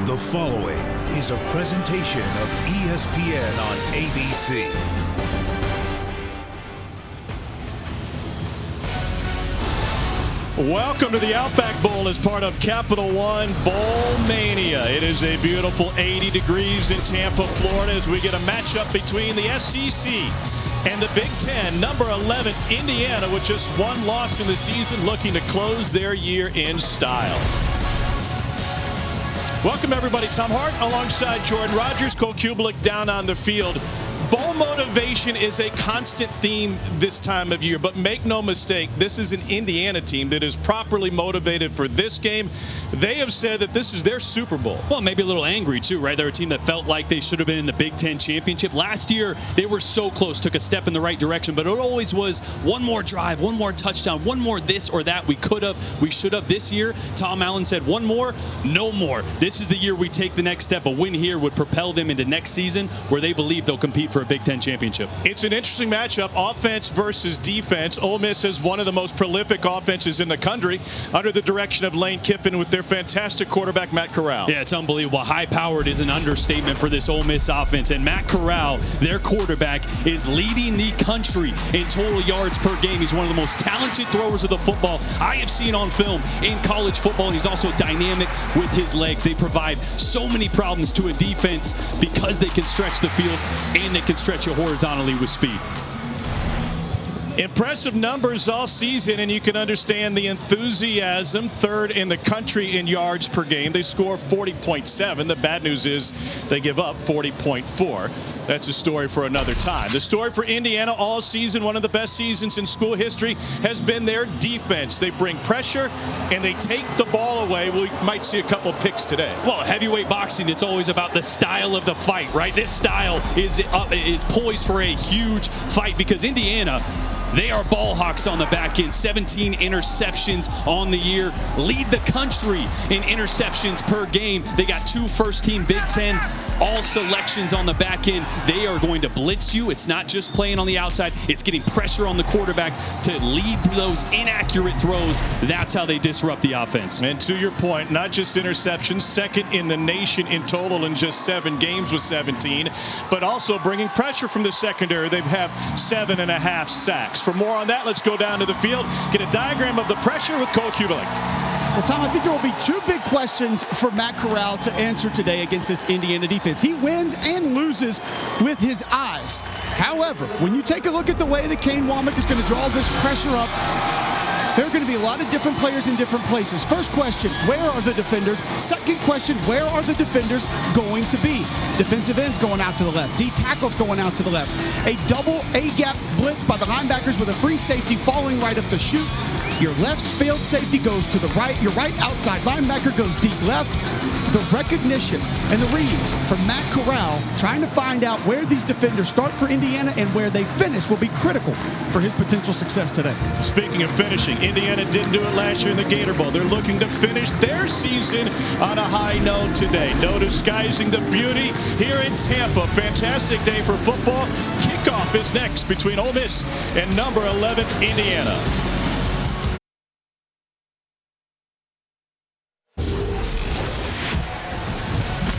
The following is a presentation of ESPN on ABC. Welcome to the Outback Bowl as part of Capital One Bowl Mania. It is a beautiful 80 degrees in Tampa, Florida, as we get a matchup between the SEC and the Big Ten. Number 11, Indiana, with just one loss in the season, looking to close their year in style. Welcome, everybody. Tom Hart alongside Jordan Rogers, Cole Kubelik down on the field. Bowl motivation is a constant theme this time of year, but make no mistake, this is an Indiana team that is properly motivated for this game. They have said that this is their Super Bowl. Well, maybe a little angry, too, right? They're a team that felt like they should have been in the Big Ten championship. Last year, they were so close, took a step in the right direction, but it always was one more drive, one more touchdown, one more this or that. We could have, we should have. This year, Tom Allen said one more, no more. This is the year we take the next step. A win here would propel them into next season where they believe they'll compete for a Big Ten championship. It's an interesting matchup, offense versus defense. Ole Miss is one of the most prolific offenses in the country under the direction of Lane Kiffin with their fantastic quarterback, Matt Corral. Yeah, it's unbelievable. High-powered is an understatement for this Ole Miss offense. And Matt Corral, their quarterback, is leading the country in total yards per game. He's one of the most talented throwers of the football I have seen on film in college football, and he's also dynamic with his legs. They provide so many problems to a defense because they can stretch the field and they can stretch you horizontally with speed. Impressive numbers all season, and you can understand the enthusiasm. Third in the country in yards per game. They score 40.7. The bad news is they give up 40.4. That's a story for another time. The story for Indiana all season, one of the best seasons in school history, has been their defense. They bring pressure and they take the ball away. We might see a couple picks today. Well, heavyweight boxing, it's always about the style of the fight, right? This style is poised for a huge fight because Indiana, they are ball hawks on the back end. 17 interceptions on the year. Lead the country in interceptions per game. They got 2 first-team Big Ten all selections on the back end. They are going to blitz you. It's not just playing on the outside. It's getting pressure on the quarterback to lead those inaccurate throws. That's how they disrupt the offense. And to your point, not just interceptions, second in the nation in total in just 7 games with 17, but also bringing pressure from the secondary. They've had 7.5 sacks. For more on that, let's go down to the field, get a diagram of the pressure with Cole Kubelik. Well, Tom, I think there will be 2 big questions for Matt Corral to answer today against this Indiana defense. He wins and loses with his eyes. However, when you take a look at the way that Kane Womack is going to draw this pressure up, there are going to be a lot of different players in different places. First question, where are the defenders? Second question, where are the defenders going to be? Defensive ends going out to the left. D tackles going out to the left. A double A-gap blitz by the linebackers with a free safety falling right up the chute. Your left field safety goes to the right. Your right outside linebacker goes deep left. The recognition and the reads from Matt Corral trying to find out where these defenders start for Indiana and where they finish will be critical for his potential success today. Speaking of finishing, Indiana didn't do it last year in the Gator Bowl. They're looking to finish their season on a high note today. No disguising the beauty here in Tampa. Fantastic day for football. Kickoff is next between Ole Miss and number 11, Indiana.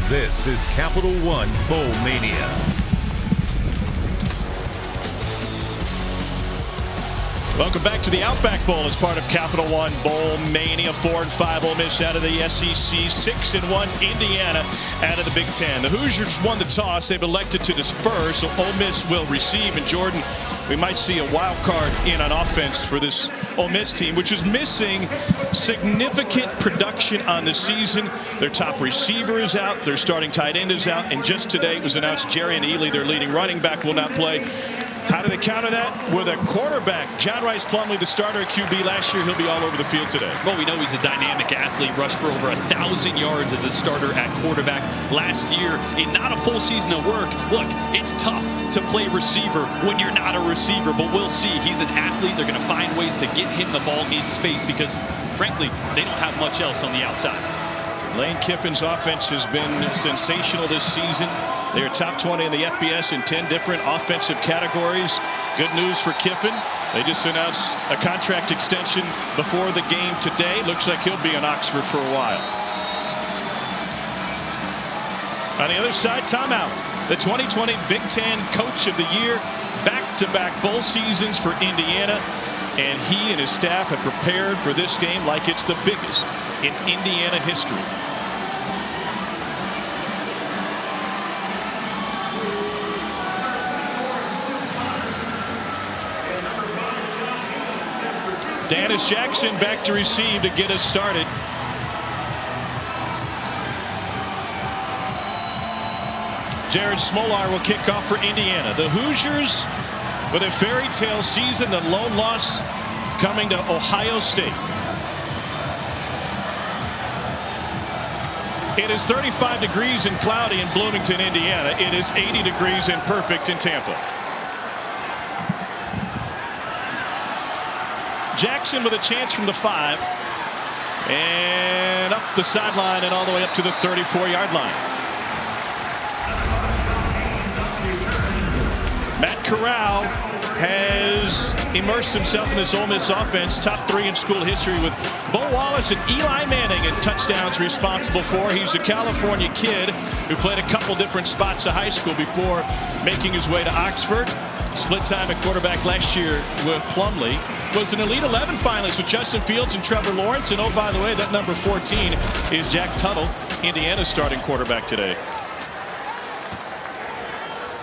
This is Capital One Bowl Mania. Welcome back to the Outback Bowl as part of Capital One Bowl Mania. 4-5 Ole Miss out of the SEC, 6-1 Indiana out of the Big Ten. The Hoosiers won the toss. They've elected to defer, so Ole Miss will receive. And Jordan, we might see a wild card in on offense for this Ole Miss team, which is missing significant production on the season. Their top receiver is out, their starting tight end is out, and just today it was announced Jerry and Ely, their leading running back, will not play. How do they counter that? With a quarterback, John Rice Plumlee, the starter at QB last year, he'll be all over the field today. Well, we know he's a dynamic athlete, rushed for over 1,000 yards as a starter at quarterback last year in not a full season of work. Look, it's tough to play receiver when you're not a receiver, but we'll see. He's an athlete. They're going to find ways to get him the ball in space because, frankly, they don't have much else on the outside. Lane Kiffin's offense has been sensational this season. They are top 20 in the FBS in 10 different offensive categories. Good news for Kiffin. They just announced a contract extension before the game today. Looks like he'll be in Oxford for a while. On the other side, timeout. The 2020 Big Ten Coach of the Year, back-to-back bowl seasons for Indiana, and he and his staff have prepared for this game like it's the biggest in Indiana history. Dennis Jackson back to receive to get us started. Jared Smolar will kick off for Indiana. The Hoosiers with a fairy tale season, the lone loss coming to Ohio State. It is 35 degrees and cloudy in Bloomington, Indiana. It is 80 degrees and perfect in Tampa. Jackson with a chance from the 5 and up the sideline and all the way up to the 34-yard line. Matt Corral has immersed himself in this Ole Miss offense, top 3 in school history, with Bo Wallace and Eli Manning in touchdowns responsible for. He's a California kid who played a couple different spots of high school before making his way to Oxford. Split time at quarterback last year with Plumlee. Was an Elite 11 finalist with Justin Fields and Trevor Lawrence. And oh, by the way, that number 14 is Jack Tuttle, Indiana's starting quarterback today.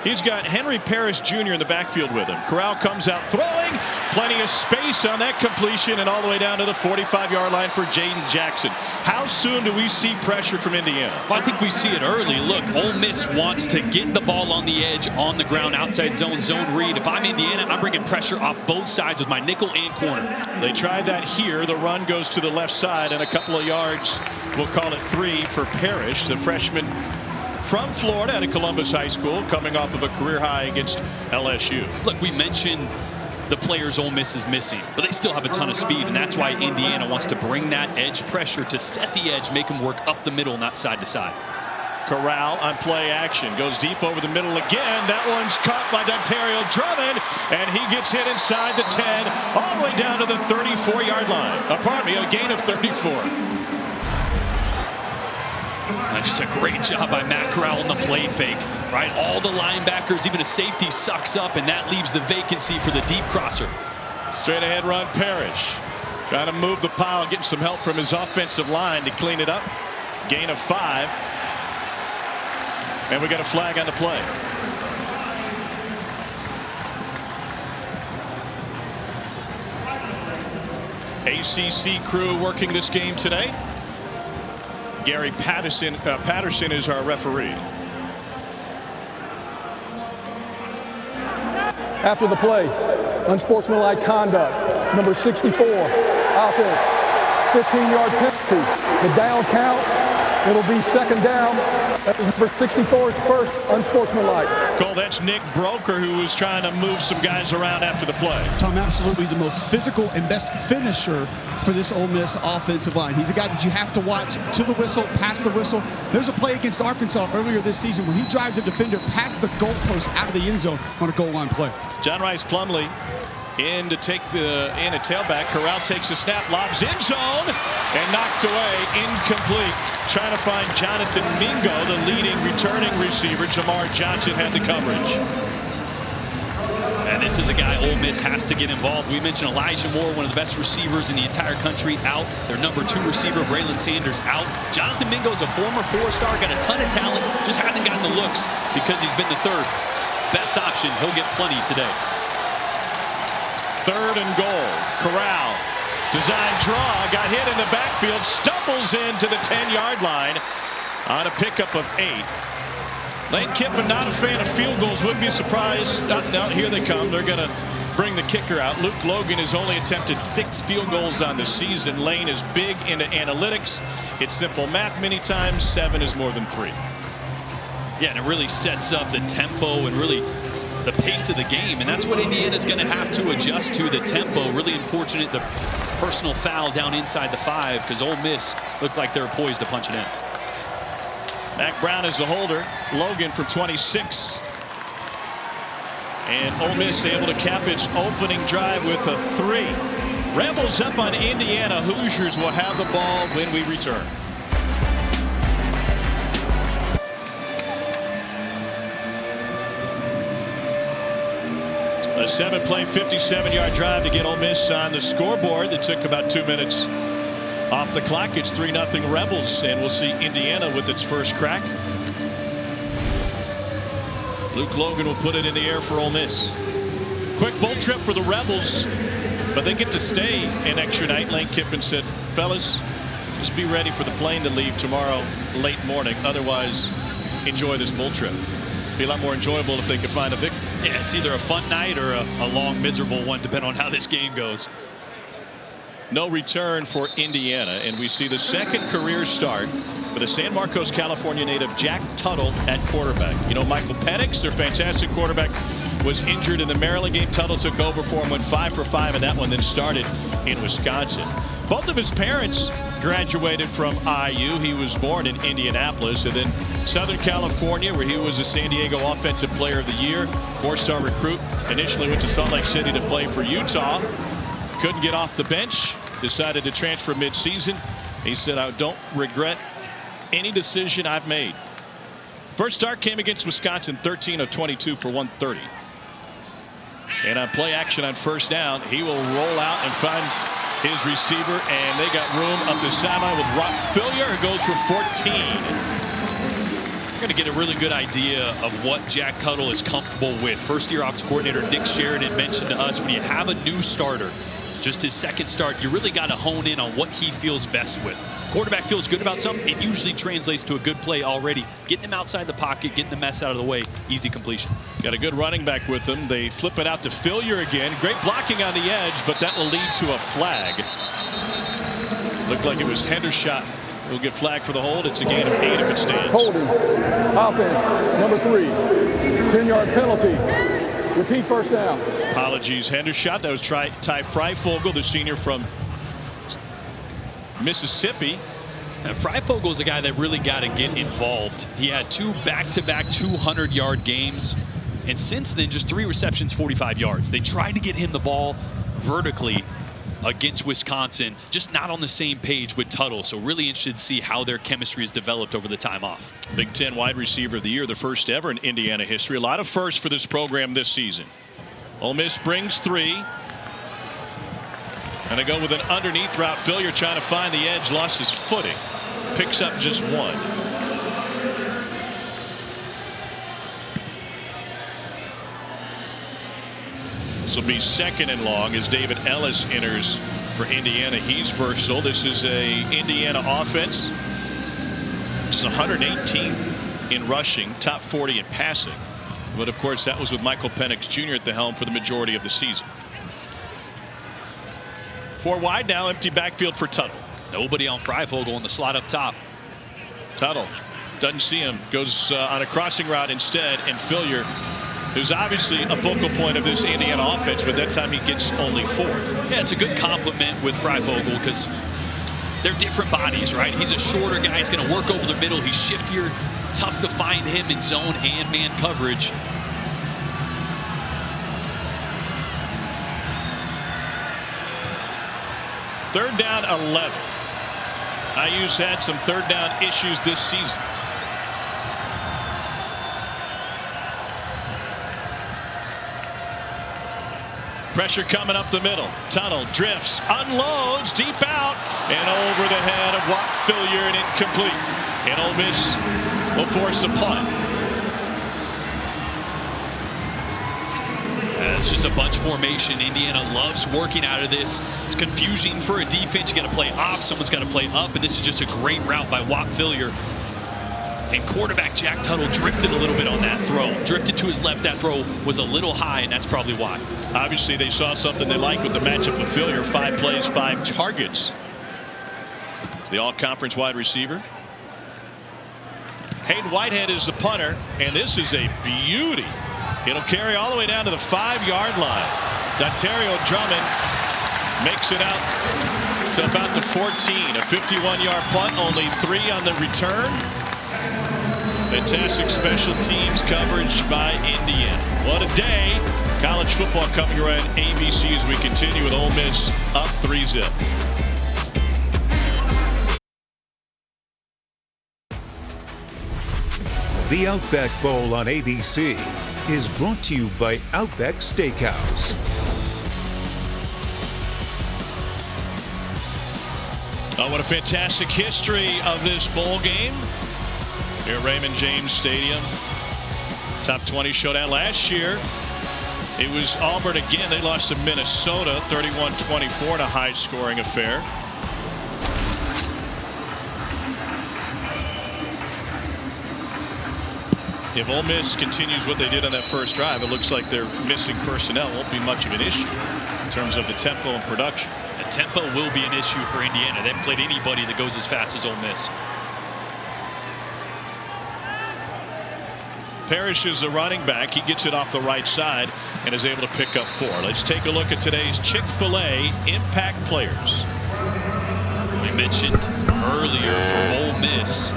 He's got Henry Parrish Jr. in the backfield with him. Corral comes out throwing. Plenty of space on that completion and all the way down to the 45-yard line for Jaden Jackson. How soon do we see pressure from Indiana? Well, I think we see it early. Look, Ole Miss wants to get the ball on the edge, on the ground, outside zone read. If I'm Indiana, I'm bringing pressure off both sides with my nickel and corner. They tried that here. The run goes to the left side and a couple of yards. We'll call it 3 for Parrish, the freshman from Florida at Columbus High School, coming off of a career high against LSU. Look, we mentioned the players Ole Miss is missing, but they still have a ton of speed, and that's why Indiana wants to bring that edge pressure to set the edge, make them work up the middle, not side to side. Corral on play action, goes deep over the middle again. That one's caught by Dontario Drummond, and he gets hit inside the 10, all the way down to the 34-yard line. Pardon me, a gain of 34. Just a great job by Matt Corral on the play fake, right? All the linebackers, even a safety, sucks up, and that leaves the vacancy for the deep crosser. Straight ahead run, Parrish. Trying to move the pile, getting some help from his offensive line to clean it up. Gain of 5. And we got a flag on the play. ACC crew working this game today. Gary Patterson is our referee. After the play, unsportsmanlike conduct, number 64, offense, 15-yard penalty. The down counts. It'll be second down. That was number 64's first unsportsmanlike. Cole, that's Nick Broker, who was trying to move some guys around after the play. Tom, absolutely the most physical and best finisher for this Ole Miss offensive line. He's a guy that you have to watch to the whistle, past the whistle. There's a play against Arkansas earlier this season where he drives a defender past the goalpost out of the end zone on a goal line play. John Rice Plumlee in to take the tailback. Corral takes a snap, lobs end zone, and knocked away, incomplete. Trying to find Jonathan Mingo, the leading returning receiver. Jamar Johnson had the coverage. And this is a guy Ole Miss has to get involved. We mentioned Elijah Moore, one of the best receivers in the entire country, out. Their number 2 receiver, Braylon Sanders, out. Jonathan Mingo is a former 4-star, got a ton of talent, just hasn't gotten the looks because he's been the 3rd best option. He'll get plenty today. 3rd and goal. Corral, design draw, got hit in the backfield, stumbles into the 10-yard line on a pickup of 8. Lane Kiffin, not a fan of field goals. Wouldn't be surprised. Now, here they come. They're going to bring the kicker out. Luke Logan has only attempted 6 field goals on the season. Lane is big into analytics. It's simple math many times. 7 is more than 3. Yeah, and it really sets up the tempo and really the pace of the game, and that's what Indiana's going to have to adjust to, the tempo. Really unfortunate, the personal foul down inside the 5, because Ole Miss looked like they were poised to punch it in. Mack Brown is the holder. Logan from 26. And Ole Miss able to cap its opening drive with a 3. Rebels up on Indiana. Hoosiers will have the ball when we return. A 7-play, 57-yard drive to get Ole Miss on the scoreboard. That took about 2 minutes off the clock. It's 3-0 Rebels, and we'll see Indiana with its first crack. Luke Logan will put it in the air for Ole Miss. Quick bowl trip for the Rebels, but they get to stay an extra night. Lane Kiffin said, fellas, just be ready for the plane to leave tomorrow late morning. Otherwise, enjoy this bowl trip. Be a lot more enjoyable if they could find a victory. Yeah, it's either a fun night or a long, miserable one, depending on how this game goes. No return for Indiana, and we see the second career start for the San Marcos, California native Jack Tuttle at quarterback. You know, Michael Penix, their fantastic quarterback, was injured in the Maryland game. Tuttle took over for him, went 5 for 5 in that one, then started in Wisconsin. Both of his parents graduated from IU. He was born in Indianapolis, and then Southern California, where he was a San Diego Offensive Player of the Year, 4-star recruit. Initially went to Salt Lake City to play for Utah. Couldn't get off the bench, decided to transfer mid-season. He said, I don't regret any decision I've made. First start came against Wisconsin, 13 of 22 for 130. And on play action on first down, he will roll out and find his receiver, and they got room up the sideline with Rob Fillier, who goes for 14. We're going to get a really good idea of what Jack Tuttle is comfortable with. First-year offensive coordinator Nick Sheridan mentioned to us, when you have a new starter, just his second start, you really got to hone in on what he feels best with. Quarterback feels good about something, it usually translates to a good play already. Getting him outside the pocket, getting the mess out of the way, easy completion. Got a good running back with them. They flip it out to Fillier again. Great blocking on the edge, but that will lead to a flag. Looked like it was Hendershot who'll get flagged for the hold. It's a gain of 8 if it stands. Holding. Offense, number 3. 10-yard penalty. Repeat first down. Apologies, Hendershot. That was Ty Freifogel, the senior from Mississippi. And Freifogel is a guy that really got to get involved. He had 2 back-to-back 200-yard games, and since then, just 3 receptions, 45 yards. They tried to get him the ball vertically against Wisconsin, just not on the same page with Tuttle. So really interested to see how their chemistry has developed over the time off. Big Ten wide receiver of the year, the first ever in Indiana history. A lot of firsts for this program this season. Ole Miss brings 3. And they go with an underneath route. Fillier trying to find the edge, lost his footing. Picks up just 1. This will be second and long as David Ellis enters for Indiana. He's versatile. This is a Indiana offense. This is 118th in rushing, top 40 in passing. But of course, that was with Michael Penix Jr. at the helm for the majority of the season. 4 wide now, empty backfield for Tuttle. Nobody on Freifogel in the slot up top. Tuttle doesn't see him, goes on a crossing route instead, and Fillier, who's obviously a focal point of this Indiana offense, but that time he gets only 4. Yeah, it's a good compliment with Freifogel because they're different bodies, right? He's a shorter guy. He's going to work over the middle. He's shiftier, tough to find him in zone and man coverage. Third down, 11. IU's had some third down issues this season. Pressure coming up the middle. Tuttle drifts, unloads, deep out, and over the head of Watt Fillier and incomplete. And Ole Miss will force a punt. It's just a bunch formation. Indiana loves working out of this. It's confusing for a defense. You got to play off, someone's got to play up, and this is just a great route by Watt Fillier. And quarterback Jack Tuttle drifted a little bit on that throw. Drifted to his left. That throw was a little high, and that's probably why. Obviously, they saw something they liked with the matchup with Fillier. 5 plays, 5 targets. The all-conference wide receiver. Hayden Whitehead is the punter, and this is a beauty. It'll carry all the way down to the 5-yard line. Dontario Drummond makes it out to about the 14. A 51-yard punt, only 3 on the return. Fantastic special teams coverage by Indiana. What a day. College football coming right on ABC as we continue with Ole Miss up 3-0. The Outback Bowl on ABC is brought to you by Outback Steakhouse. Oh, what a fantastic history of this bowl game here at Raymond James Stadium. Top 20 showdown last year. It was Auburn again. They lost to Minnesota 31-24 in a high-scoring affair. If Ole Miss continues what they did on that first drive, it looks like their missing personnel won't be much of an issue in terms of the tempo and production. The tempo will be an issue for Indiana. They haven't played anybody that goes as fast as Ole Miss. Parrish is the running back. He gets it off the right side and is able to pick up 4. Let's take a look at today's Chick-fil-A impact players. We mentioned earlier for Ole Miss,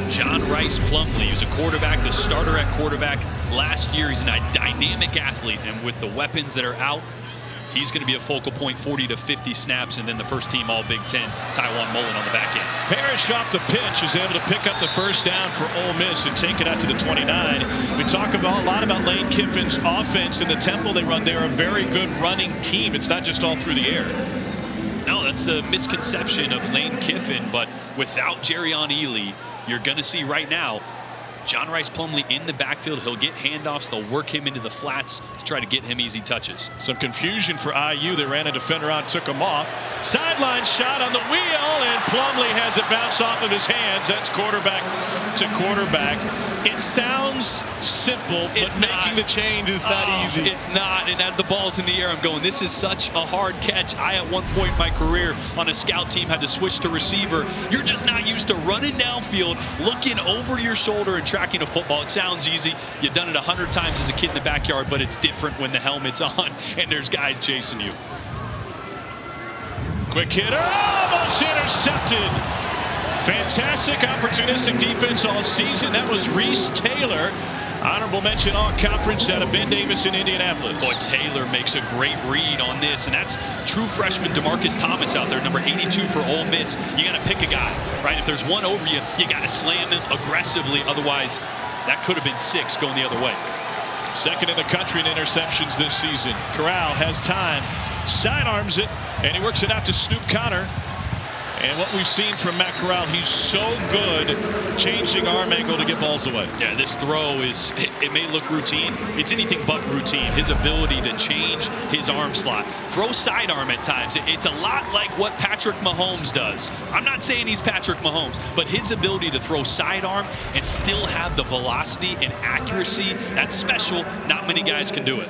John Rice Plumlee, who's a quarterback, the starter at quarterback last year. He's a dynamic athlete, and with the weapons that are out, he's going to be a focal point, 40 to 50 snaps, and then the first team All Big Ten, Tywan Mullen on the back end. Parrish off the pitch is able to pick up the first down for Ole Miss and take it out to the 29. We talk a lot about Lane Kiffin's offense and the tempo they run. They're a very good running team. It's not just all through the air. No, that's the misconception of Lane Kiffin, but without Jerrion Ealy, you're going to see right now John Rice Plumlee in the backfield. He'll get handoffs. They'll work him into the flats to try to get him easy touches. Some confusion for IU. They ran a defender out, took him off. Sideline shot on the wheel, and Plumlee has it bounce off of his hands. That's quarterback to quarterback. It sounds simple, but making the change is not easy. It's not, and as the ball's in the air, I'm going, this is such a hard catch. I, at one point in my career on a scout team, had to switch to receiver. You're just not used to running downfield, looking over your shoulder and tracking a football. It sounds easy. You've done it 100 times as a kid in the backyard, but it's different when the helmet's on and there's guys chasing you. Quick hitter, almost intercepted. Fantastic opportunistic defense all season. That was Reese Taylor. Honorable mention all conference out of Ben Davis in Indianapolis. Boy, Taylor makes a great read on this, and that's true freshman DeMarcus Thomas out there, number 82 for Ole Miss. You got to pick a guy, right? If there's one over you, you got to slam him aggressively. Otherwise, that could have been 6 going the other way. Second in the country in interceptions this season. Corral has time, sidearms it, and he works it out to Snoop Connor. And what we've seen from Matt Corral, he's so good changing arm angle to get balls away. Yeah, this throw is, it may look routine. It's anything but routine. His ability to change his arm slot. Throw sidearm at times. It's a lot like what Patrick Mahomes does. I'm not saying he's Patrick Mahomes, but his ability to throw sidearm and still have the velocity and accuracy, that's special. Not many guys can do it.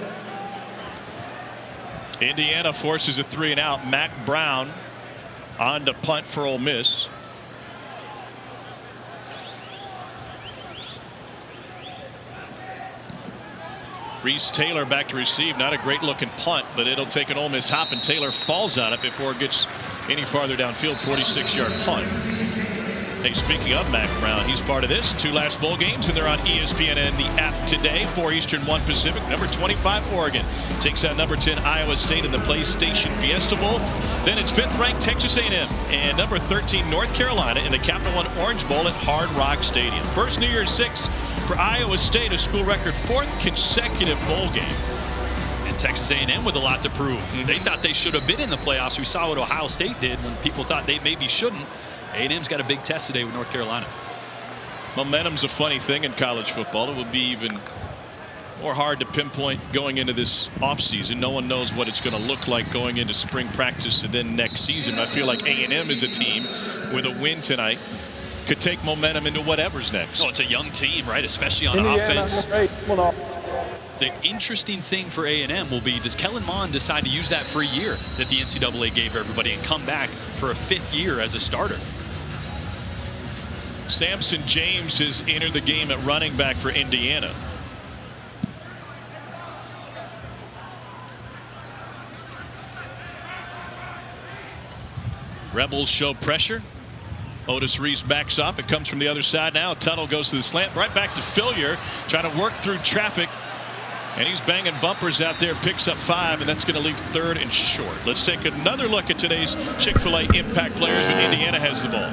Indiana forces a 3-and-out. Mac Brown on to punt for Ole Miss. Reese Taylor back to receive. Not a great looking punt, but it'll take an Ole Miss hop, and Taylor falls on it before it gets any farther downfield. 46-yard punt. Hey, speaking of Mac Brown, he's part of this. 2 last bowl games, and they're on ESPN and the app today. 4 Eastern, 1 Pacific. Number 25, Oregon takes out number 10, Iowa State in the PlayStation Fiesta Bowl. Then it's 5th-ranked Texas A&M and number 13, North Carolina in the Capital One Orange Bowl at Hard Rock Stadium. First New Year's 6 for Iowa State, a school record 4th consecutive bowl game. And Texas A&M with a lot to prove. They thought they should have been in the playoffs. We saw what Ohio State did when people thought they maybe shouldn't. A&M's got a big test today with North Carolina. Momentum's a funny thing in college football. It would be even more hard to pinpoint going into this offseason. No one knows what it's going to look like going into spring practice and then next season. I feel like A&M is a team with a win tonight could take momentum into whatever's next. Oh, it's a young team, right? Especially on Indiana, offense. well, The interesting thing for A&M will be, does Kellen Mond decide to use that free year that the NCAA gave everybody and come back for a 5th year as a starter? Samson James has entered the game at running back for Indiana. Rebels show pressure. Otis Reese backs off. It comes from the other side now. Tuttle goes to the slant. Right back to Fillier. Trying to work through traffic. And he's banging bumpers out there. Picks up 5, and that's going to leave 3rd and short. Let's take another look at today's Chick-fil-A impact players when Indiana has the ball.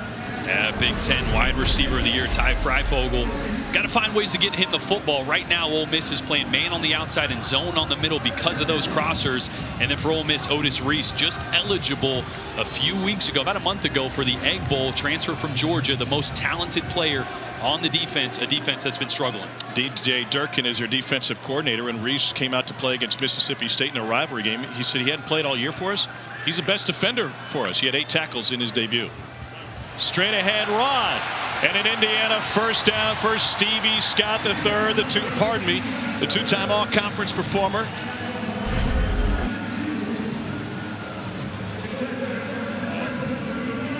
Big Ten wide receiver of the year, Ty Freifogel. Got to find ways to get him the football. Right now, Ole Miss is playing man on the outside and zone on the middle because of those crossers. And then for Ole Miss, Otis Reese, just eligible a few weeks ago, about a month ago, for the Egg Bowl, transfer from Georgia, the most talented player on the defense, a defense that's been struggling. DJ Durkin is their defensive coordinator, and Reese came out to play against Mississippi State in a rivalry game. He said he hadn't played all year for us. He's the best defender for us. He had 8 tackles in his debut. Straight ahead run, and in Indiana, first down for Stevie Scott III, the two-time all-conference performer.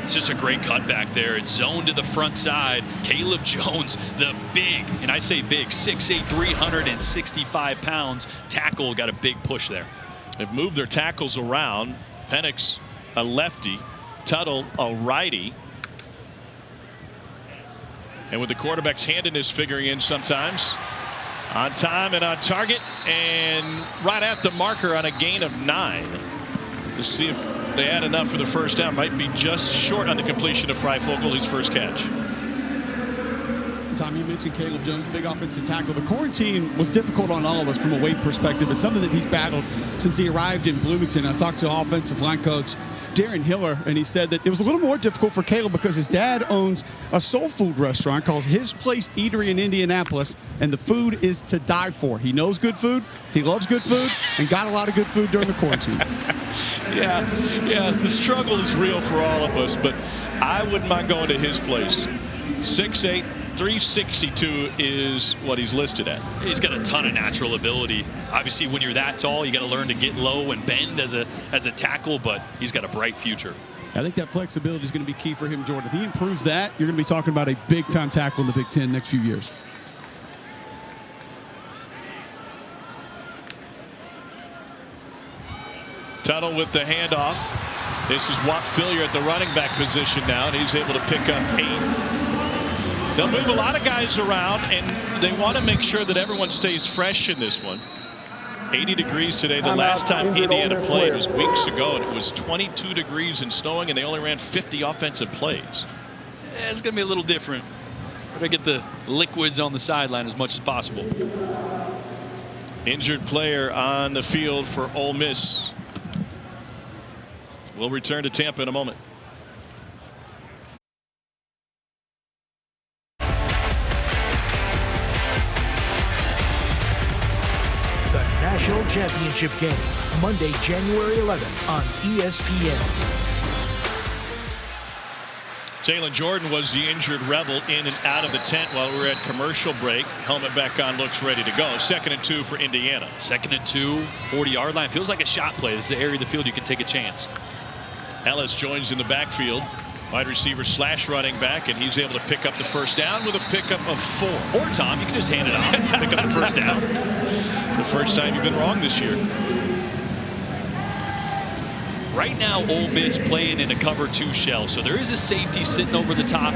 It's just a great cutback there. It's zoned to the front side. Caleb Jones, the big, and I say big, 6'8", 365 pounds tackle, got a big push there. They've moved their tackles around. Penix, a lefty. Tuttle, a righty. And with the quarterback's hand in his figuring in sometimes. On time and on target, and right at the marker on a gain of 9. To see if they had enough for the first down. Might be just short on the completion of Freifogel, his first catch. Tom, you mentioned Caleb Jones, big offensive tackle. The quarantine was difficult on all of us from a weight perspective. It's something that he's battled since he arrived in Bloomington. I talked to offensive line coach Darren Hiller, and he said that it was a little more difficult for Caleb because his dad owns a soul food restaurant called His Place Eatery in Indianapolis, and the food is to die for. He knows good food, he loves good food, and got a lot of good food during the quarantine. Yeah, the struggle is real for all of us, but I wouldn't mind going to his place. 6'8", 362 is what he's listed at. He's got a ton of natural ability. Obviously, when you're that tall, you got to learn to get low and bend as a tackle, but he's got a bright future. I think that flexibility is going to be key for him, Jordan. If he improves that, you're going to be talking about a big-time tackle in the Big Ten next few years. Tuttle with the handoff. This is Watt Fillier at the running back position now, and he's able to pick up 8. They'll move a lot of guys around, and they want to make sure that everyone stays fresh in this one. 80 degrees today. The last time Indiana played was weeks ago, and it was 22 degrees and snowing, and they only ran 50 offensive plays. Yeah, it's going to be a little different. We're going to get the liquids on the sideline as much as possible. Injured player on the field for Ole Miss. We'll return to Tampa in a moment. National Championship game, Monday, January 11th on ESPN. Jalen Jordan was the injured rebel in and out of the tent while we were at commercial break. Helmet back on, looks ready to go. 2nd and 2 for Indiana. 2nd and 2, 40-yard line. Feels like a shot play. This is the area of the field you can take a chance. Ellis joins in the backfield. Wide receiver / running back, and he's able to pick up the first down with a pickup of 4. Or Tom, you can just hand it off. Pick up the first down. It's the first time you've been wrong this year. Right now, Ole Miss playing in a cover 2 shell, so there is a safety sitting over the top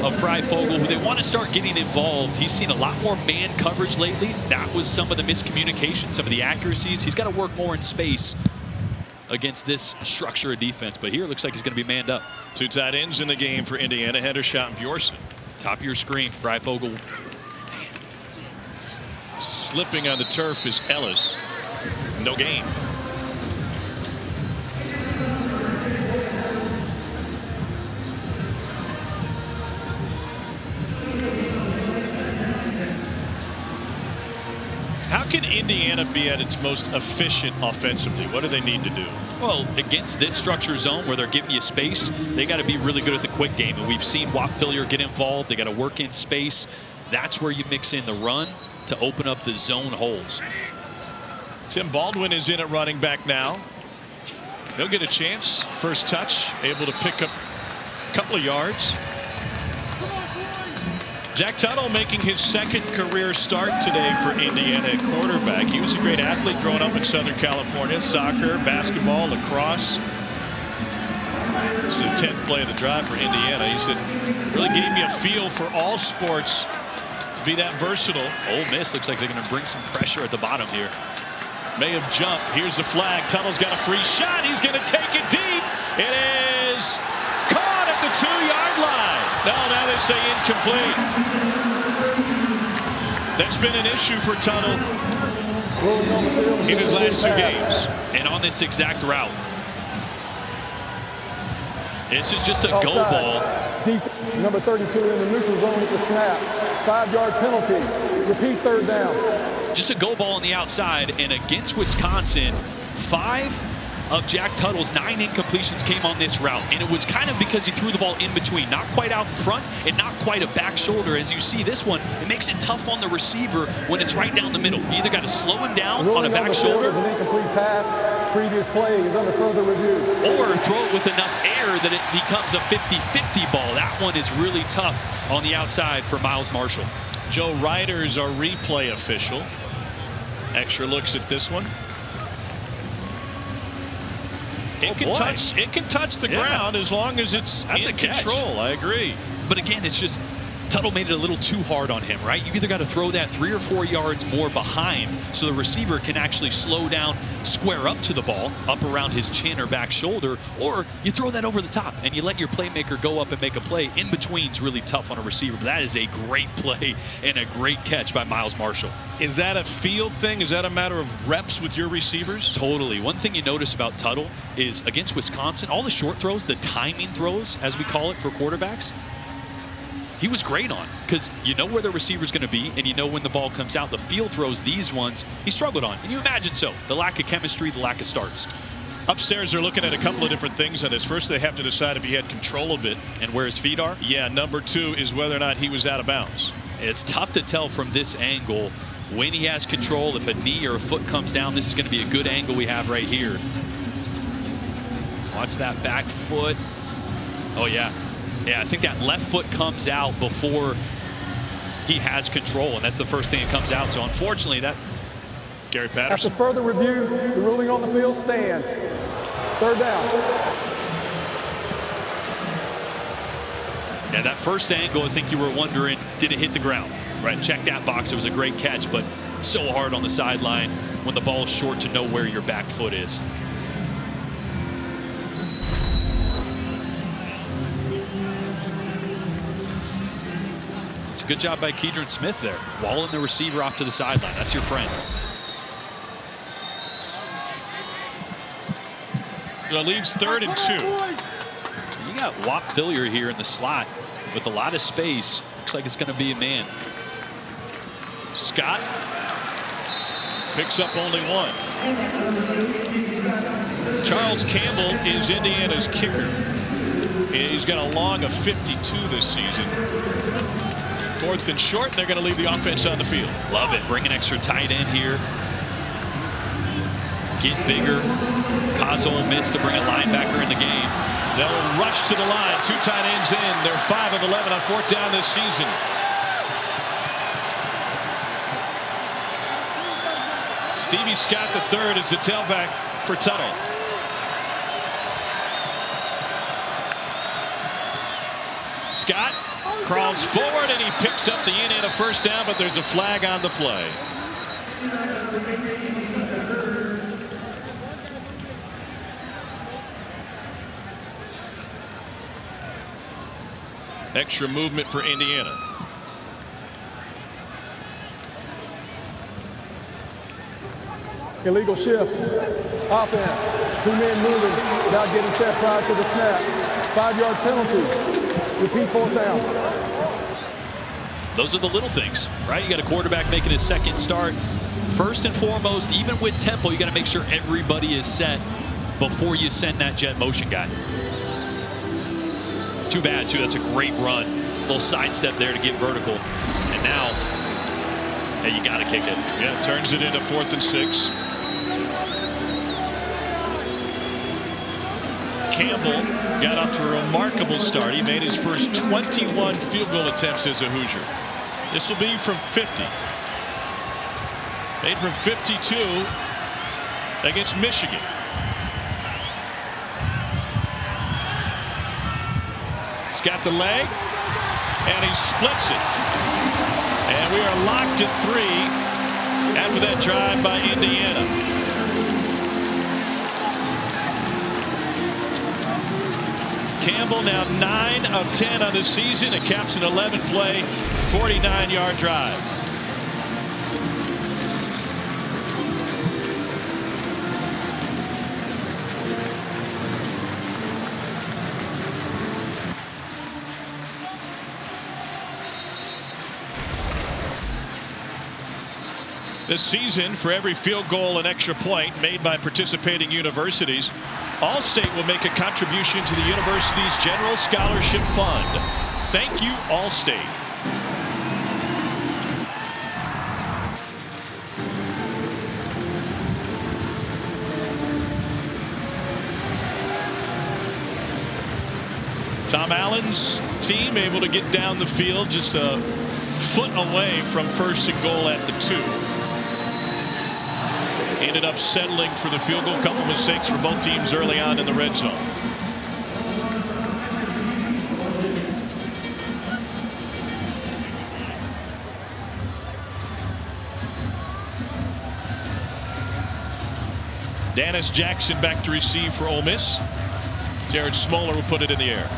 of Freifogel, who they want to start getting involved. He's seen a lot more man coverage lately. That was some of the miscommunication, some of the accuracies. He's got to work more in space against this structure of defense, but here it looks like he's going to be manned up. 2 tight ends in the game for Indiana, Hendershot and Bjorson. Top of your screen, Freifogel. Slipping on the turf is Ellis. No gain. How can Indiana be at its most efficient offensively? What do they need to do? Well, against this structure zone where they're giving you space, they got to be really good at the quick game. And we've seen Watt Fillier get involved. They got to work in space. That's where you mix in the run to open up the zone holes. Tim Baldwin is in at running back now. He'll get a chance. First touch, able to pick up a couple of yards. Jack Tuttle making his 2nd career start today for Indiana at quarterback. He was a great athlete growing up in Southern California. Soccer, basketball, lacrosse. This is the 10th play of the drive for Indiana. He said, really gave me a feel for all sports to be that versatile. Ole Miss looks like they're going to bring some pressure at the bottom here. May have jumped. Here's the flag. Tuttle's got a free shot. He's going to take it deep. It is caught at the 2-yard line. No, now they say incomplete. That's been an issue for Tuttle in his last 2 games. And on this exact route. This is just a go ball. Defense, number 32 in the neutral zone with the snap. 5-yard penalty. Repeat, third down. Just a go ball on the outside, and against Wisconsin, 5 of Jack Tuttle's 9 incompletions came on this route, and it was kind of because he threw the ball in between, not quite out in front and not quite a back shoulder. As you see this one, it makes it tough on the receiver when it's right down the middle. You either got to slow him down on a back shoulder, an incomplete pass. Previous play is under further review, or throw it with enough air that it becomes a 50-50 ball. That one is really tough on the outside for Miles Marshall. Joe Ryder is our replay official. Extra looks at this one. It can touch the ground as long as it's in control. I agree. But again, it's just Tuttle made it a little too hard on him, right? You either got to throw that 3 or 4 yards more behind so the receiver can actually slow down, square up to the ball, up around his chin or back shoulder, or you throw that over the top and you let your playmaker go up and make a play. In between's really tough on a receiver. But that is a great play and a great catch by Miles Marshall. Is that a field thing? Is that a matter of reps with your receivers? Totally. One thing you notice about Tuttle is against Wisconsin, all the short throws, the timing throws, as we call it for quarterbacks, he was great on, because you know where the receiver's going to be and you know when the ball comes out. The field throws, these ones, he struggled on. And you imagine so. The lack of chemistry, the lack of starts. Upstairs, they're looking at a couple of different things on this. First, they have to decide if he had control of it. And where his feet are? Yeah, number 2 is whether or not he was out of bounds. It's tough to tell from this angle when he has control. If a knee or a foot comes down, this is going to be a good angle we have right here. Watch that back foot. Oh, yeah. Yeah, I think that left foot comes out before he has control, and that's the first thing that comes out. So unfortunately, that Gary Patterson. After further review, the ruling on the field stands. Third down. Yeah, that first angle, I think you were wondering, did it hit the ground? Right, check that box. It was a great catch, but so hard on the sideline when the ball is short to know where your back foot is. It's a good job by Keidron Smith there, walling the receiver off to the sideline. That's your friend. It leaves 3rd and 2. You got Wap Fillier here in the slot with a lot of space. Looks like it's going to be a man. Scott picks up only 1. Charles Campbell is Indiana's kicker. He's got a long of 52 this season. 4th and short, they're going to leave the offense on the field. Love it. Bring an extra tight end here. Get bigger. Cause Ole Miss to bring a linebacker in the game. They'll rush to the line. 2 tight ends in. They're 5 of 11 on 4th down this season. Stevie Scott III is the tailback for Tuttle. Scott crawls forward and he picks up the in and a first down, but there's a flag on the play. Extra movement for Indiana. Illegal shift. Offense. 2 men moving without getting set prior to the snap. 5-yard penalty. Repeat, 4th down. Those are the little things, right? You got a quarterback making his 2nd start. First and foremost, even with tempo, you got to make sure everybody is set before you send that jet motion guy. Too bad, too. That's a great run. Little sidestep there to get vertical. And now, hey, you got to kick it. Yeah, turns it into 4th and 6. Campbell got off to a remarkable start. He made his first 21 field goal attempts as a Hoosier. This will be from 50. Made from 52 against Michigan. He's got the leg, and he splits it. And we are locked at 3 after that drive by Indiana. Campbell now 9 of 10 on the season. It caps an 11-play, 49-yard drive. This season, for every field goal and extra point made by participating universities, Allstate will make a contribution to the university's General Scholarship Fund. Thank you, Allstate. Tom Allen's team able to get down the field just a foot away from first and goal at the 2. Ended up settling for the field goal. Couple mistakes for both teams early on in the red zone. Dennis Jackson back to receive for Ole Miss. Jared Smoller will put it in the air.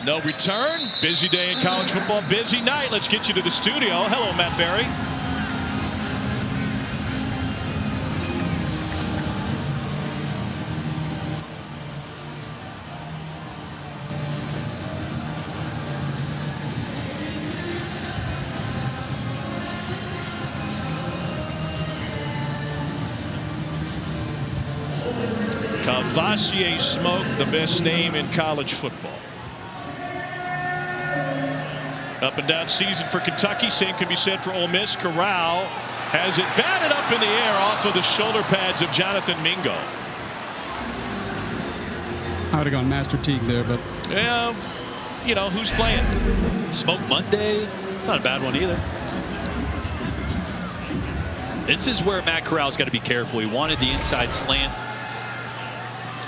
No return. Busy day in college football. Busy night. Let's get you to the studio. Hello, Matt Barry. Cavassier Smoke, the best name in college football. Up and down season for Kentucky. Same can be said for Ole Miss. Corral has it batted up in the air off of the shoulder pads of Jonathan Mingo. I would have gone Master Teague there, but yeah, you know who's playing. Smoke Monday. It's not a bad one either. This is where Matt Corral's got to be careful. He wanted the inside slant.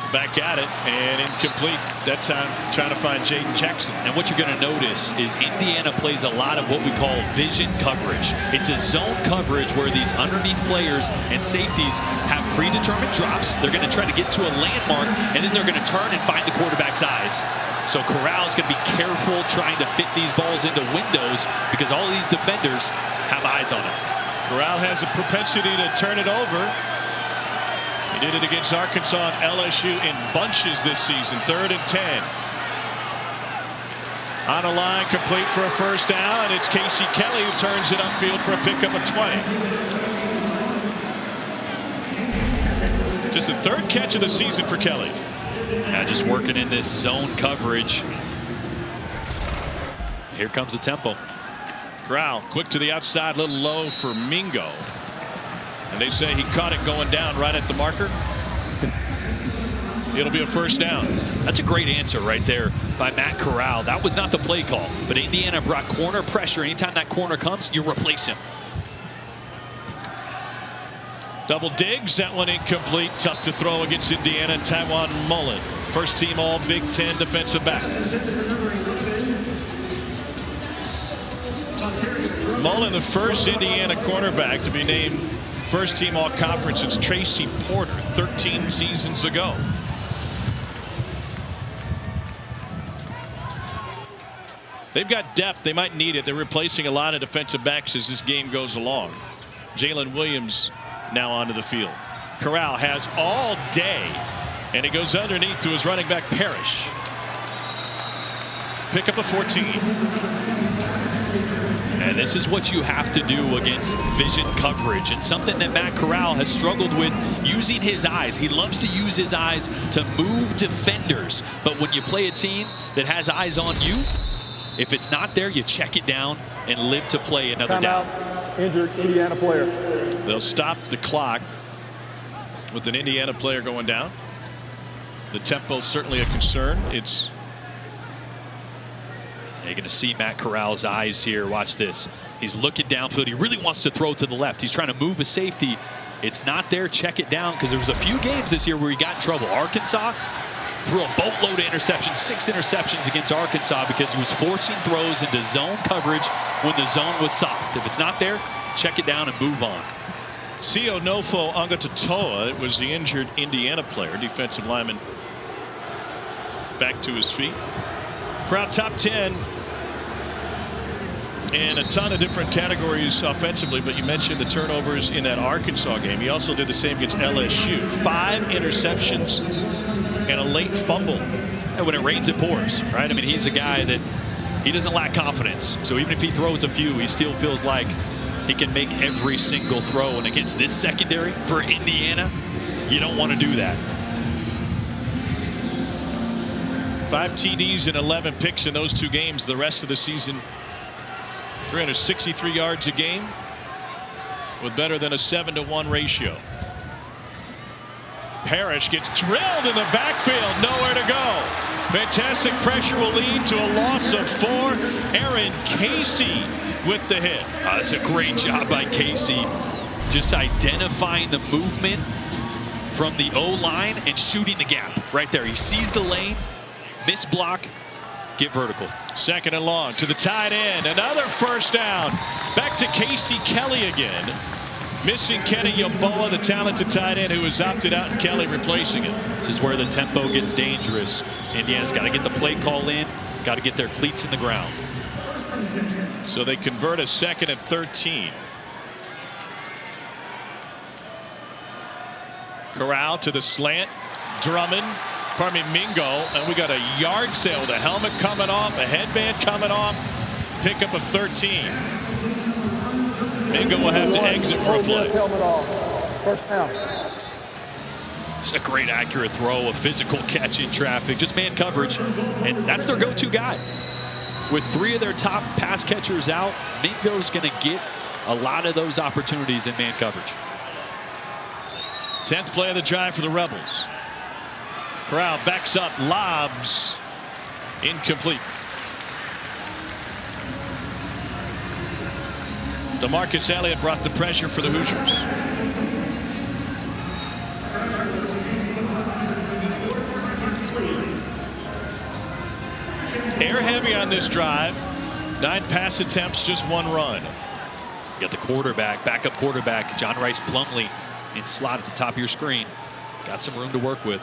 Back at it and incomplete that time, trying to find Jaden Jackson. And what you're going to notice is Indiana plays a lot of what we call vision coverage. It's a zone coverage where these underneath players and safeties have predetermined drops. They're going to try to get to a landmark, and then they're going to turn and find the quarterback's eyes. So Corral is going to be careful trying to fit these balls into windows because all these defenders have eyes on him. Corral has a propensity to turn it over. He did it against Arkansas and LSU in bunches this season. 3rd and 10. On a line, complete for a first down. It's Casey Kelly who turns it upfield for a pickup of 20. Just the 3rd catch of the season for Kelly. Just working in this zone coverage. Here comes the tempo. Corral quick to the outside, little low for Mingo. And they say he caught it going down right at the marker. It'll be a first down. That's a great answer right there by Matt Corral. That was not the play call, but Indiana brought corner pressure. Anytime that corner comes, you replace him. Double digs, that one incomplete. Tough to throw against Indiana. Tywon Mullen, first team all Big Ten defensive back. Mullen, the first Indiana cornerback to be named first team all conference since Tracy Porter 13 seasons ago. They've got depth. They might need it. They're replacing a lot of defensive backs as this game goes along. Jalen Williams now onto the field. Corral has all day, and he goes underneath to his running back Parrish. Pick up a 14. And this is what you have to do against vision coverage, and something that Matt Corral has struggled with, using his eyes. He loves to use his eyes to move defenders, but when you play a team that has eyes on you, if it's not there, you check it down and live to play another down. Injured Indiana player. They'll stop the clock with an Indiana player going down. The tempo is certainly a concern. You're going to see Matt Corral's eyes here. Watch this. He's looking downfield. He really wants to throw to the left. He's trying to move a safety. It's not there. Check it down, because there was a few games this year where he got in trouble. Arkansas threw a boatload of interceptions, 6 interceptions against Arkansas because he was forcing throws into zone coverage when the zone was soft. If it's not there, check it down and move on. Sionofo Angatotoa, it was the injured Indiana player, defensive lineman, back to his feet. Crowd top 10 in a ton of different categories offensively, but you mentioned the turnovers in that Arkansas game. He also did the same against LSU. 5 interceptions and a late fumble. And when it rains, it pours, right? I mean, he's a guy that he doesn't lack confidence. So even if he throws a few, he still feels like he can make every single throw. And against this secondary for Indiana, you don't want to do that. 5 TDs and 11 picks in those 2 games. The rest of the season, 363 yards a game with better than a 7-to-1 ratio. Parrish gets drilled in the backfield, nowhere to go. Fantastic pressure will lead to a loss of 4. Aaron Casey with the hit. That's a great job by Casey, just identifying the movement from the O-line and shooting the gap right there. He sees the lane, miss block, get vertical. 2nd and long to the tight end. Another first down. Back to Casey Kelly again. Missing Kenny Yeboah, the talented tight end who was opted out, and Kelly replacing him. This is where the tempo gets dangerous. Indiana's got to get the play call in, got to get their cleats in the ground. So they convert a 2nd and 13. Corral to the slant. Mingo, and we got a yard sale. The helmet coming off, a headband coming off. Pick up a 13. Mingo will have to exit for a play. Helmet off. First down. It's a great accurate throw, a physical catch in traffic, just man coverage, and that's their go-to guy. With 3 of their top pass catchers out, Mingo's going to get a lot of those opportunities in man coverage. 10th play of the drive for the Rebels. Corral backs up, lobs, incomplete. DeMarcus Elliott brought the pressure for the Hoosiers. Air heavy on this drive. 9 pass attempts, just 1 run. You got the quarterback, backup quarterback, John Rice Plumlee in slot at the top of your screen. Got some room to work with.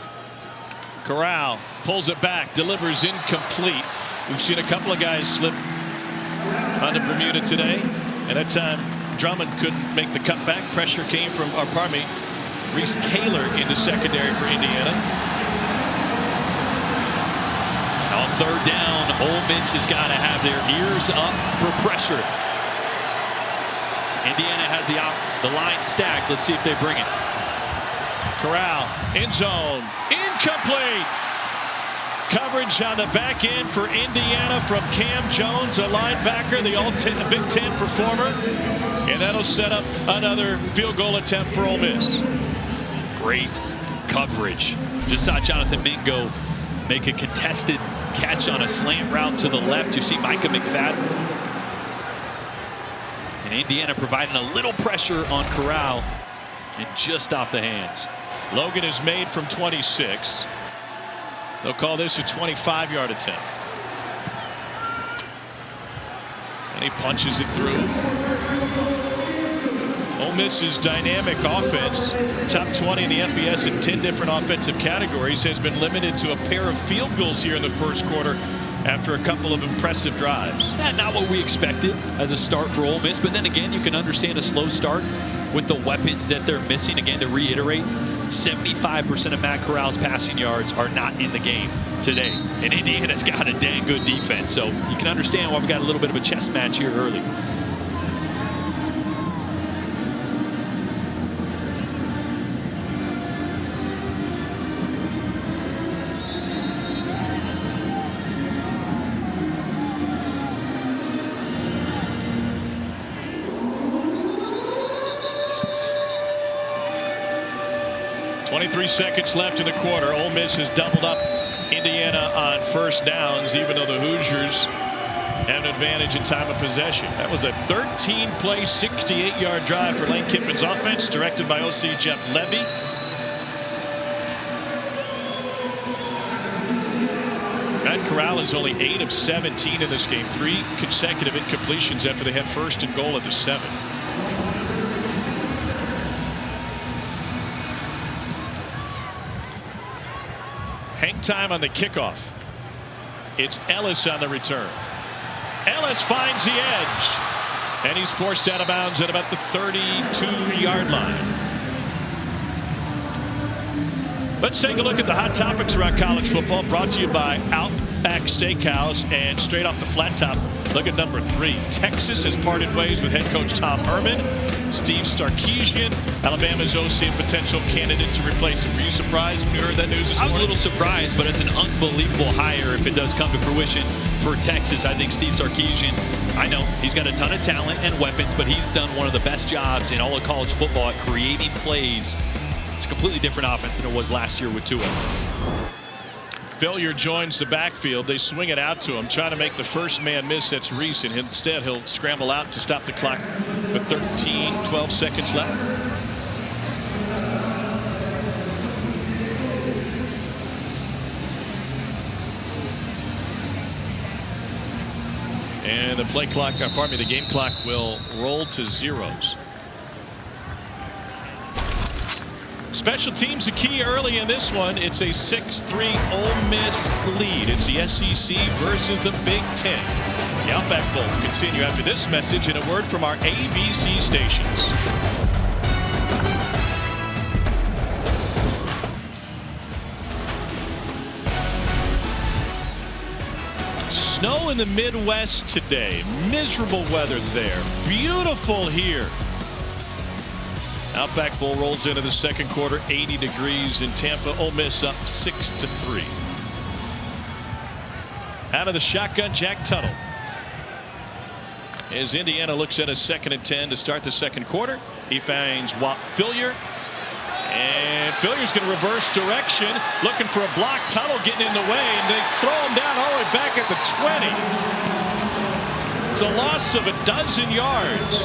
Corral pulls it back, delivers incomplete. We've seen a couple of guys slip onto Bermuda today, and that time Drummond couldn't make the cutback. Pressure came from, Reese Taylor into secondary for Indiana. On 3rd down, Ole Miss has got to have their ears up for pressure. Indiana has the line stacked. Let's see if they bring it. Corral, end zone, incomplete. Coverage on the back end for Indiana from Cam Jones, a linebacker, the Big Ten performer. And that'll set up another field goal attempt for Ole Miss. Great coverage. Just saw Jonathan Mingo make a contested catch on a slant route to the left. You see Micah McFadden. And Indiana providing a little pressure on Corral and just off the hands. Logan is made from 26. They'll call this a 25-yard attempt. And he punches it through. Ole Miss's dynamic offense, top 20 in the FBS in 10 different offensive categories, has been limited to a pair of field goals here in the first quarter after a couple of impressive drives. Not what we expected as a start for Ole Miss, but then again, you can understand a slow start with the weapons that they're missing. Again, to reiterate, 75% of Matt Corral's passing yards are not in the game today. And Indiana's got a dang good defense, so you can understand why we got a little bit of a chess match here early. Seconds left in the quarter. Ole Miss has doubled up Indiana on first downs, even though the Hoosiers have an advantage in time of possession. That was a 13-play, 68-yard drive for Lane Kiffin's offense, directed by OC Jeff Levy. Matt Corral is only 8 of 17 in this game. 3 consecutive incompletions after they had 1st and goal at the 7. Hang time on the kickoff. It's Ellis on the return. Ellis finds the edge. And he's forced out of bounds at about the 32-yard line. Let's take a look at the hot topics around college football, brought to you by Outback Steakhouse. And straight off the flat top, look at number 3. Texas has parted ways with head coach Tom Herman. Steve Sarkisian, Alabama's OC, and potential candidate to replace him. Were you surprised when you heard that news this morning? I was a little surprised, but it's an unbelievable hire if it does come to fruition for Texas. I think Steve Sarkisian, I know he's got a ton of talent and weapons, but he's done one of the best jobs in all of college football at creating plays. It's a completely different offense than it was last year with Tua. Fillier joins the backfield. They swing it out to him, trying to make the first man miss. That's Reese, and instead he'll scramble out to stop the clock with 12 seconds left. And the play clock, the game clock will roll to zeros. Special teams a key early in this one. It's a 6-3 Ole Miss lead. It's the SEC versus the Big Ten. The Outback Bowl will continue after this message and a word from our ABC stations. Snow in the Midwest today. Miserable weather there. Beautiful here. Outback Bowl rolls into the second quarter, 80 degrees in Tampa. Ole Miss up 6-3. Out of the shotgun, Jack Tuttle. As Indiana looks at a 2nd and 10 to start the second quarter, he finds Walt Fillier. And Fillier's going to reverse direction, looking for a block. Tuttle getting in the way, and they throw him down all the way back at the 20. It's a loss of 12 yards.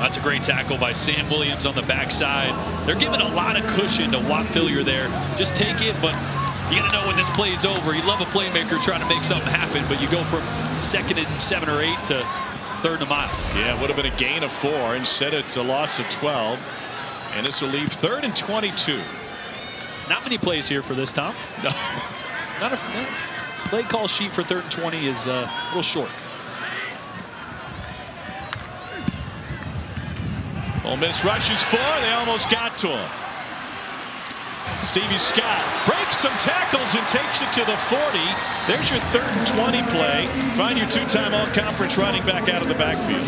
That's a great tackle by Sam Williams on the backside. They're giving a lot of cushion to Walt Fillier there. Just take it, but you got to know when this play is over. You love a playmaker trying to make something happen, but you go from 2nd and 7 or 8 to 3rd and a mile. Yeah, it would have been a gain of 4. Instead, it's a loss of 12. And this will leave 3rd and 22. Not many plays here for this, Tom. No. Not a play call sheet for 3rd and 20 is a little short. Ole Miss rushes 4. They almost got to him. Stevie Scott breaks some tackles and takes it to the 40. There's your 3rd and 20 play. Find your 2-time all-conference running back out of the backfield.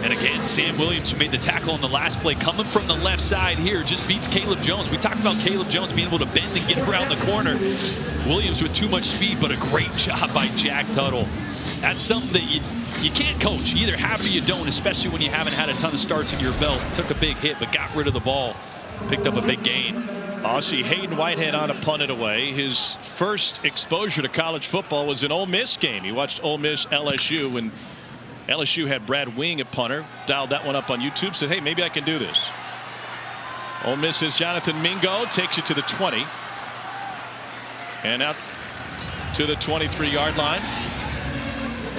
And again, Sam Williams, who made the tackle on the last play, coming from the left side here, just beats Caleb Jones. We talked about Caleb Jones being able to bend and get around the corner. Williams with too much speed, but a great job by Jack Tuttle. That's something that you can't coach. You either have it or you don't, especially when you haven't had a ton of starts in your belt. Took a big hit, but got rid of the ball. Picked up a big gain. Aussie Hayden Whitehead on to punt it away. His first exposure to college football was an Ole Miss game. He watched Ole Miss LSU when LSU had Brad Wing at punter. Dialed that one up on YouTube. Said, hey, maybe I can do this. Ole Miss's Jonathan Mingo takes it to the 20. And out to the 23-yard line.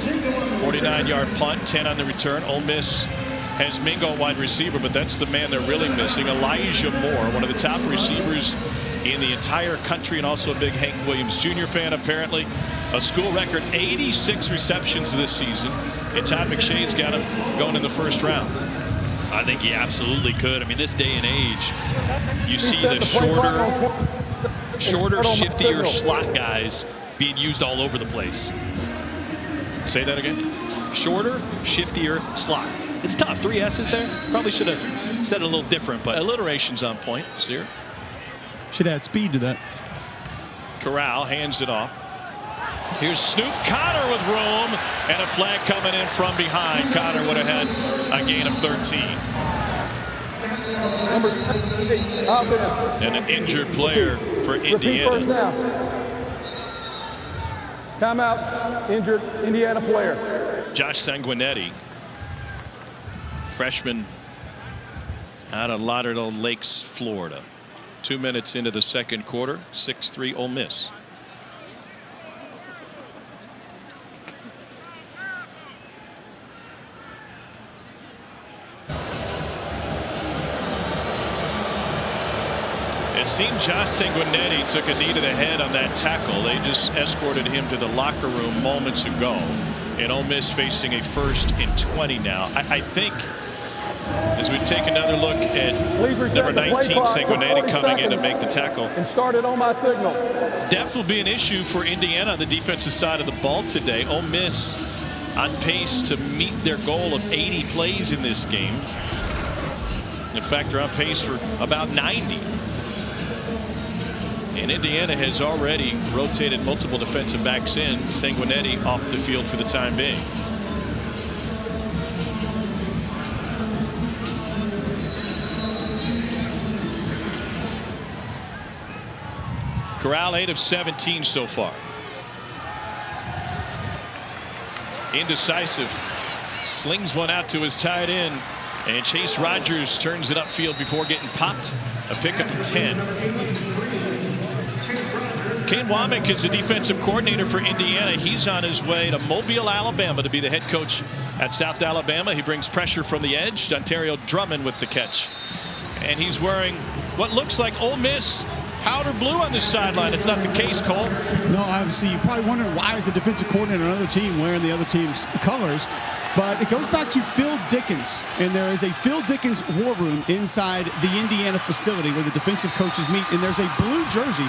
49-yard punt, 10 on the return. Ole Miss has Mingo wide receiver, but that's the man they're really missing. Elijah Moore, one of the top receivers in the entire country, and also a big Hank Williams Jr. fan, apparently. A school record 86 receptions this season. And Todd McShay's got him going in the first round. I think he absolutely could. I mean, this day and age, you see the shorter, shiftier slot guys being used all over the place. Say that again. Shorter, shiftier slot. It's tough. 3 S's there. Probably should have said it a little different, but alliteration's on point. Steer. Should add speed to that. Corral hands it off. Here's Snoop Cotter with room, and a flag coming in from behind. Cotter would have had a gain of 13. And an injured player for Indiana. Timeout, injured Indiana player. Josh Sanguinetti, freshman out of Lauderdale Lakes, Florida. 2 minutes into the second quarter, 6-3 Ole Miss. It seemed Josh Sanguinetti took a knee to the head on that tackle. They just escorted him to the locker room moments ago. And Ole Miss facing a 1st and 20 now. I think as we take another look at number 19, Sanguinetti coming in to make the tackle. And started on my signal. Depth will be an issue for Indiana on the defensive side of the ball today. Ole Miss on pace to meet their goal of 80 plays in this game. In fact, they're on pace for about 90. And Indiana has already rotated multiple defensive backs in. Sanguinetti off the field for the time being. Corral 8 of 17 so far. Indecisive. Slings one out to his tight end. And Chase Rogers turns it upfield before getting popped. A pickup of 10. Kane Womack is the defensive coordinator for Indiana. He's on his way to Mobile, Alabama to be the head coach at South Alabama. He brings pressure from the edge. Ontario Drummond with the catch. And he's wearing what looks like Ole Miss powder blue on the sideline. It's not the case, Cole. No, obviously, you're probably wondering why is the defensive coordinator on another team wearing the other team's colors. But it goes back to Phil Dickens, and there is a Phil Dickens war room inside the Indiana facility where the defensive coaches meet, and there's a blue jersey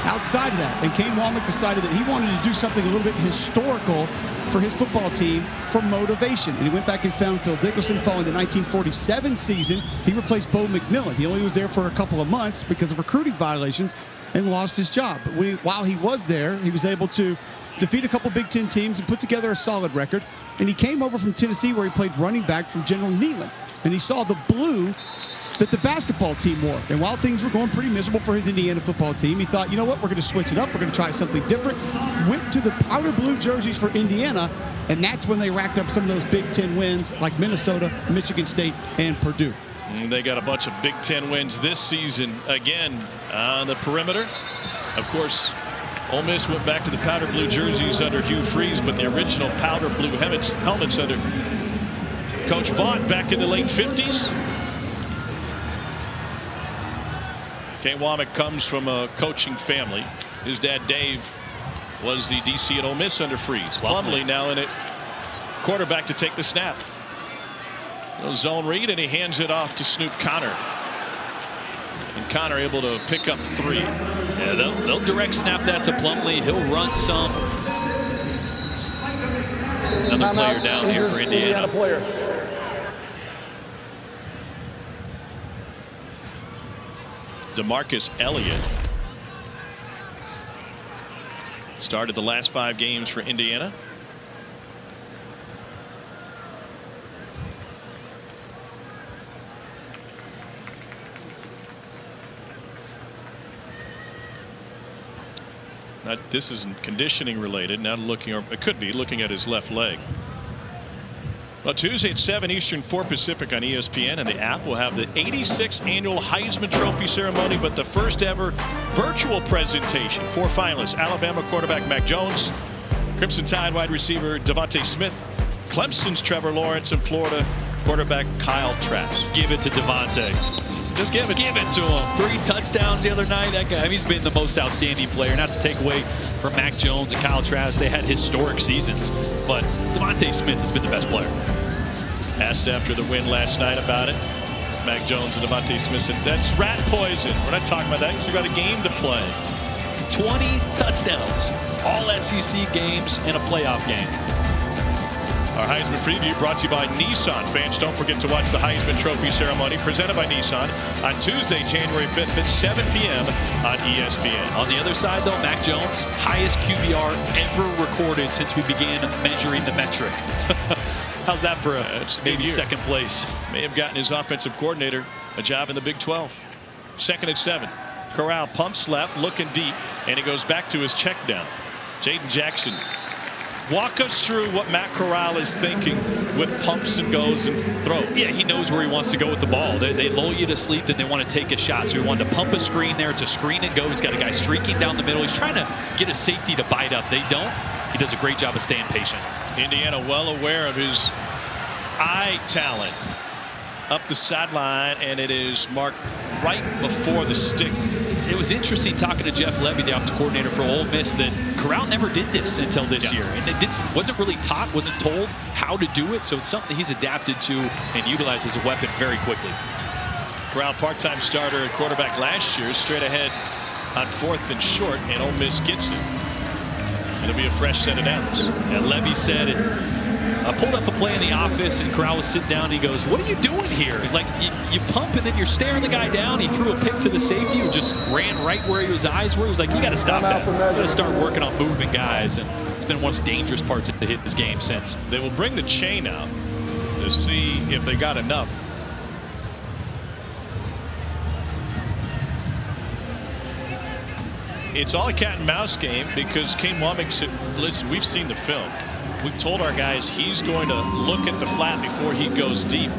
outside of that. And Kane Womack decided that he wanted to do something a little bit historical for his football team for motivation. And he went back and found Phil Dickerson following the 1947 season. He replaced Bo McMillan. He only was there for a couple of months because of recruiting violations and lost his job. But while he was there, he was able to defeat a couple Big Ten teams and put together a solid record. And he came over from Tennessee where he played running back from General Neyland. And he saw the blue that the basketball team wore. And while things were going pretty miserable for his Indiana football team, he thought, you know what, we're going to switch it up. We're going to try something different. Went to the powder blue jerseys for Indiana, and that's when they racked up some of those Big Ten wins like Minnesota, Michigan State, and Purdue. And they got a bunch of Big Ten wins this season again on the perimeter. Of course, Ole Miss went back to the powder blue jerseys under Hugh Freeze, but the original powder blue helmets under Coach Vaught back in the late 50s. Kane Womack comes from a coaching family. His dad, Dave, was the DC at Ole Miss under Freeze. Plumlee now in it, quarterback to take the snap. A zone read, and he hands it off to Snoop Connor. And Connor able to pick up 3. Yeah, they'll direct snap that to Plumlee. He'll run some. Another player down here for Indiana. DeMarcus Elliott started the last 5 games for Indiana. Now, this isn't conditioning related. Now looking, or it could be looking at his left leg. Well, Tuesday at 7 Eastern, 4 Pacific on ESPN and the app will have the 86th annual Heisman Trophy ceremony, but the first ever virtual presentation. 4 finalists: Alabama quarterback Mac Jones, Crimson Tide wide receiver Devontae Smith, Clemson's Trevor Lawrence, and Florida quarterback Kyle Trask. Give it to Devontae. Just give it to him. 3 touchdowns the other night. That guy, he's been the most outstanding player. Not to take away from Mac Jones and Kyle Trask. They had historic seasons, but Devontae Smith has been the best player. Asked after the win last night about it, Mac Jones and Devontae Smith said, "That's rat poison. We're not talking about that. He's got a game to play." 20 touchdowns, all SEC games, and a playoff game. Our Heisman preview brought to you by Nissan. Fans, don't forget to watch the Heisman Trophy ceremony presented by Nissan on Tuesday, January 5th at 7 p.m. on ESPN. On the other side, though, Mac Jones, highest QBR ever recorded since we began measuring the metric. How's that for maybe second place? May have gotten his offensive coordinator a job in the Big 12. 2nd and 7. Corral pumps left, looking deep, and he goes back to his check down. Jaden Jackson. Walk us through what Matt Corral is thinking with pumps and goes and throws. Yeah, he knows where he wants to go with the ball. They lull you to sleep, then they want to take a shot. So he wanted to pump a screen there. It's a screen and go. He's got a guy streaking down the middle. He's trying to get a safety to bite up. They don't. He does a great job of staying patient. Indiana well aware of his eye talent. Up the sideline, and it is marked right before the stick It was interesting talking to Jeff Levy, the offensive coordinator for Ole Miss, that Corral never did this until this year. And it wasn't really taught, wasn't told how to do it. So it's something he's adapted to and utilized as a weapon very quickly. Corral, part-time starter at quarterback last year, straight ahead on 4th and short, and Ole Miss gets it. It'll be a fresh set of downs. And Levy said it. I pulled up a play in the office, and Corral was sitting down. And he goes, "What are you doing here? Like you pump, and then you're staring the guy down." He threw a pick to the safety, who just ran right where his eyes were. He was like, "You got to stop that. You got to start working on moving guys." And it's been one of the dangerous parts of his game since. They will bring the chain out to see if they got enough. It's all a cat and mouse game because Kane Womack said, "Listen, we've seen the film. We've told our guys he's going to look at the flat before he goes deep."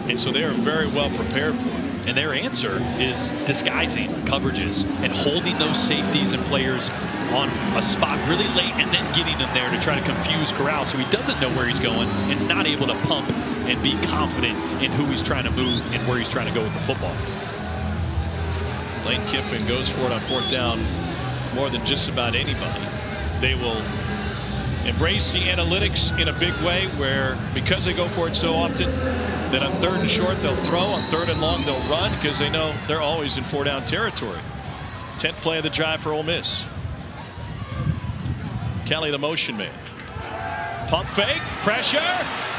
And so they are very well prepared for it. And their answer is disguising coverages and holding those safeties and players on a spot really late and then getting them there to try to confuse Corral so he doesn't know where he's going and is not able to pump and be confident in who he's trying to move and where he's trying to go with the football. Lane Kiffin goes for it on 4th down more than just about anybody. They will embrace the analytics in a big way, where because they go for it so often that on 3rd and short they'll throw, on 3rd and long they'll run, because they know they're always in 4-down territory. 10th play of the drive for Ole Miss. Kelly, the motion man. Pump fake, pressure,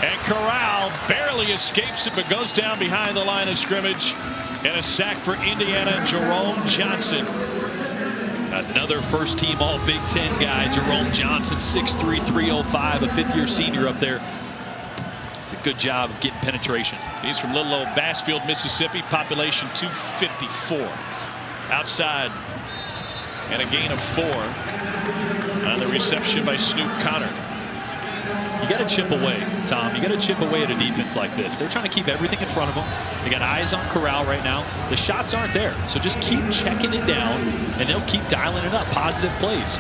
and Corral barely escapes it but goes down behind the line of scrimmage. And a sack for Indiana, Jerome Johnson. Another first-team All-Big Ten guy, Jerome Johnson, 6'3", 305, a 5th-year senior up there. It's a good job of getting penetration. He's from little old Bassfield, Mississippi, population 254. Outside, and a gain of 4 on the reception by Snoop Connor. You got to chip away, Tom. You got to chip away at a defense like this. They're trying to keep everything in front of them. They got eyes on Corral right now. The shots aren't there, so just keep checking it down, and they'll keep dialing it up. Positive plays.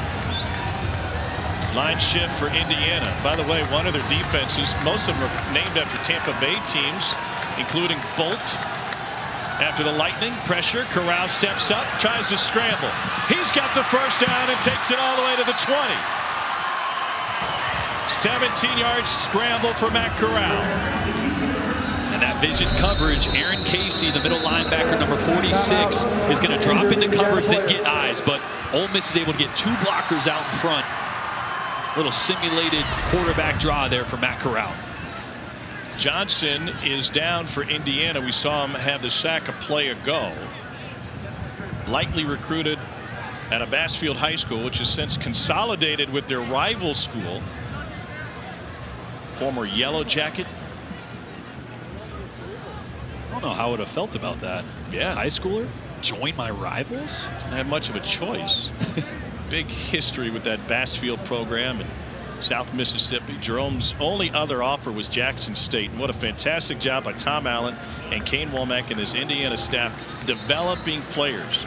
Line shift for Indiana. By the way, one of their defenses, most of them are named after Tampa Bay teams, including Bolt. After the Lightning, pressure, Corral steps up, tries to scramble. He's got the first down and takes it all the way to the 20. 17-yard scramble for Matt Corral. And that vision coverage, Aaron Casey, the middle linebacker, number 46, is going to drop into coverage, then get eyes. But Ole Miss is able to get 2 blockers out in front. Little simulated quarterback draw there for Matt Corral. Johnson is down for Indiana. We saw him have the sack a play ago. Likely recruited at a Bassfield High School, which has since consolidated with their rival school. Former Yellow Jacket. I don't know how I would have felt about that. As a high schooler, join my rivals. Didn't have much of a choice. Big history with that Bassfield program in South Mississippi. Jerome's only other offer was Jackson State. And what a fantastic job by Tom Allen and Kane Womack and this Indiana staff developing players.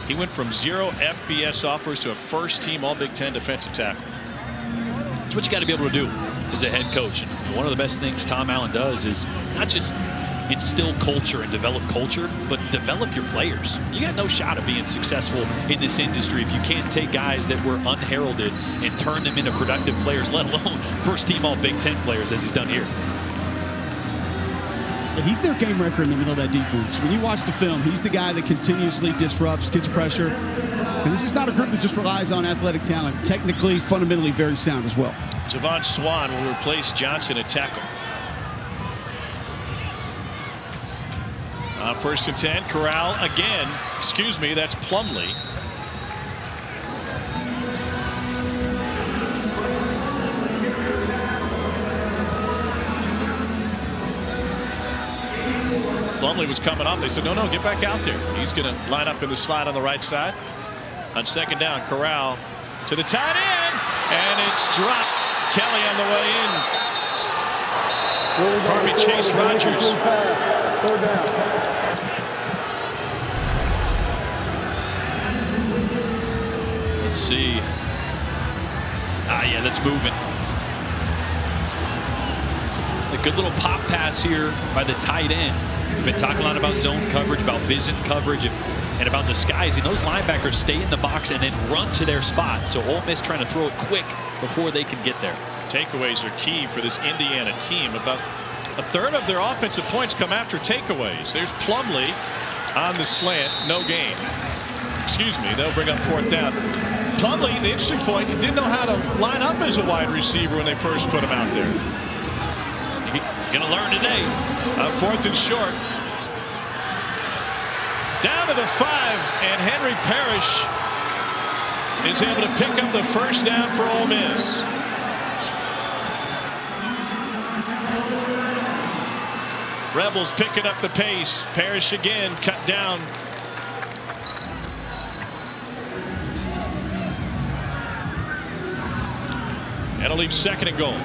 He went from 0 FBS offers to a first-team All-Big Ten defensive tackle. That's what you got to be able to do as a head coach. And one of the best things Tom Allen does is not just instill culture and develop culture, but develop your players. You got no shot of being successful in this industry if you can't take guys that were unheralded and turn them into productive players, let alone first-team All-Big Ten players, as he's done here. He's their game wrecker in the middle of that defense. When you watch the film, he's the guy that continuously disrupts, gets pressure. And this is not a group that just relies on athletic talent. Technically, fundamentally very sound as well. Javon Swan will replace Johnson at tackle. 1st and 10. Corral again. Excuse me, that's Plumlee. Plumlee was coming off. They said, no, get back out there. He's going to line up in the slot on the right side. On 2nd down, Corral to the tight end, and it's dropped. Kelly on the way in. Harvey Chase Rogers. 3rd down. Let's see. Yeah, that's moving. The Good little pop pass here by the tight end. We've been talking a lot about zone coverage, about vision coverage, and about disguising. Those linebackers stay in the box and then run to their spot. So Ole Miss trying to throw it quick before they can get there. Takeaways are key for this Indiana team. About a third of their offensive points come after takeaways. There's Plumlee on the slant, no gain. Excuse me, they'll bring up 4th down. Plumlee, the interesting point, he didn't know how to line up as a wide receiver when they first put him out there. Gonna learn today. 4th and short. Down to the 5, and Henry Parrish is able to pick up the first down for Ole Miss. Rebels picking up the pace. Parrish again cut down. And it'll leave 2nd and goal.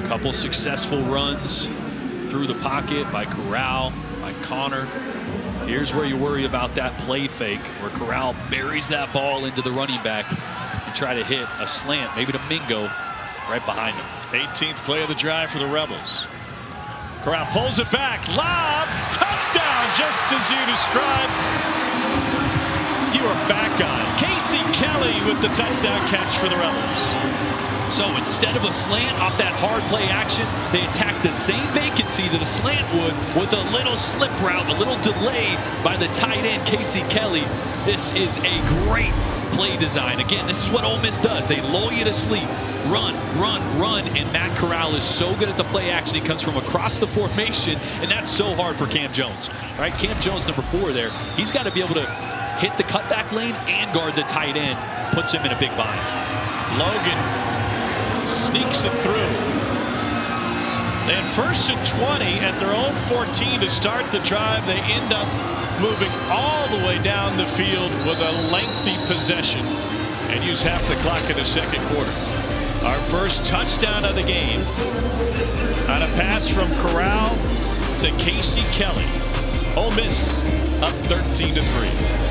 Couple successful runs through the pocket by Corral, by Connor. Here's where you worry about that play fake, where Corral buries that ball into the running back and try to hit a slant, maybe to Mingo right behind him. 18th play of the drive for the Rebels. Corral pulls it back, lob, touchdown, just as you described. You are back on. Casey Kelly with the touchdown catch for the Rebels. So instead of a slant off that hard play action, they attack the same vacancy that a slant would with a little slip route, a little delay by the tight end, Casey Kelly. This is a great play design. Again, this is what Ole Miss does. They lull you to sleep. Run, run, run, and Matt Corral is so good at the play action. He comes from across the formation, and that's so hard for Cam Jones. All right, Cam Jones, number 4 there. He's got to be able to hit the cutback lane and guard the tight end. Puts him in a big bind. Logan sneaks it through. Then 1st and 20 at their own 14 to start the drive. They end up moving all the way down the field with a lengthy possession and use half the clock in the 2nd quarter. Our first touchdown of the game on a pass from Corral to Casey Kelly. Ole Miss up 13-3.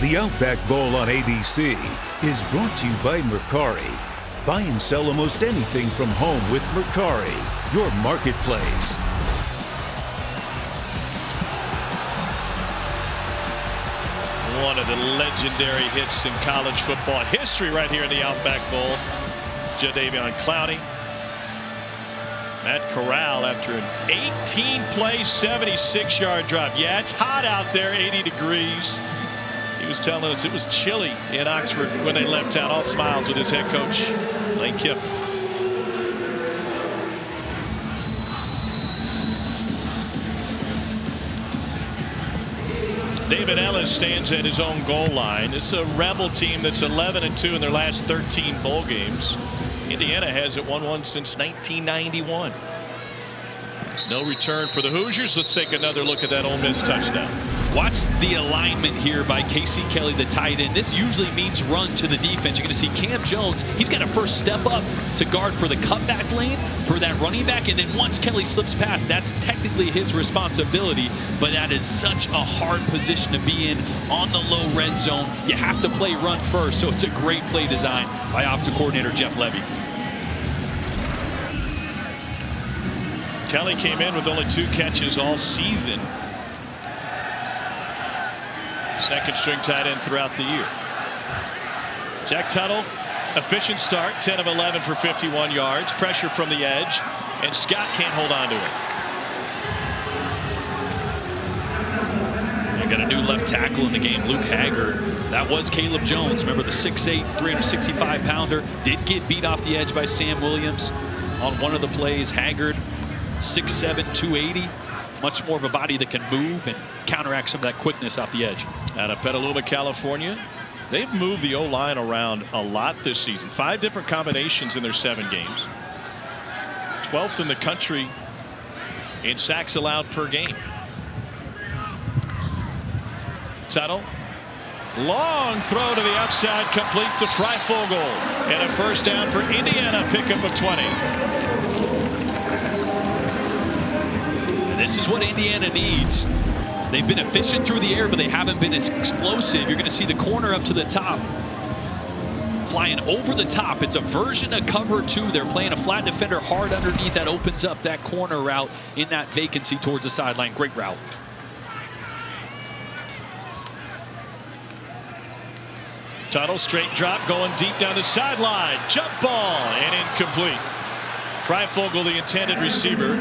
The Outback Bowl on ABC is brought to you by Mercari. Buy and sell almost anything from home with Mercari, your marketplace. One of the legendary hits in college football history right here in the Outback Bowl. Jadeveon Clowney. Matt Corral after an 18-play, 76-yard drive. Yeah, it's hot out there, 80 degrees. He was telling us it was chilly in Oxford when they left town. All smiles with his head coach, Lane Kiffin. David Ellis stands at his own goal line. This is a Rebel team that's 11-2 in their last 13 bowl games. Indiana hasn't won one since 1991. No return for the Hoosiers. Let's take another look at that Ole Miss touchdown. Watch the alignment here by Casey Kelly, the tight end. This usually means run to the defense. You're going to see Cam Jones. He's got to first step up to guard for the cutback lane for that running back. And then once Kelly slips past, that's technically his responsibility. But that is such a hard position to be in on the low red zone. You have to play run first. So it's a great play design by offensive coordinator Jeff Levy. Kelly came in with only 2 catches all season. Second string tight end throughout the year. Jack Tuttle, efficient start, 10 of 11 for 51 yards. Pressure from the edge, and Scott can't hold on to it. They got a new left tackle in the game, Luke Haggard. That was Caleb Jones. Remember the 6'8", 365-pounder. Did get beat off the edge by Sam Williams on one of the plays. Haggard, 6'7", 280. Much more of a body that can move and counteract some of that quickness off the edge. Out of Petaluma, California, they've moved the O-line around a lot this season. 5 different combinations in their 7 games. 12th in the country in sacks allowed per game. Tuttle Long throw to the outside, complete to Freifogel. And a first down for Indiana, pickup of 20. And this is what Indiana needs. They've been efficient through the air, but they haven't been as explosive. You're going to see the corner up to the top. Flying over the top. It's a version of cover 2. They're playing a flat defender hard underneath. That opens up that corner route in that vacancy towards the sideline. Great route. Tuttle, straight drop, going deep down the sideline. Jump ball, and incomplete. Freifogel, the intended receiver.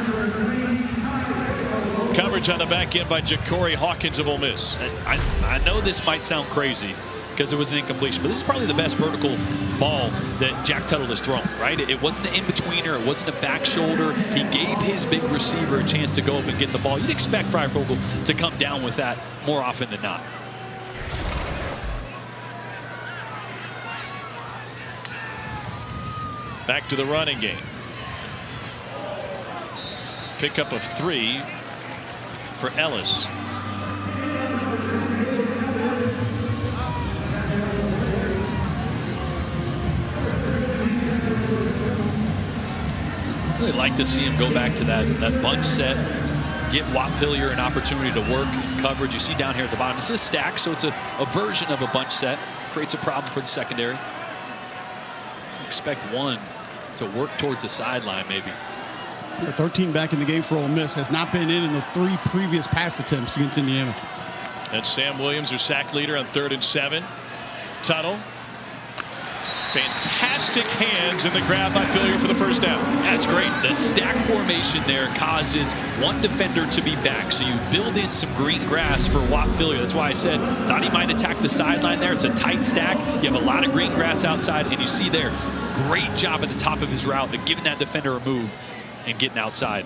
Coverage on the back end by Ja'Cory Hawkins of Ole Miss. I know this might sound crazy because it was an incompletion, but this is probably the best vertical ball that Jack Tuttle has thrown, right? It wasn't an in-betweener. It wasn't a back shoulder. He gave his big receiver a chance to go up and get the ball. You'd expect Freifogel to come down with that more often than not. Back to the running game. Pickup of 3 for Ellis. Really like to see him go back to that bunch set, get Whop Philyor an opportunity to work in coverage. You see down here at the bottom, this is stack, so it's a version of a bunch set. Creates a problem for the secondary. Expect one to work towards the sideline, maybe. 13 back in the game for Ole Miss. Has not been in those 3 previous pass attempts against Indiana. And Sam Williams, their sack leader, on 3rd and 7. Tuttle. Fantastic hands in the grab by Philyor for the first down. That's great. The stack formation there causes one defender to be back. So you build in some green grass for Whop Philyor. That's why I said thought he might attack the sideline there. It's a tight stack. You have a lot of green grass outside, and you see there, great job at the top of his route of giving that defender a move and getting outside.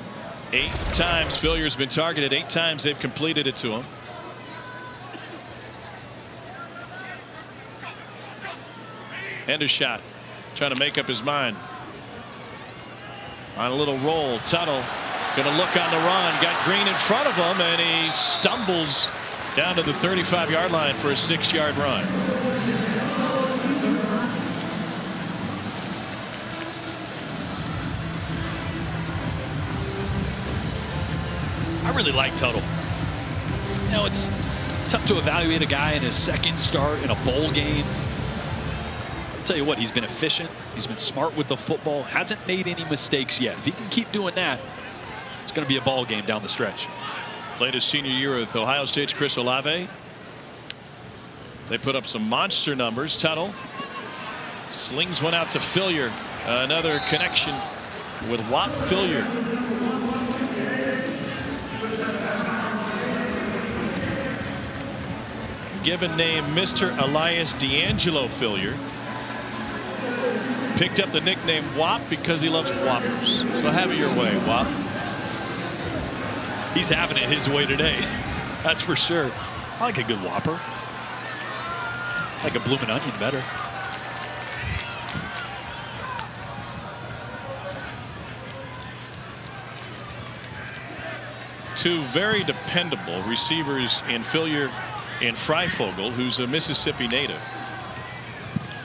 8 times Philyor's been targeted. 8 times they've completed it to him. Hendershot trying to make up his mind. On a little roll, Tuttle going to look on the run. Got Green in front of him, and he stumbles down to the 35-yard line for a 6-yard run. I really like Tuttle. You know, it's tough to evaluate a guy in his second start in a bowl game. I'll tell you what, he's been efficient. He's been smart with the football. Hasn't made any mistakes yet. If he can keep doing that, it's going to be a ball game down the stretch. Played his senior year with Ohio State's Chris Olave. They put up some monster numbers. Tuttle slings one out to Philyor. Another connection with Whop Philyor. Given name Mr. Elias D'Angelo Philyor. Picked up the nickname Whop because he loves Whoppers. So have it your way, Whop. He's having it his way today. That's for sure. I like a good Whopper. I like a bloomin' onion better. Two very dependable receivers in Philyor and Freifogel, who's a Mississippi native,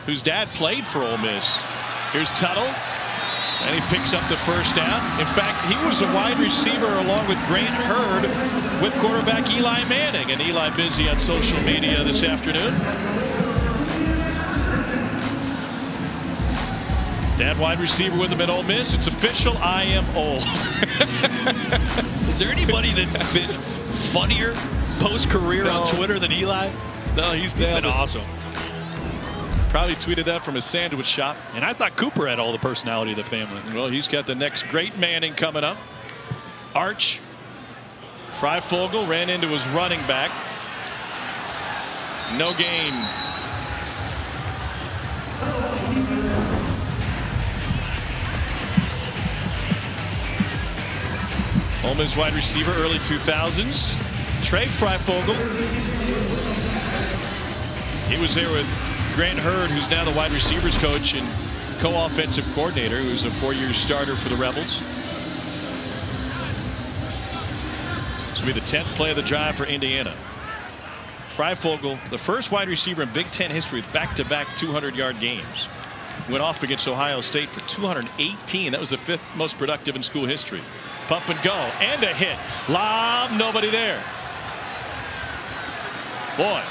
whose dad played for Ole Miss. Here's Tuttle, and he picks up the first down. In fact, he was a wide receiver along with Grant Hurd with quarterback Eli Manning, and Eli busy on social media this afternoon. Dad wide receiver with him at Ole Miss. It's official, I am old. Is there anybody that's been funnier post-career on Twitter than Eli? No, he's been awesome. Probably tweeted that from his sandwich shop. And I thought Cooper had all the personality of the family. Well, he's got the next great Manning coming up. Arch. Freifogel ran into his running back. No gain. Ole Miss wide receiver, early 2000s. Trey Freifogel. He was there with Grant Hurd, who's now the wide receivers coach and co-offensive coordinator, who's a 4-year starter for the Rebels. This will be the 10th play of the drive for Indiana. Freifogel, the first wide receiver in Big Ten history with back-to-back 200-yard games. Went off against Ohio State for 218. That was the 5th most productive in school history. Pump and go, and a hit. Lob, nobody there. Boy,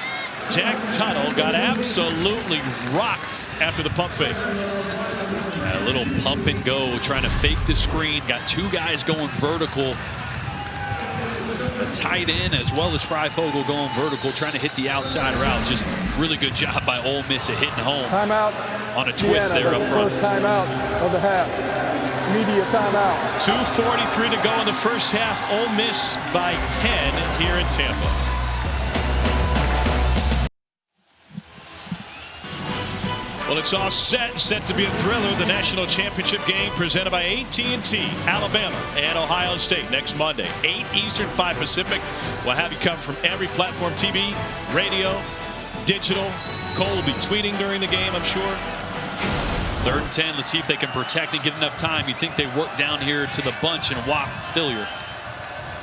Jack Tuttle got absolutely rocked after the pump fake. A little pump and go, trying to fake the screen. Got 2 guys going vertical. The tight end as well as Freifogel going vertical, trying to hit the outside route. Just really good job by Ole Miss at hitting home. Timeout. On a twist there up front. First timeout of the half. Media timeout. 2:43 to go in the first half. Ole Miss by 10 here in Tampa. Well, it's all set to be a thriller. The national championship game presented by AT&T, Alabama and Ohio State next Monday, 8 Eastern, 5 Pacific. We'll have you covered from every platform, TV, radio, digital. Cole will be tweeting during the game, I'm sure. 3rd and 10. Let's see if they can protect and get enough time. You'd think they work down here to the bunch and walk Billiard.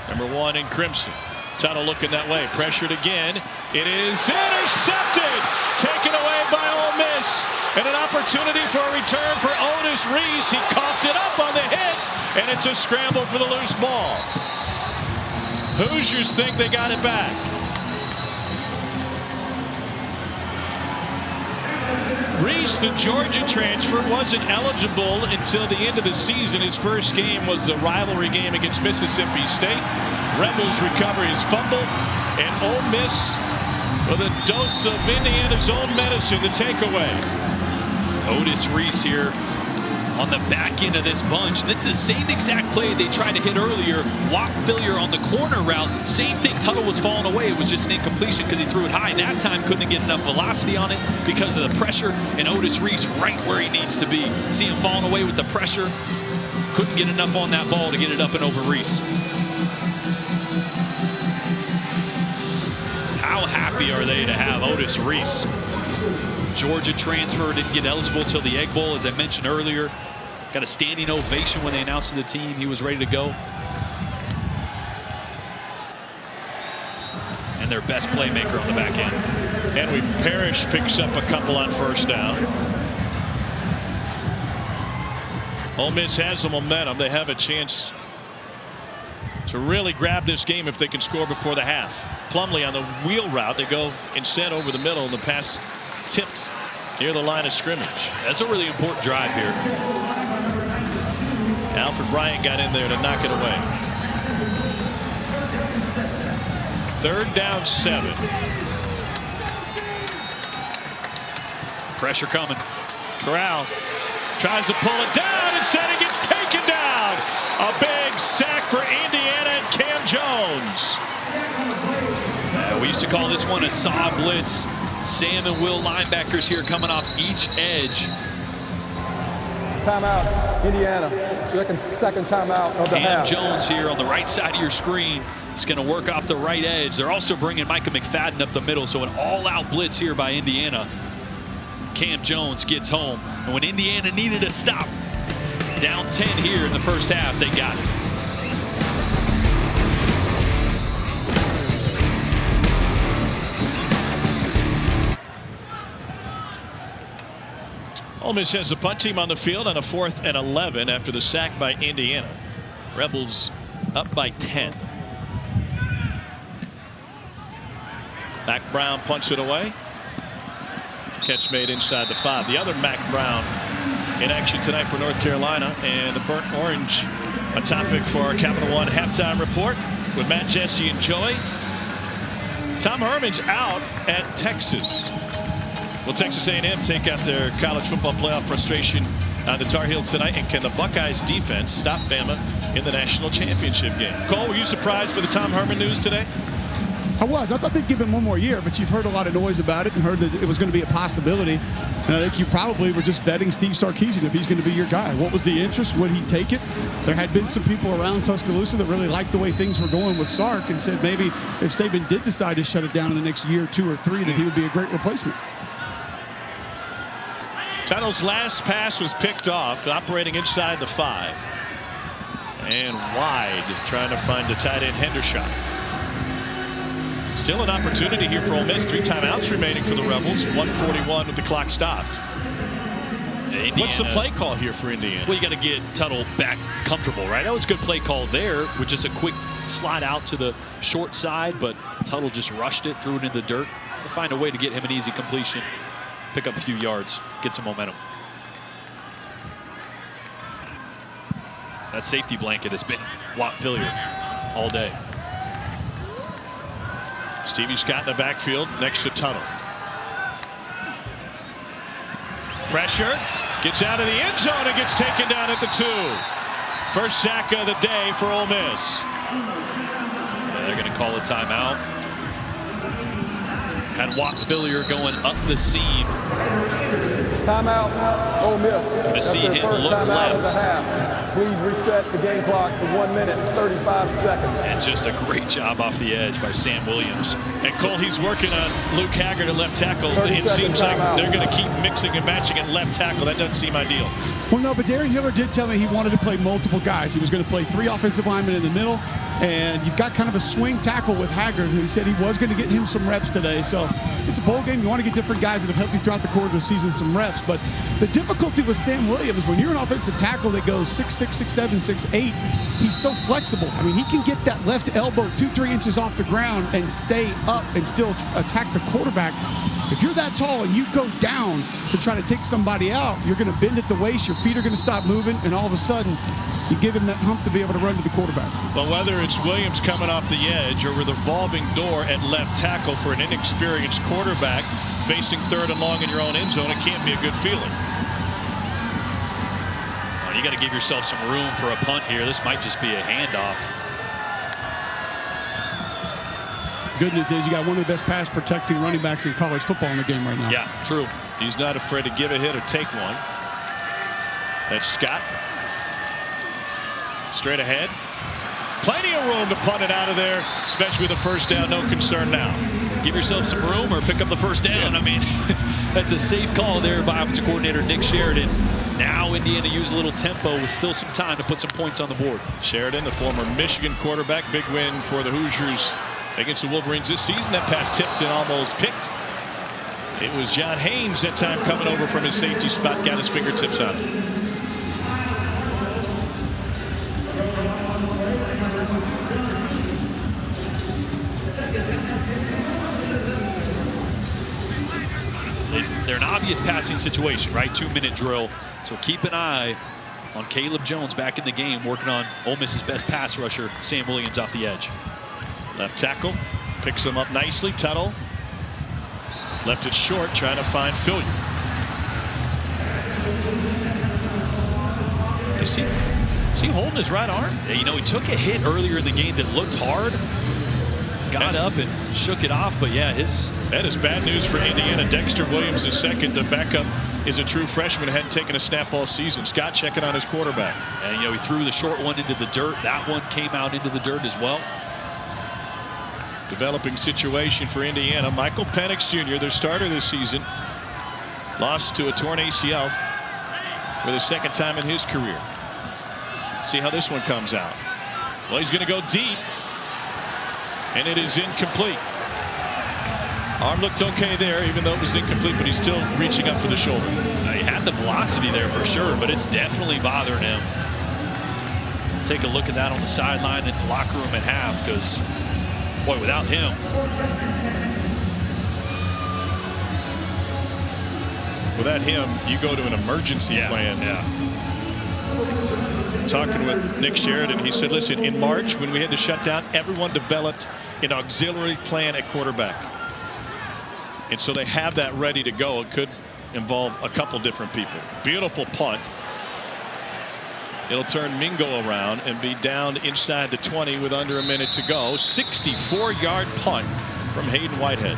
Number 1 in crimson. Tuttle looking that way. Pressured again. It is intercepted. Taken away by Ole Miss. And an opportunity for a return for Otis Reese. He coughed it up on the hit. And it's a scramble for the loose ball. Hoosiers think they got it back. Reese, the Georgia transfer, wasn't eligible until the end of the season. His first game was the rivalry game against Mississippi State. Rebels recover his fumble, and Ole Miss with a dose of Indiana's own medicine, the takeaway. Otis Reese here on the back end of this bunch. This is the same exact play they tried to hit earlier. Walk Billiard on the corner route. Same thing. Tuttle was falling away. It was just an incompletion because he threw it high. That time couldn't get enough velocity on it because of the pressure. And Otis Reese right where he needs to be. See him falling away with the pressure. Couldn't get enough on that ball to get it up and over Reese. How happy are they to have Otis Reese? Georgia transfer, didn't get eligible till the Egg Bowl, as I mentioned earlier. Got a standing ovation when they announced the team. He was ready to go. And their best playmaker on the back end. Henry Parrish picks up a couple on first down. Ole Miss has the momentum. They have a chance to really grab this game if they can score before the half. Plumlee on the wheel route. They go instead over the middle, and the pass tipped near the line of scrimmage. That's a really important drive here. Alfred Bryant got in there to knock it away. 3rd down 7. Pressure coming. Corral tries to pull it down. Instead, it gets taken down. A big sack for Indiana and Cam Jones. We used to call this one a saw blitz. Sam and Will linebackers here coming off each edge. Timeout, Indiana. Second timeout of the half. Cam Jones here on the right side of your screen. He's going to work off the right edge. They're also bringing Micah McFadden up the middle, so an all-out blitz here by Indiana. Cam Jones gets home. And when Indiana needed a stop, down 10 here in the first half, they got it. Ole Miss has a punt team on the field on a 4th and 11 after the sack by Indiana. Rebels up by 10. Mac Brown punts it away. Catch made inside the 5. The other Mac Brown in action tonight for North Carolina, and the burnt orange, a topic for our Capital One halftime report with Matt, Jesse, and Joey. Tom Herman's out at Texas. Will Texas A&M take out their college football playoff frustration on the Tar Heels tonight? And can the Buckeyes defense stop Bama in the national championship game? Cole, were you surprised by the Tom Herman news today? I was. I thought they'd give him one more year, but you've heard a lot of noise about it and heard that it was going to be a possibility. And I think you probably were just vetting Steve Sarkisian if he's going to be your guy. What was the interest? Would he take it? There had been some people around Tuscaloosa that really liked the way things were going with Sark and said maybe if Saban did decide to shut it down in the next year, 2 or 3, that he would be a great replacement. Tuttle's last pass was picked off, operating inside the 5. And wide, trying to find the tight end Hendershot. Still an opportunity here for Ole Miss. 3 timeouts remaining for the Rebels. 1:41 with the clock stopped. Indiana, what's the play call here for Indiana? Well, you got to get Tuttle back comfortable, right? That was a good play call there, with just a quick slide out to the short side, but Tuttle just rushed it, threw it in the dirt. We'll find a way to get him an easy completion, pick up a few yards, get some momentum. That safety blanket has been Watt Fillier all day. Stevie Scott in the backfield next to Tuttle. Pressure, gets out of the end zone and gets taken down at the 2. First sack of the day for Ole Miss. Yeah, they're going to call a timeout. Had Watt Fillier going up the seam. Timeout, Ole Miss. To see him look left. Please reset the game clock to 1 minute and 35 seconds. And just a great job off the edge by Sam Williams. And Cole, he's working on Luke Haggard at left tackle. It seems like they're going to keep mixing and matching at left tackle. That doesn't seem ideal. Well, no, but Darren Hiller did tell me he wanted to play multiple guys. He was going to play 3 offensive linemen in the middle, and you've got kind of a swing tackle with Haggard, who said he was going to get him some reps today. So it's a bowl game. You want to get different guys that have helped you throughout the course of the season some reps. But the difficulty with Sam Williams, when you're an offensive tackle that goes 6'6", 6'7", 6'8", he's so flexible. I mean, he can get that left elbow 2-3 inches off the ground and stay up and still attack the quarterback. If you're that tall and you go down to try to take somebody out, you're going to bend at the waist, your feet are going to stop moving, and all of a sudden, you give him that hump to be able to run to the quarterback. But whether it's Williams coming off the edge or with a revolving door at left tackle for an inexperienced quarterback facing 3rd and long in your own end zone, it can't be a good feeling. Well, you got to give yourself some room for a punt here. This might just be a handoff. Good news is you got one of the best pass protecting running backs in college football in the game right now. Yeah, true. He's not afraid to give a hit or take one. That's Scott. Straight ahead. Plenty of room to punt it out of there, especially with a first down. No concern now. Give yourself some room or pick up the first down. Yeah. I mean, that's a safe call there by offensive coordinator Nick Sheridan. Now Indiana use a little tempo with still some time to put some points on the board. Sheridan, the former Michigan quarterback, big win for the Hoosiers against the Wolverines this season. That pass tipped and almost picked. It was John Haynes that time coming over from his safety spot, got his fingertips on it. They're an obvious passing situation, right? 2-minute drill. So keep an eye on Caleb Jones back in the game, working on Ole Miss's best pass rusher, Sam Williams, off the edge. Left tackle picks him up nicely. Tuttle left it short, trying to find Fillier. Is he holding his right arm? Yeah, you know, he took a hit earlier in the game that looked hard. Got up and shook it off, but yeah, that is bad news for Indiana. Dexter Williams is second. The backup is a true freshman, hadn't taken a snap all season. Scott checking on his quarterback. And you know, he threw the short one into the dirt. That one came out into the dirt as well. Developing situation for Indiana. Michael Penix Jr., their starter this season, lost to a torn ACL for the second time in his career. See how this one comes out. Well, he's going to go deep, and it is incomplete. Arm looked okay there, even though it was incomplete, but he's still reaching up for the shoulder. He had the velocity there for sure, but it's definitely bothering him. Take a look at that on the sideline in the locker room at half, because boy, without him, you go to an emergency plan. Yeah. Talking with Nick Sheridan, he said, listen, in March when we had to shut down, everyone developed an auxiliary plan at quarterback. And so they have that ready to go. It could involve a couple different people. Beautiful punt. It'll turn Mingo around and be down inside the 20 with under a minute to go. 64-yard punt from Hayden Whitehead.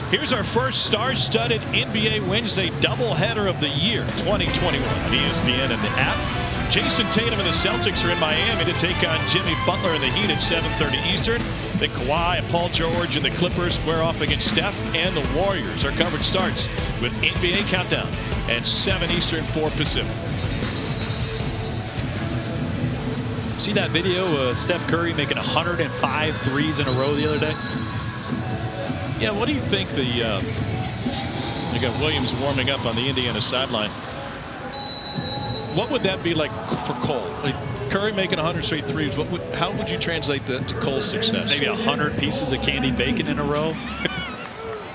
Here's our first star-studded NBA Wednesday doubleheader of the year 2021 on ESPN and the app. Jason Tatum and the Celtics are in Miami to take on Jimmy Butler and the Heat at 7:30 Eastern. Then Kawhi and Paul George and the Clippers square off against Steph and the Warriors. Our coverage starts with NBA Countdown at 7 Eastern, 4 Pacific. See that video of Steph Curry making 105 threes in a row the other day? Yeah, what do you think you got Williams warming up on the Indiana sideline. What would that be like for Cole? Like Curry making 100 straight threes. How would you translate that to Cole's success? Maybe 100 pieces of candied bacon in a row.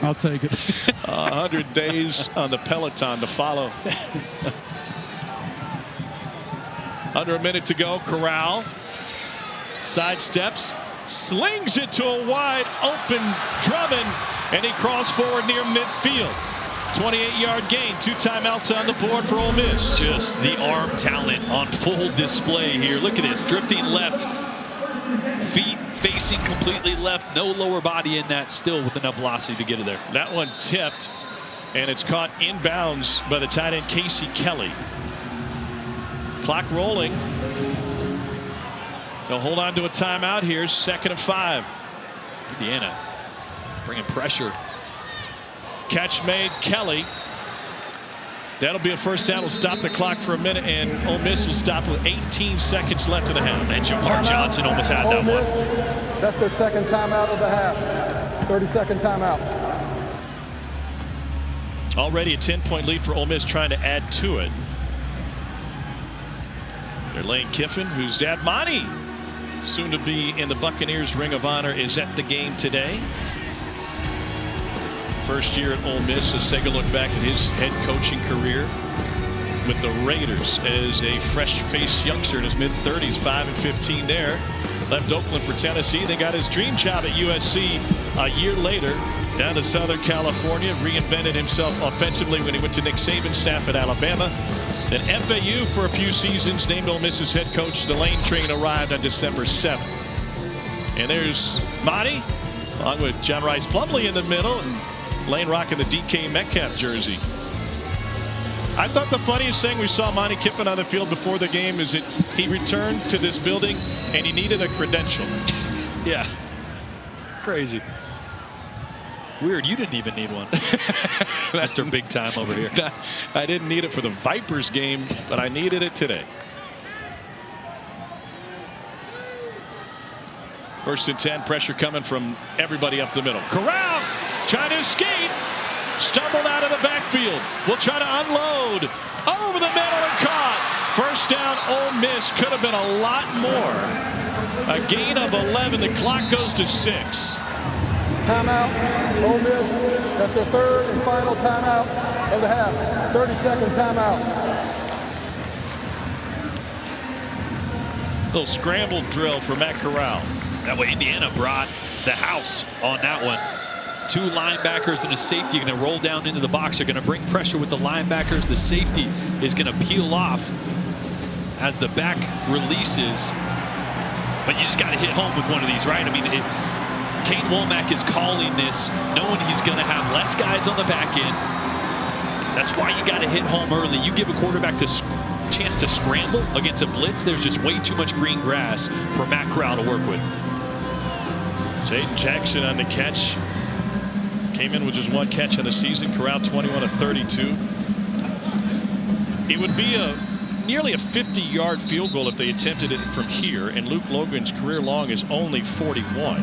I'll take it. 100 days on the Peloton to follow. Under a minute to go. Corral sidesteps, slings it to a wide open Drummond, and he crawls forward near midfield. 28-yard gain, 2 timeouts on the board for Ole Miss. Just the arm talent on full display here. Look at this, drifting left, feet facing completely left, no lower body in that, still with enough velocity to get it there. That one tipped, and it's caught inbounds by the tight end Casey Kelly. Clock rolling. They'll hold on to a timeout here. 2nd and 5. Indiana bringing pressure. Catch made, Kelly. That'll be a first down. Will stop the clock for a minute, and Ole Miss will stop with 18 seconds left in the half. And Jamar Johnson almost had that one. That's their 2nd timeout of the half. 30-second timeout. Already a 10-point lead for Ole Miss, trying to add to it. They're Lane Kiffin, whose dad Monty, soon to be in the Buccaneers Ring of Honor, is at the game today. First year at Ole Miss. Let's take a look back at his head coaching career with the Raiders as a fresh-faced youngster in his mid-30s, 5-15 there. Left Oakland for Tennessee. They got his dream job at USC a year later. Down to Southern California, reinvented himself offensively when he went to Nick Saban's staff at Alabama. Then FAU for a few seasons, named Ole Miss's head coach. The Lane train arrived on December 7th. And there's Monty, along with John Rice Plumlee in the middle, and Lane rocking the DK Metcalf jersey. I thought the funniest thing we saw Monty Kiffin on the field before the game is that he returned to this building and he needed a credential. Yeah. Crazy. Weird, you didn't even need one. Mr. Big Time over here. I didn't need it for the Vipers game, but I needed it today. 1st and 10, pressure coming from everybody up the middle. Corral trying to escape, stumbled out of the backfield. We'll try to unload over the middle and caught. First down, Ole Miss. Could have been a lot more. A gain of 11. The clock goes to 6. Timeout, Ole Miss. That's their 3rd and final timeout of the half. 30-second timeout. Little scramble drill for Matt Corral. That way Indiana brought the house on that one. 2 linebackers and a safety are going to roll down into the box. They're going to bring pressure with the linebackers. The safety is going to peel off as the back releases. But you just got to hit home with one of these, right? I mean, Kane Womack is calling this, knowing he's going to have less guys on the back end. That's why you got to hit home early. You give a quarterback the chance to scramble against a blitz, there's just way too much green grass for Matt Corral to work with. Jaden Jackson on the catch. Came in with just 1 catch in the season. Corral 21 of 32. It would be nearly a 50-yard field goal if they attempted it from here, and Luke Logan's career long is only 41.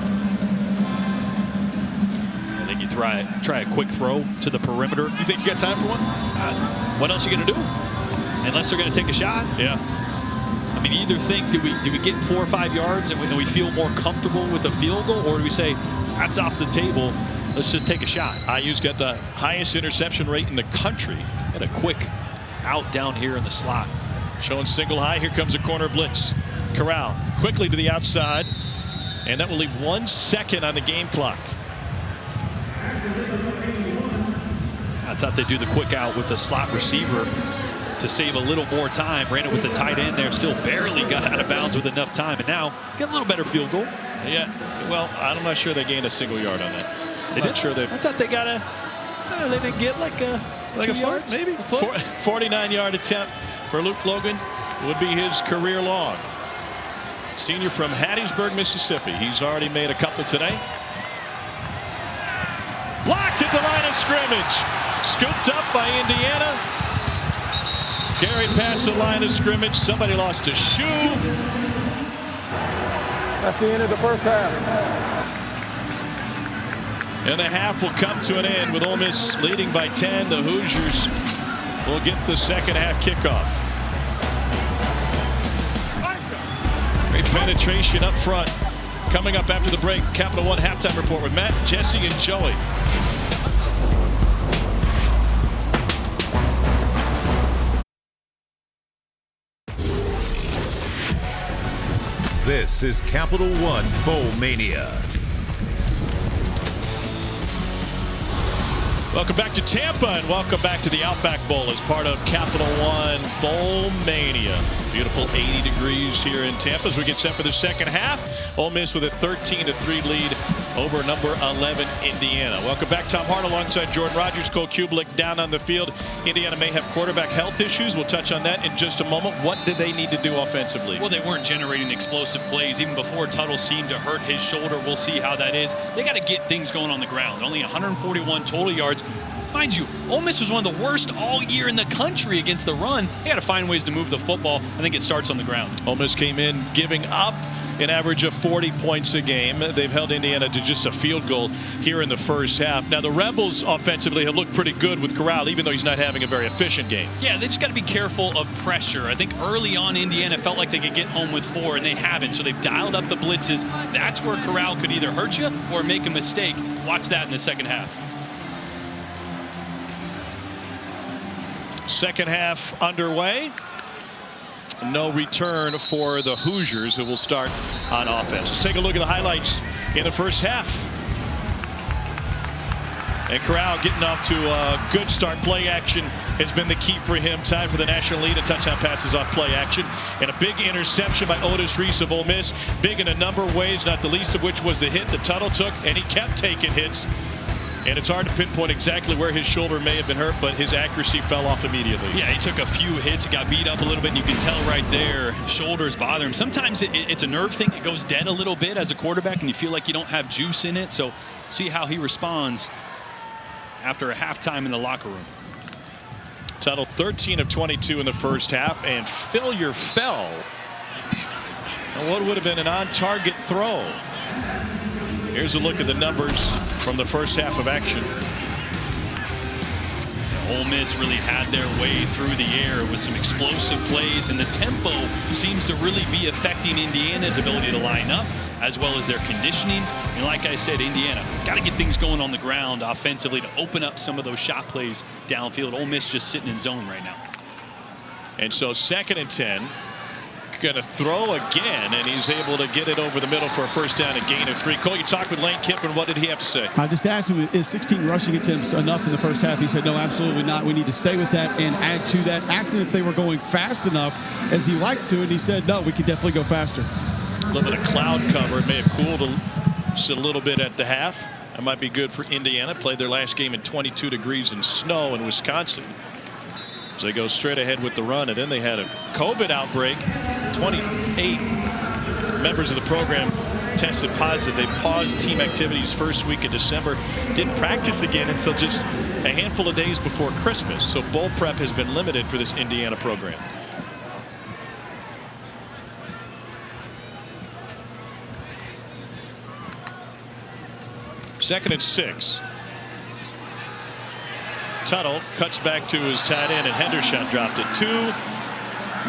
I think you try a quick throw to the perimeter. You think you got time for one? What else are you going to do? Unless they're going to take a shot. Yeah. I mean, either think, do we get 4 or 5 yards and we feel more comfortable with the field goal, or do we say that's off the table? Let's just take a shot. IU's got the highest interception rate in the country. Got a quick out down here in the slot. Showing single high. Here comes a corner blitz. Corral quickly to the outside, and that will leave 1 second on the game clock. I thought they'd do the quick out with the slot receiver to save a little more time. Ran it with the tight end there. Still barely got out of bounds with enough time, and now get a little better field goal. Yeah. Well, I'm not sure they gained a single yard on that. They did. Sure they. I thought they got they didn't get like a 2 yards, maybe. 49-yard attempt for Luke Logan would be his career long. Senior from Hattiesburg, Mississippi. He's already made a couple today. Blocked at the line of scrimmage. Scooped up by Indiana. Carried past the line of scrimmage. Somebody lost a shoe. That's the end of the first half. And the half will come to an end with Ole Miss leading by 10. The Hoosiers will get the second half kickoff. Great penetration up front. Coming up after the break, Capital One halftime report with Matt, Jesse, and Joey. This is Capital One Bowl Mania. Welcome back to Tampa and welcome back to the Outback Bowl as part of Capital One Bowl Mania. Beautiful 80 degrees here in Tampa as we get set for the second half. Ole Miss with a 13-3 lead over number 11 Indiana. Welcome back. Tom Hart alongside Jordan Rogers, Cole Kublik down on the field. Indiana may have quarterback health issues. We'll touch on that in just a moment. What do they need to do offensively? Well, they weren't generating explosive plays even before Tuttle seemed to hurt his shoulder. We'll see how that is. They got to get things going on the ground. Only 141 total yards. Mind you, Ole Miss was one of the worst all year in the country against the run. They got to find ways to move the football. I think it starts on the ground. Ole Miss came in giving up an average of 40 points a game. They've held Indiana to just a field goal here in the first half. Now, the Rebels offensively have looked pretty good with Corral, even though he's not having a very efficient game. Yeah, they just got to be careful of pressure. I think early on, Indiana felt like they could get home with 4, and they haven't. So they've dialed up the blitzes. That's where Corral could either hurt you or make a mistake. Watch that in the second half. Second half underway. No return for the Hoosiers, who will start on offense. Let's take a look at the highlights in the first half. And Corral getting off to a good start. Play action has been the key for him. Tied for the national lead. A touchdown passes off play action. And a big interception by Otis Reese of Ole Miss. Big in a number of ways, not the least of which was the hit that Tuttle took. And he kept taking hits. And it's hard to pinpoint exactly where his shoulder may have been hurt, but his accuracy fell off immediately. Yeah, he took a few hits. He got beat up a little bit, and you can tell right there, shoulders bother him. Sometimes it's a nerve thing. It goes dead a little bit as a quarterback, and you feel like you don't have juice in it. So see how he responds after a halftime in the locker room. Tuttle 13 of 22 in the first half, and Fillier fell. And what would have been an on-target throw. Here's a look at the numbers from the first half of action. Ole Miss really had their way through the air with some explosive plays, and the tempo seems to really be affecting Indiana's ability to line up, as well as their conditioning. And like I said, Indiana got to get things going on the ground offensively to open up some of those shot plays downfield. Ole Miss just sitting in zone right now. And so 2nd and 10. Going to throw again, and he's able to get it over the middle for a first down, a gain of 3. Cole, you talked with Lane Kiffin. What did he have to say? I just asked him, is 16 rushing attempts enough in the first half? He said, no, absolutely not. We need to stay with that and add to that. Asked him if they were going fast enough as he liked to, and he said, no, we could definitely go faster. A little bit of cloud cover. It may have cooled just a little bit at the half. That might be good for Indiana. Played their last game in 22 degrees in snow in Wisconsin. So they go straight ahead with the run, and then they had a COVID outbreak. 28 members of the program tested positive. They paused team activities first week of December. Didn't practice again until just a handful of days before Christmas. So bowl prep has been limited for this Indiana program. Second and 6. Tuttle cuts back to his tight end, and Hendershot dropped it. 2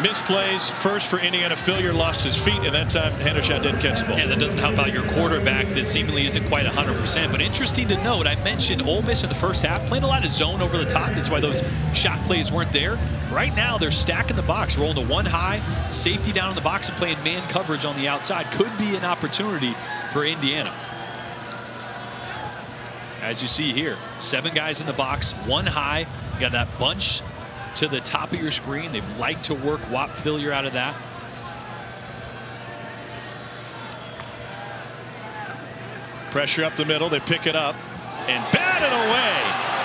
misplays. First for Indiana. Fillier lost his feet, and that time Hendershot didn't catch the ball. Yeah, that doesn't help out your quarterback that seemingly isn't quite 100%. But interesting to note, I mentioned Ole Miss in the first half playing a lot of zone over the top. That's why those shot plays weren't there. Right now, they're stacking the box, rolling to 1 high, safety down in the box, and playing man coverage on the outside. Could be an opportunity for Indiana. As you see here, 7 guys in the box, 1 high. You got that bunch to the top of your screen. They like to work Whop Fillier out of that. Pressure up the middle. They pick it up and bat it away.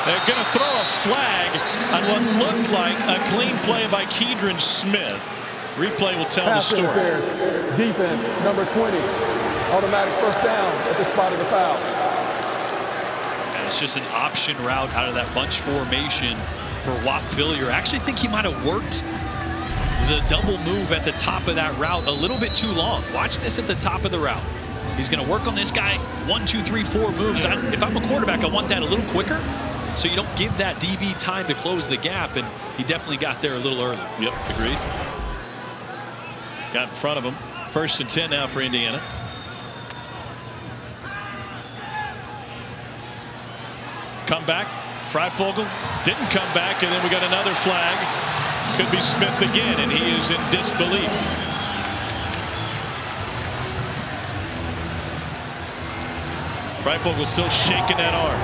They're going to throw a flag on what looked like a clean play by Keidron Smith. Replay will tell the story. Interference. Defense, number 20. Automatic first down at the spot of the foul. It's just an option route out of that bunch formation for Whop Fillier. I actually think he might have worked the double move at the top of that route a little bit too long. Watch this at the top of the route. He's going to work on this guy 1, 2, 3, 4 moves. If I'm a quarterback, I want that a little quicker, so you don't give that DB time to close the gap, and he definitely got there a little early. Yep, agreed. Got in front of him. 1st and 10 now for Indiana. Come back. Freifogel didn't come back, and then we got another flag. Could be Smith again, and he is in disbelief. Freifogel still shaking that arm.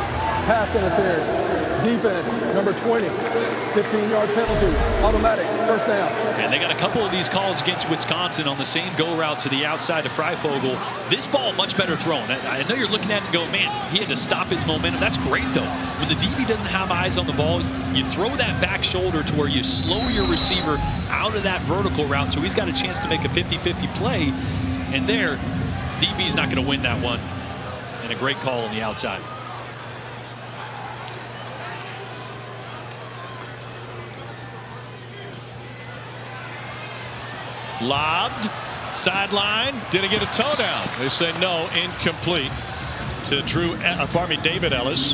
Pass interference. Defense, number 20. 15-yard penalty. Automatic. First down. And they got a couple of these calls against Wisconsin on the same go route to the outside of Freifogel. This ball much better thrown. I know you're looking at it and go, man, he had to stop his momentum. That's great, though. When the DB doesn't have eyes on the ball, you throw that back shoulder to where you slow your receiver out of that vertical route, so he's got a chance to make a 50-50 play. And there, DB's not going to win that one. And a great call on the outside. Lobbed, sideline, did it get a toe down? They say no, incomplete to David Ellis.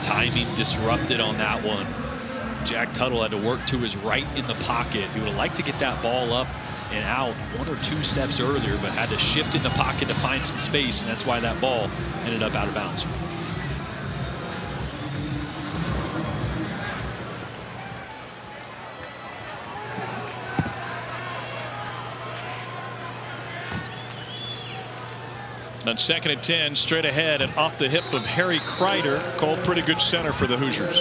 Timing disrupted on that one. Jack Tuttle had to work to his right in the pocket. He would have liked to get that ball up and out 1 or 2 steps earlier, but had to shift in the pocket to find some space, and that's why that ball ended up out of bounds. On 2nd and 10, straight ahead and off the hip of Harry Kreider. Cole, pretty good center for the Hoosiers.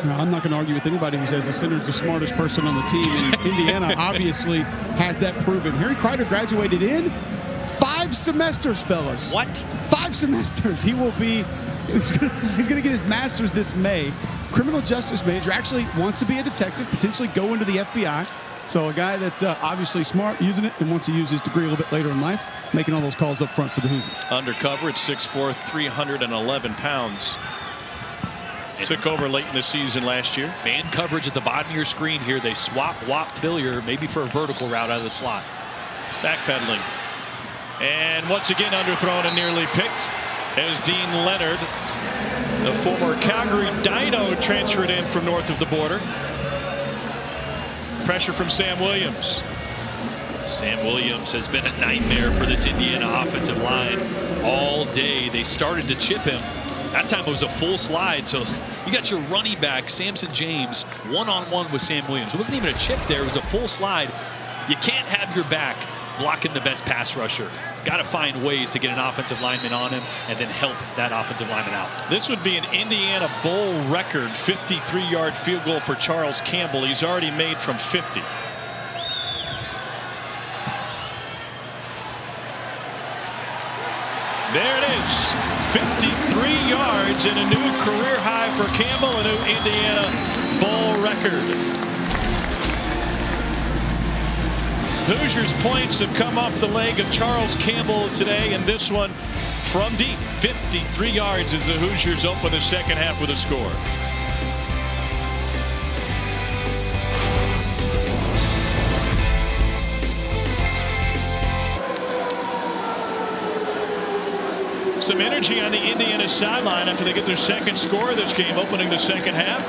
Now, I'm not going to argue with anybody who says the center's the smartest person on the team, and Indiana obviously has that proven. Harry Kreider graduated in 5 semesters, fellas. What? 5 semesters. He will be, he's going to get his master's this May. Criminal justice major, actually wants to be a detective, potentially go into the FBI. So a guy that's obviously smart, using it, and wants to use his degree a little bit later in life, making all those calls up front for the Hoosiers. Undercover at 6'4", 311 pounds. Took over late in the season last year. Man coverage at the bottom of your screen here. They swap Whop Fillier maybe for a vertical route out of the slot. Backpedaling. And once again underthrown and nearly picked as Dean Leonard, the former Calgary Dino, transferred in from north of the border. Pressure from Sam Williams. Sam Williams has been a nightmare for this Indiana offensive line all day. They started to chip him. That time it was a full slide, so you got your running back, Samson James, one-on-one with Sam Williams. It wasn't even a chip there. It was a full slide. You can't have your back blocking the best pass rusher. Got to find ways to get an offensive lineman on him and then help that offensive lineman out. This would be an Indiana Bowl record 53-yard field goal for Charles Campbell. He's already made from 50. There it is. 53 yards and a new career high for Campbell, a new Indiana Bowl record. Hoosiers points have come off the leg of Charles Campbell today, and this one from deep, 53 yards as the Hoosiers open the second half with a score. Some energy on the Indiana sideline after they get their second score of this game, opening the second half.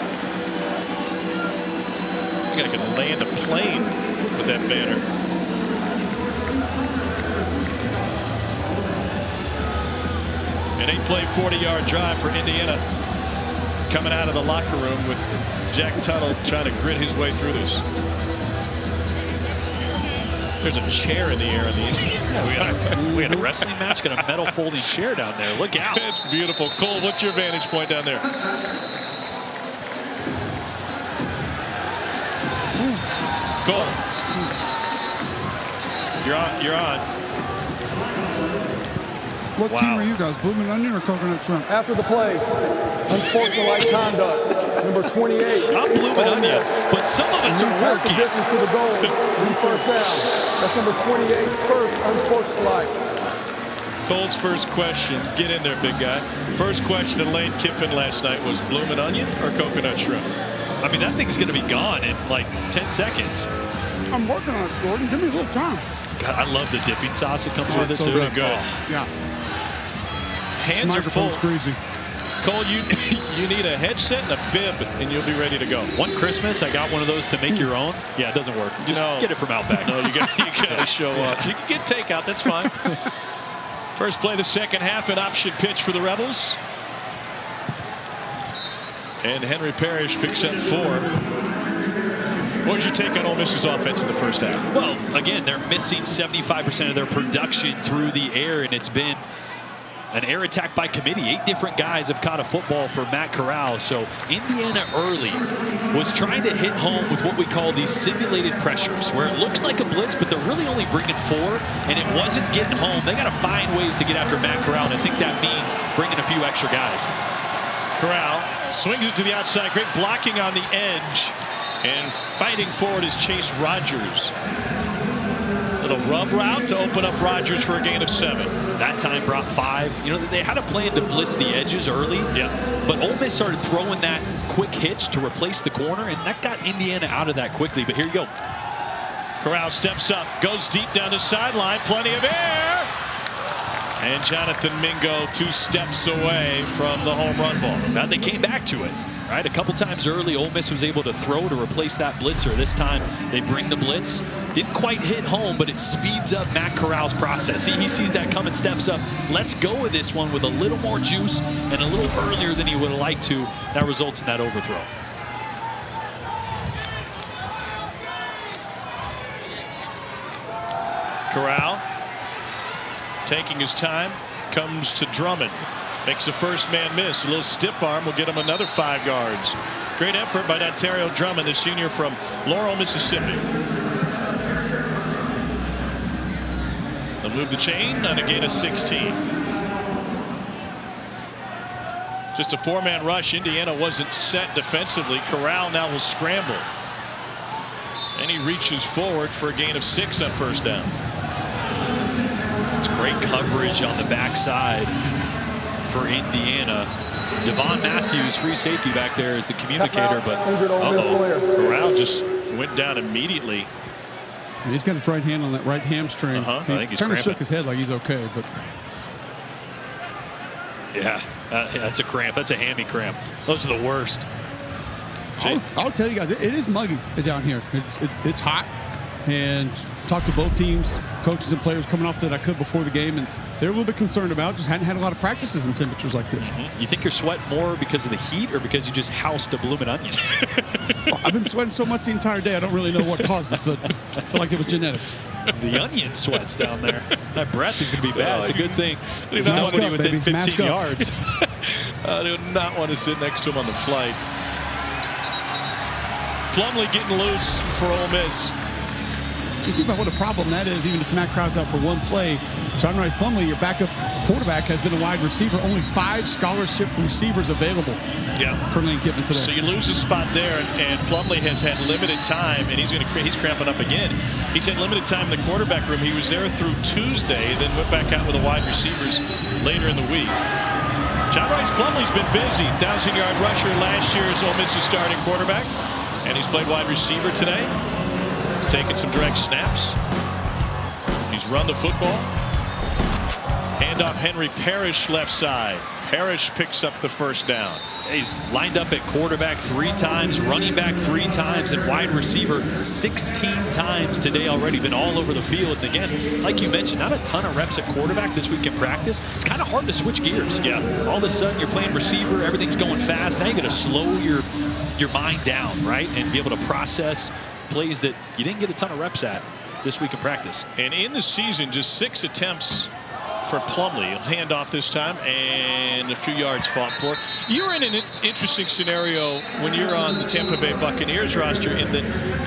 You gotta land a plane with that banner. An 8-play, 40-yard drive for Indiana, coming out of the locker room with Jack Tuttle trying to grit his way through this. There's a chair in the air on the Indiana. We had a wrestling match, got a metal folding chair down there. Look out. It's beautiful. Cole, what's your vantage point down there? Cole. You're on. What team are you guys, Bloomin' Onion or Coconut Shrimp? After the play, unsportsmanlike conduct, number 28. I'm Bloomin' Onion, but some of us are working. Distance to the goal, be first down. That's number 28, first unsportsmanlike. Cole's first question, get in there, big guy. First question to Lane Kiffin last night was Bloomin' Onion or Coconut Shrimp? I mean, that thing's going to be gone in like 10 seconds. I'm working on it, Jordan. Give me a little time. God, I love the dipping sauce that comes with it, so too. Good. Yeah. Hands are full. Crazy. Cole, you need a headset and a bib, and you'll be ready to go. One Christmas, I got one of those to make your own. Yeah, it doesn't work. Just get it from Outback. No, you got to show up. You can get takeout. That's fine. First play of the second half, an option pitch for the Rebels. And Henry Parrish picks up 4. What would you take on Ole Miss's offense in the first half? Well, again, they're missing 75% of their production through the air, and it's been an air attack by committee. 8 different guys have caught a football for Matt Corral. So Indiana early was trying to hit home with what we call these simulated pressures, where it looks like a blitz, but they're really only bringing 4, and it wasn't getting home. They got to find ways to get after Matt Corral, and I think that means bringing a few extra guys. Corral swings it to the outside. Great blocking on the edge. And fighting forward is Chase Rogers. Little rub route to open up Rogers for a gain of 7. That time brought 5. You know, they had a plan to blitz the edges early. Yeah. But Ole Miss started throwing that quick hitch to replace the corner, and that got Indiana out of that quickly. But here you go. Corral steps up, goes deep down the sideline. Plenty of air. And Jonathan Mingo 2 steps away from the home run ball. Now they came back to it. Right, a couple times early, Ole Miss was able to throw to replace that blitzer. This time, they bring the blitz. Didn't quite hit home, but it speeds up Matt Corral's process. He sees that coming, steps up. Let's go with this one with a little more juice and a little earlier than he would have liked to. That results in that overthrow. Corral taking his time, comes to Drummond. Makes a first man miss. A little stiff arm will get him another 5 yards. Great effort by Ontario Drummond, the senior from Laurel, Mississippi. They'll move the chain on a gain of 16. Just a 4-man rush. Indiana wasn't set defensively. Corral now will scramble. And he reaches forward for a gain of 6 on first down. It's great coverage on the backside for Indiana. Devon Matthews, free safety back there, is the communicator, but Corral just went down immediately. He's got his right hand on that right hamstring. I think he's kind of shook his head like he's okay, but yeah, that's a cramp. That's a hammy cramp. Those are the worst. I'll tell you guys, it is muggy down here. It's hot, and talked to both teams, coaches and players coming off that I could before the game, and they're a little bit concerned about just hadn't had a lot of practices in temperatures like this. You think you're sweating more because of the heat or because you just housed a blooming onion? Well, I've been sweating so much the entire day, I don't really know what caused it, but I feel like it was genetics. The onion sweats down there. That breath is going to be bad. It's a good thing. Mask up, within baby. 15 yards. I do not want to sit next to him on the flight. Plumlee getting loose for Ole Miss. You think about what a problem that is, even if Matt Corral's out for one play. John Rice Plumlee, your backup quarterback, has been a wide receiver. Only 5 scholarship receivers available for Lane Kiffin today. So you lose a spot there, and Plumlee has had limited time, and he's cramping up again. He's had limited time in the quarterback room. He was there through Tuesday, then went back out with the wide receivers later in the week. John Rice Plumlee's been busy. 1,000-yard rusher last year as Ole Miss's starting quarterback, and he's played wide receiver today. He's taken some direct snaps. He's run the football. Handoff Henry Parrish left side. Parrish picks up the first down. He's lined up at quarterback 3 times, running back 3 times, and wide receiver 16 times today already. Been all over the field. And again, like you mentioned, not a ton of reps at quarterback this week in practice. It's kind of hard to switch gears. Yeah. All of a sudden, you're playing receiver, everything's going fast. Now you got to slow your mind down, right, and be able to process plays that you didn't get a ton of reps at this week in practice. And in the season, just 6 attempts for Plumlee. Hand off this time, and a few yards fought for. You're in an interesting scenario when you're on the Tampa Bay Buccaneers roster in that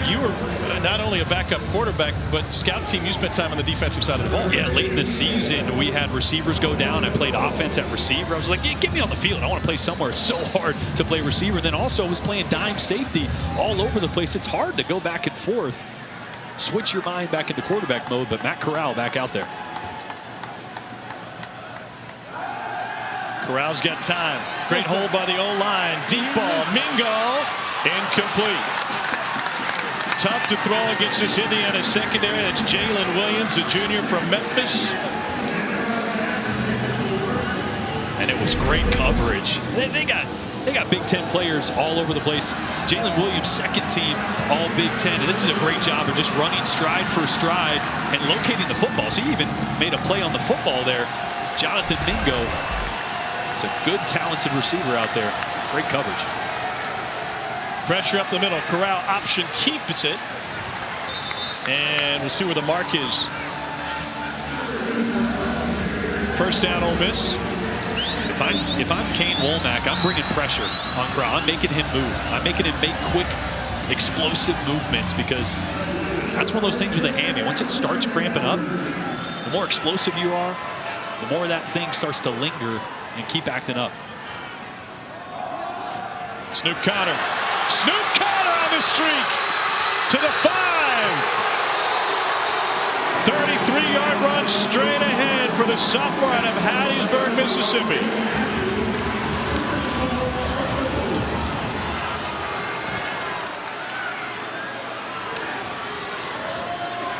you were not only a backup quarterback, but scout team, you spent time on the defensive side of the ball. Yeah, late in the season, we had receivers go down. I played offense at receiver. I was like, yeah, get me on the field. I want to play somewhere. It's so hard to play receiver. Then also was playing dime safety all over the place. It's hard to go back and forth, switch your mind back into quarterback mode, but Matt Corral back out there. Corral's got time. Great hold by the O-line. Deep ball. Mingo. Incomplete. tough to throw against this Indiana secondary. That's Jalen Williams, a junior from Memphis. And it was great coverage. They got Big Ten players all over the place. Jalen Williams, second team all Big Ten. And this is a great job of just running stride for stride and locating the football. So he even made a play on the football there. It's Jonathan Mingo. It's a good, talented receiver out there. Great coverage. Pressure up the middle. Corral option keeps it. And we'll see where the mark is. First down, Ole Miss. If I'm Kane Womack, I'm bringing pressure on Corral. I'm making him move. I'm making him make quick, explosive movements, because that's one of those things with a hammy. Once it starts cramping up, the more explosive you are, the more that thing starts to linger and keep acting up. Snoop Connor. Snoop Connor on the streak to the 5. 33-yard run straight ahead for the sophomore out of Hattiesburg, Mississippi.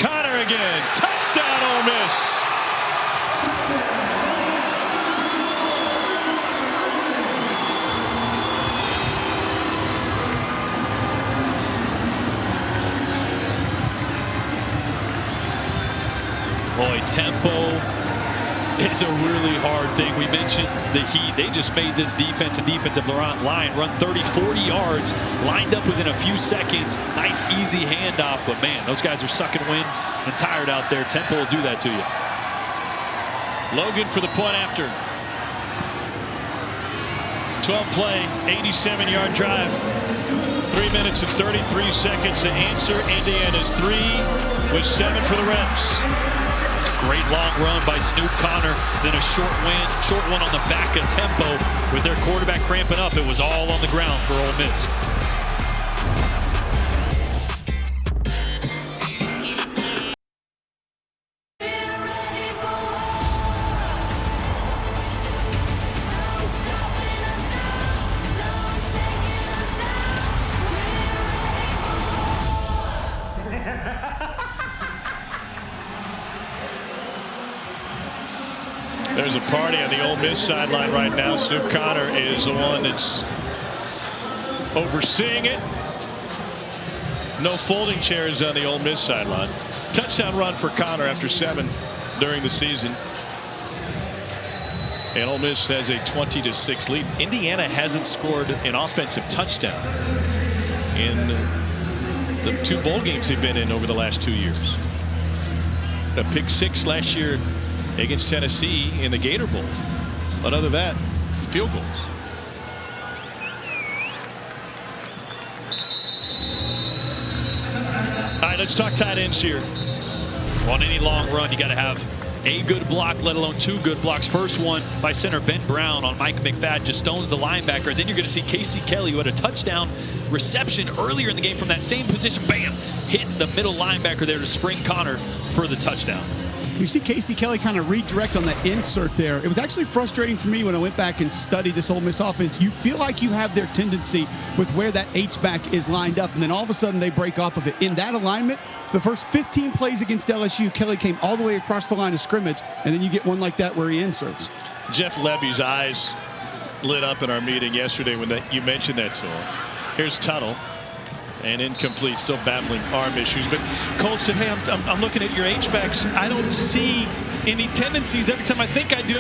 Connor again. Touchdown, Ole Miss. Boy, tempo is a really hard thing. We mentioned the heat. They just made this defensive line run 30, 40 yards, lined up within a few seconds. Nice, easy handoff. But, man, those guys are sucking wind and tired out there. Tempo will do that to you. Logan for the point after. 12-play, 87-yard drive. 3 minutes and 33 seconds to answer. Indiana's 3 with 7 for the Reps. Great long run by Snoop Connor, then a short one on the back of tempo with their quarterback cramping up. It was all on the ground for Ole Miss. There's a party on the Ole Miss sideline right now. Snoop Connor is the one that's overseeing it. No folding chairs on the Ole Miss sideline. Touchdown run for Connor after 7 during the season. And Ole Miss has a 20-6 lead. Indiana hasn't scored an offensive touchdown in the 2 bowl games they've been in over the last 2 years. A pick 6 last year against Tennessee in the Gator Bowl. But other than that, field goals. All right, let's talk tight ends here. On any long run, you got to have a good block, let alone 2 good blocks. First one by center Ben Brown on Mike McFadden, just stones the linebacker. Then you're going to see Casey Kelly, who had a touchdown reception earlier in the game from that same position. Bam! Hit the middle linebacker there to spring Connor for the touchdown. You see Casey Kelly kind of redirect on that insert there. It was actually frustrating for me when I went back and studied this Ole Miss offense. You feel like you have their tendency with where that H-back is lined up, and then all of a sudden they break off of it. In that alignment, the first 15 plays against LSU, Kelly came all the way across the line of scrimmage, and then you get one like that where he inserts. Jeff Levy's eyes lit up in our meeting yesterday when you mentioned that to him. Here's Tuttle. And incomplete, still battling arm issues. But Cole said, hey, I'm looking at your H-backs. I don't see any tendencies. Every time I think I do,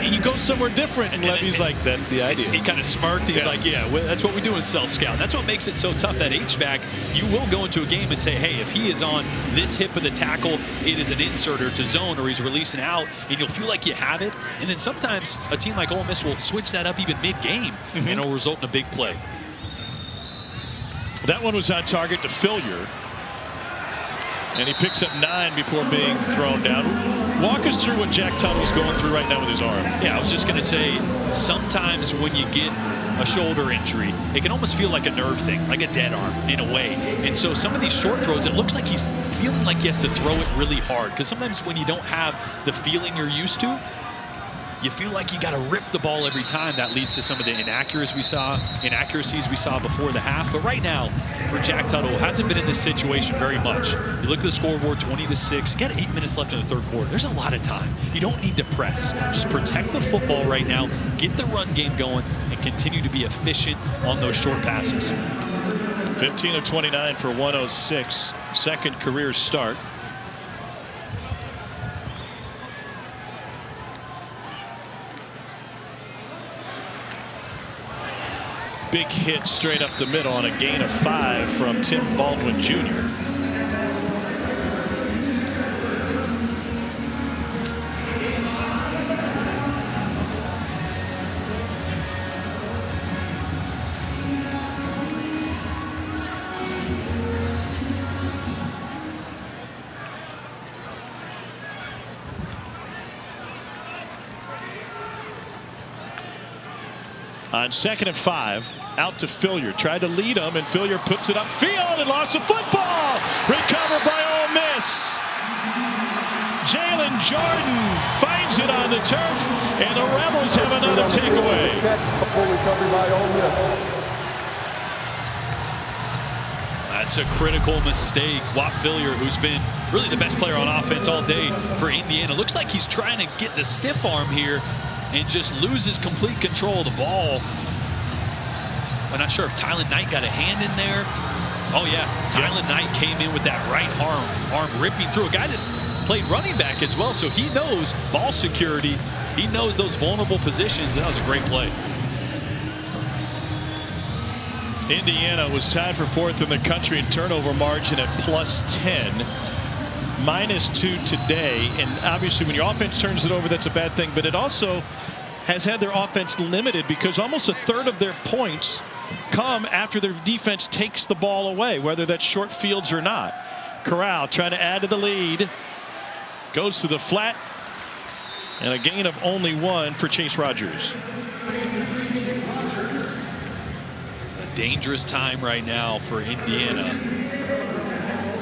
you go somewhere different. And Levy's like, that's the idea. He kind of smirked. He's like, yeah, well, that's what we do in self-scout. That's what makes it so tough. That H-back, you will go into a game and say, hey, if he is on this hip of the tackle, it is an inserter to zone, or he's releasing out, and you'll feel like you have it. And then sometimes a team like Ole Miss will switch that up even mid-game, and it'll result in a big play. That one was on target to Fillier. And he picks up 9 before being thrown down. Walk us through what Jack Tuttle's going through right now with his arm. Yeah, I was just going to say, sometimes when you get a shoulder injury, it can almost feel like a nerve thing, like a dead arm in a way. And so some of these short throws, it looks like he's feeling like he has to throw it really hard. Because sometimes when you don't have the feeling you're used to, you feel like you got to rip the ball every time. That leads to some of the inaccuracies we saw before the half. But right now, for Jack Tuttle, hasn't been in this situation very much. You look at the scoreboard, 20-6. You got 8 minutes left in the third quarter. There's a lot of time. You don't need to press. Just protect the football right now, get the run game going, and continue to be efficient on those short passes. 15 of 29 for 106. Second career start. Big hit straight up the middle on a gain of 5 from Tim Baldwin Jr. On 2nd and 5, out to Fillier. Tried to lead him, and Fillier puts it upfield and lost the football. Recovered by Ole Miss. Jalen Jordan finds it on the turf, and the Rebels have another takeaway. Recovery by Ole Miss. That's a critical mistake. Whop Fillier, who's been really the best player on offense all day for Indiana. Looks like he's trying to get the stiff arm here and just loses complete control of the ball. I'm not sure if Tylen Knight got a hand in there. Oh yeah, Tylen Knight came in with that right arm ripping through a guy that played running back as well, so he knows ball security. He knows those vulnerable positions, and that was a great play. Indiana was tied for 4th in the country in turnover margin at +10. -2 today, and obviously when your offense turns it over, that's a bad thing, but it also has had their offense limited because almost a third of their points come after their defense takes the ball away, whether that's short fields or not. Corral trying to add to the lead, goes to the flat, and a gain of only 1 for Chase Rogers. A dangerous time right now for Indiana.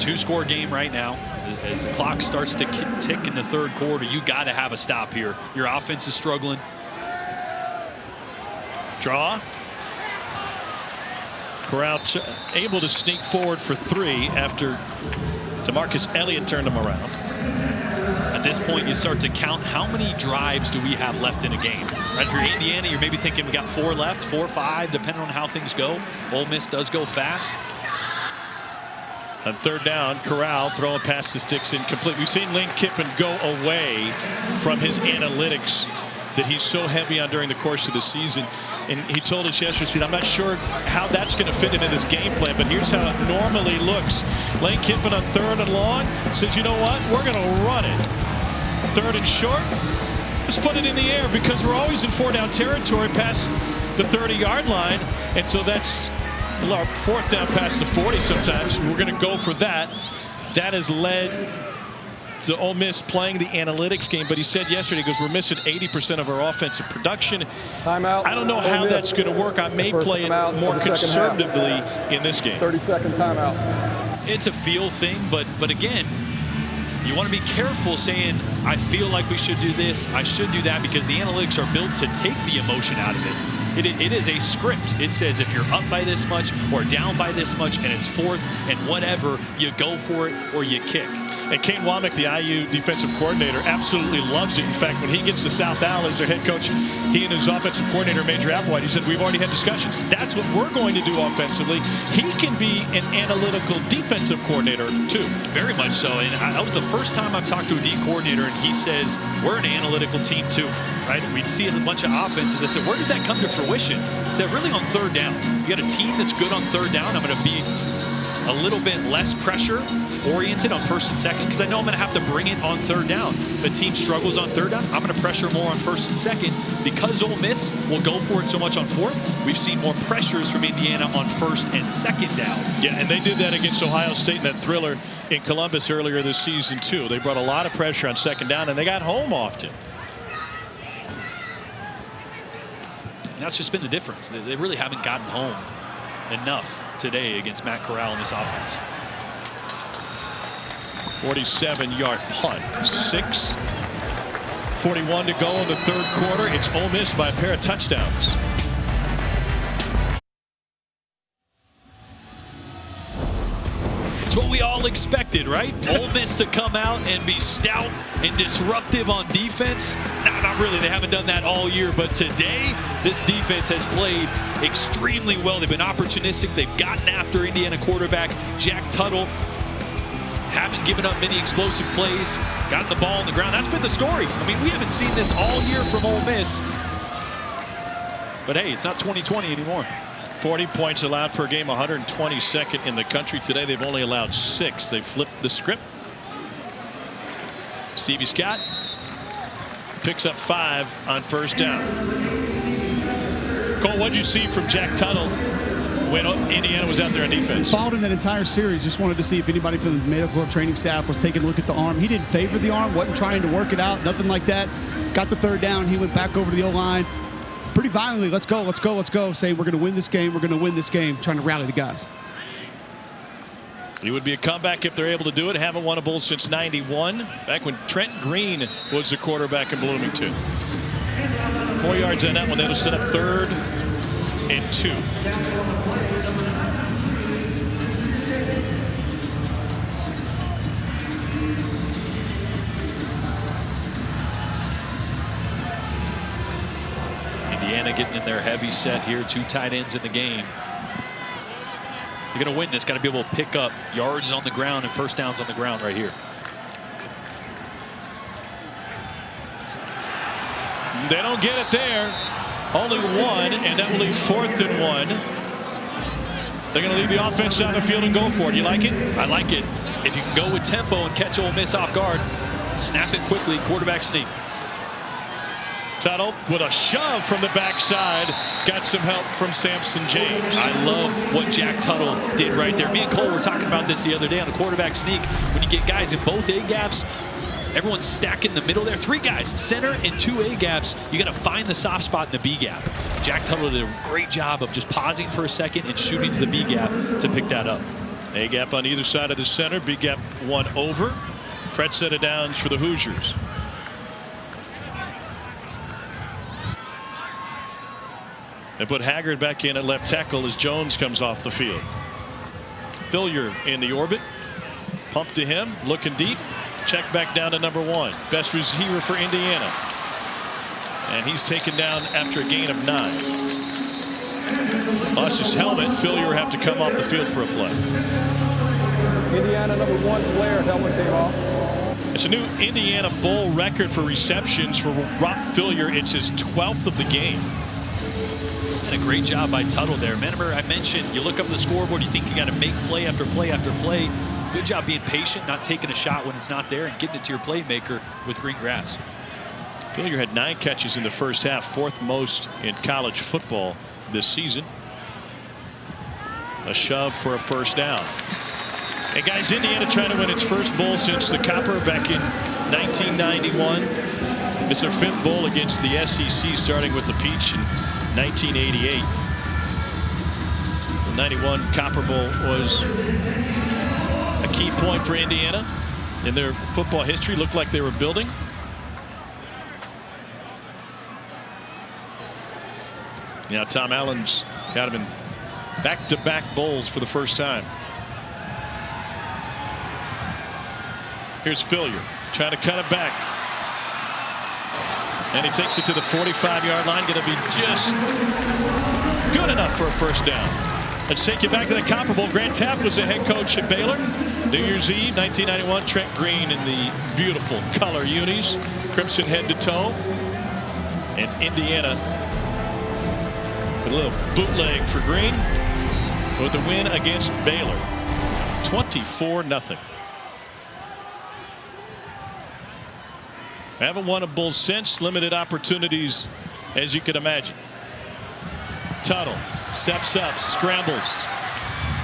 2-score game right now. As the clock starts to tick in the third quarter, you got to have a stop here. Your offense is struggling. Draw. Corral able to sneak forward for 3 after DeMarcus Elliott turned him around. At this point, you start to count how many drives do we have left in a game. Right, if you're Indiana, you're maybe thinking we got 4 left, 4 or 5, depending on how things go. Ole Miss does go fast. On 3rd down, Corral throwing past the sticks incomplete. We've seen Lane Kiffin go away from his analytics that he's so heavy on during the course of the season. And he told us yesterday, he said, I'm not sure how that's going to fit into this game plan, but here's how it normally looks. Lane Kiffin on 3rd and long says, you know what, we're going to run it. 3rd and short, let's put it in the air because we're always in 4-down territory past the 30-yard line. And so that's our 4th down past the 40 sometimes. We're going to go for that. That has led to Ole Miss playing the analytics game, but he said yesterday, he goes, we're missing 80% of our offensive production. Timeout. I don't know how that's going to work. I may play it more conservatively in this game. 30-second timeout. It's a feel thing, but again, you want to be careful saying, I feel like we should do this, I should do that, because the analytics are built to take the emotion out of it. It is a script. It says if you're up by this much or down by this much and it's 4th and whatever, you go for it or you kick. And Kane Womack, the IU defensive coordinator, absolutely loves it. In fact, when he gets to South Al as their head coach, he and his offensive coordinator, Major Applewhite, he said, we've already had discussions. That's what we're going to do offensively. He can be an analytical defensive coordinator, too. Very much so. And that was the first time I've talked to a D coordinator, and he says, we're an analytical team, too. Right? We see a bunch of offenses. I said, where does that come to fruition? He said, really on 3rd down. You got a team that's good on 3rd down. I'm going to be a little bit less pressure oriented on 1st and 2nd because I know I'm going to have to bring it on 3rd down. If a team struggles on 3rd down, I'm going to pressure more on 1st and 2nd. Because Ole Miss will go for it so much on 4th, we've seen more pressures from Indiana on 1st and 2nd down. Yeah, and they did that against Ohio State in that thriller in Columbus earlier this season, too. They brought a lot of pressure on 2nd down, and they got home often. And that's just been the difference. They really haven't gotten home enough today against Matt Corral in this offense. 47-yard punt. 6 41 to go in the third quarter. It's Ole Miss by a pair of touchdowns. It's what we all expected, right? Ole Miss to come out and be stout and disruptive on defense. No, not really. They haven't done that all year. But today, this defense has played extremely well. They've been opportunistic. They've gotten after Indiana quarterback Jack Tuttle. Haven't given up many explosive plays. Gotten the ball on the ground. That's been the story. I mean, we haven't seen this all year from Ole Miss. But hey, it's not 2020 anymore. 40 points allowed per game, 122nd in the country. Today they've only allowed 6. They flipped the script. Stevie Scott picks up 5 on first down. Cole, what did you see from Jack Tuttle when Indiana was out there on defense? Followed in that entire series. Just wanted to see if anybody from the medical or training staff was taking a look at the arm. He didn't favor the arm, wasn't trying to work it out, nothing like that. Got the third down. He went back over to the O-line pretty violently. Let's go, let's go, let's go. Saying we're going to win this game. We're going to win this game. Trying to rally the guys. It would be a comeback if they're able to do it. Haven't won a bowl since '91, back when Trent Green was the quarterback in Bloomington. 4 yards on that one. That'll set up 3rd and 2. Indiana getting in their heavy set here. 2 tight ends in the game. You're going to win this. Got to be able to pick up yards on the ground and first downs on the ground right here. They don't get it there. Only 1, and that will leave 4th and 1. They're going to leave the offense down the field and go for it. You like it? I like it. If you can go with tempo and catch Ole Miss off guard, snap it quickly, quarterback sneak. Tuttle with a shove from the backside. Got some help from Samson James. I love what Jack Tuttle did right there. Me and Cole were talking about this the other day on the quarterback sneak. When you get guys in both A-gaps, everyone's stacking the middle there. 3 guys, center and 2 A-gaps. You got to find the soft spot in the B-gap. Jack Tuttle did a great job of just pausing for a second and shooting to the B-gap to pick that up. A-gap on either side of the center. B-gap 1 over. Fred set it down for the Hoosiers. They put Haggard back in at left tackle as Jones comes off the field. Fillier in the orbit. Pump to him. Looking deep. Check back down to number 1. Best receiver for Indiana. And he's taken down after a gain of 9. Lost his helmet. Fillier have to come off the field for a play. Indiana number 1 player, helmet came off. It's a new Indiana Bowl record for receptions for Rob Fillier. It's his 12th of the game. And a great job by Tuttle there. Remember, I mentioned you look up the scoreboard, you think you got to make play after play after play. Good job being patient, not taking a shot when it's not there, and getting it to your playmaker with green grass. Fillier had 9 catches in the first half, 4th most in college football this season. A shove for a first down. And guys, Indiana trying to win its first bowl since the Copper back in 1991. It's their 5th bowl against the SEC, starting with the Peach in 1988. The 91 Copper Bowl was a key point for Indiana in their football history. Looked like they were building. Now Tom Allen's got him in back-to-back bowls for the first time. Here's Fillier trying to cut it back. And he takes it to the 45-yard line. Going to be just good enough for a first down. Let's take you back to the Copper Bowl. Grant Taft was the head coach at Baylor. New Year's Eve, 1991. Trent Green in the beautiful color unis. Crimson head to toe. And Indiana with a little bootleg for Green with the win against Baylor. 24-0. Haven't won a bowl since. Limited opportunities, as you can imagine. Tuttle steps up, scrambles,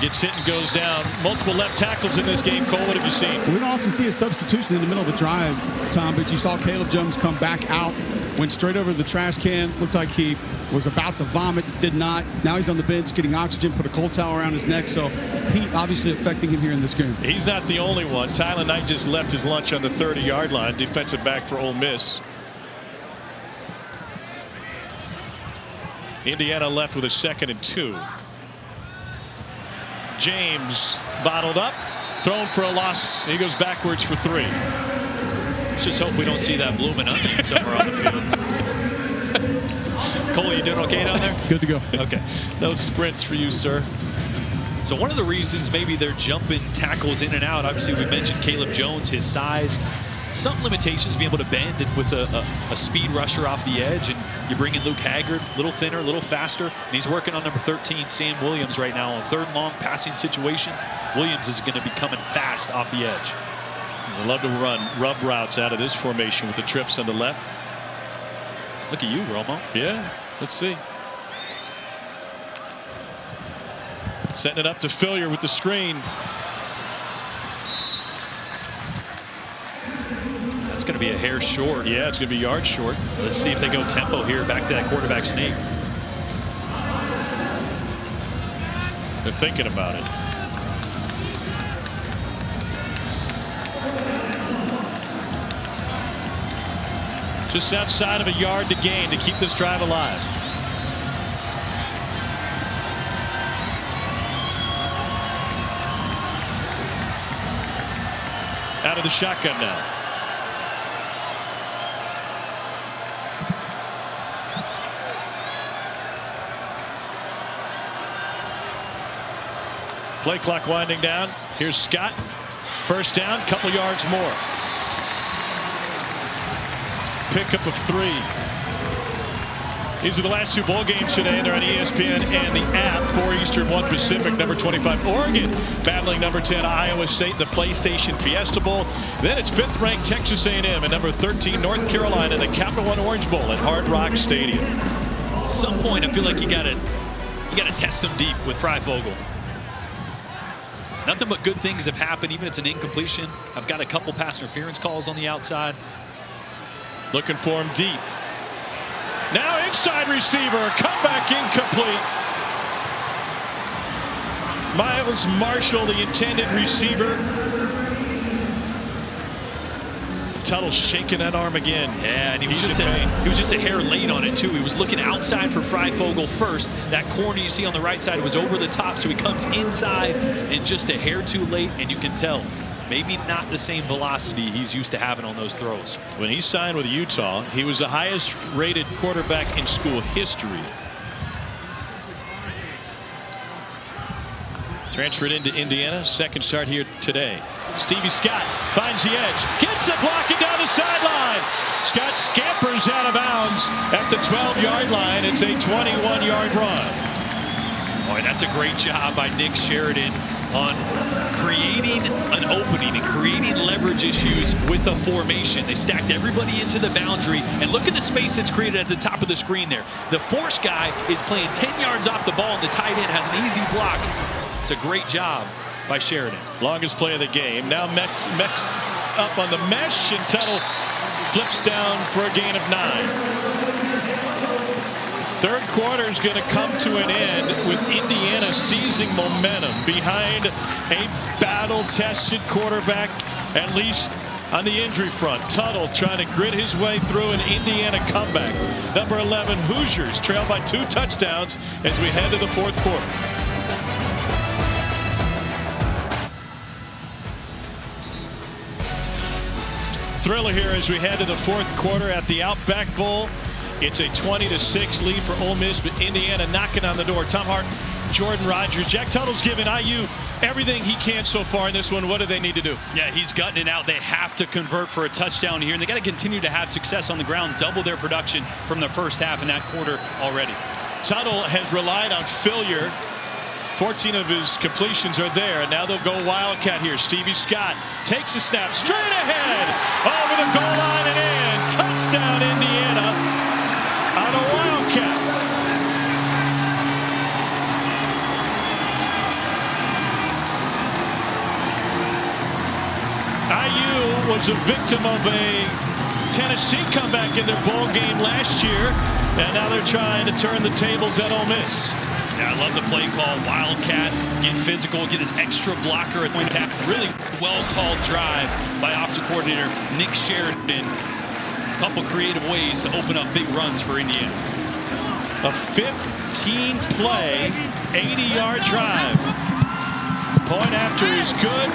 gets hit and goes down. Multiple left tackles in this game. Cole, what have you seen? We don't often see a substitution in the middle of a drive, Tom, but you saw Caleb Jones come back out, went straight over to the trash can. Looked like he was about to vomit, did not. Now he's on the bench getting oxygen, put a cold towel around his neck. So heat obviously affecting him here in this game. He's not the only one. Tyler Knight just left his lunch on the 30-yard line. Defensive back for Ole Miss. Indiana left with a 2nd and 2. James bottled up, thrown for a loss. He goes backwards for 3. Let's just hope we don't see that blooming onion somewhere on the field. Cole, you doing okay down there? Good to go. Okay. No sprints for you, sir. So one of the reasons maybe they're jumping tackles in and out, obviously we mentioned Caleb Jones, his size. Some limitations, being able to bend it with a speed rusher off the edge, and you bring in Luke Haggard, a little thinner, a little faster, and he's working on number 13, Sam Williams, right now on a 3rd and long passing situation. Williams is going to be coming fast off the edge. They love to run rub routes out of this formation with the trips on the left. Look at you, Romo. Yeah, let's see. Setting it up to Fillier with the screen. It's going to be a hair short. Yeah, it's going to be yards short. Let's see if they go tempo here, back to that quarterback sneak. They're thinking about it. Just outside of a yard to gain to keep this drive alive. Out of the shotgun now. Play clock winding down. Here's Scott. 1st down, couple yards more. Pickup of 3. These are the last 2 bowl games today. They're on ESPN and the app. 4 Eastern, 1 Pacific. Number 25, Oregon, battling number 10, Iowa State, the PlayStation Fiesta Bowl. Then it's 5th-ranked Texas A&M and number 13, North Carolina, the Capital One Orange Bowl at Hard Rock Stadium. At some point, I feel like you got to test them deep with Freifogel. Nothing but good things have happened, even if it's an incompletion. I've got a couple pass interference calls on the outside. Looking for him deep. Now inside receiver, comeback incomplete. Miles Marshall, the intended receiver. Tuttle shaking that arm again. Yeah, and he was just a hair late on it too. He was looking outside for Freifogel first. That corner you see on the right side was over the top, so he comes inside and just a hair too late, and you can tell maybe not the same velocity he's used to having on those throws. When he signed with Utah, he was the highest rated quarterback in school history. Transferred into Indiana, 2nd start here today. Stevie Scott finds the edge, gets it, blocking down the sideline. Scott scampers out of bounds at the 12-yard line. It's a 21-yard run. Boy, that's a great job by Nick Sheridan on creating an opening and creating leverage issues with the formation. They stacked everybody into the boundary, and look at the space that's created at the top of the screen there. The force guy is playing 10 yards off the ball, and the tight end has an easy block. It's a great job by Sheridan. Longest play of the game. Now Mex up on the mesh, and Tuttle flips down for a gain of 9. 3rd quarter is going to come to an end with Indiana seizing momentum behind a battle-tested quarterback, at least on the injury front. Tuttle trying to grit his way through an Indiana comeback. Number 11, Hoosiers trail by 2 touchdowns as we head to the 4th quarter. Thriller here as we head to the 4th quarter at the Outback Bowl. It's a 20-6 lead for Ole Miss, but Indiana knocking on the door. Tom Hart, Jordan Rogers. Jack Tuttle's giving IU everything he can so far in this one. What do they need to do? Yeah, he's gutting it out. They have to convert for a touchdown here, and they got to continue to have success on the ground, double their production from the first half in that quarter already. Tuttle has relied on Fillier. 14 of his completions are there, and now they'll go Wildcat here. Stevie Scott takes a snap straight ahead over the goal line and in. Touchdown, Indiana on a Wildcat. IU was a victim of a Tennessee comeback in their bowl game last year, and now they're trying to turn the tables at Ole Miss. Yeah, I love the play call. Wildcat, get physical, get an extra blocker at point of attack. Really well-called drive by offensive coordinator Nick Sheridan. A couple creative ways to open up big runs for Indiana. A 15-play, 80-yard drive. Point after is good.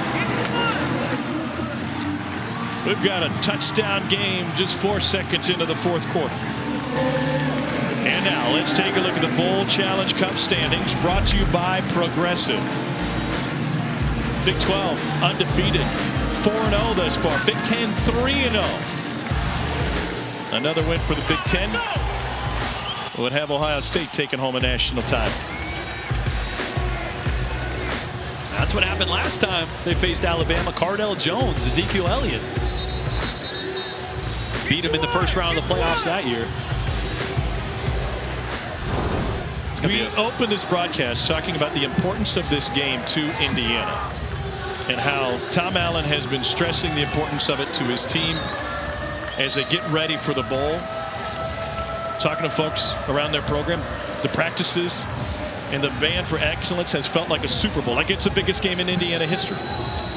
We've got a touchdown game just 4 seconds into the fourth quarter. And now let's take a look at the Bowl Challenge Cup standings, brought to you by Progressive. Big 12 undefeated, 4-0 thus far. Big 10 3-0. Another win for the Big 10 would have Ohio State taking home a national title. That's what happened last time they faced Alabama. Cardell Jones, Ezekiel Elliott beat him in the first round of the playoffs that year. We opened this broadcast talking about the importance of this game to Indiana and how Tom Allen has been stressing the importance of it to his team as they get ready for the bowl. Talking to folks around their program, the practices and the band for excellence has felt like a Super Bowl, like it's the biggest game in Indiana history.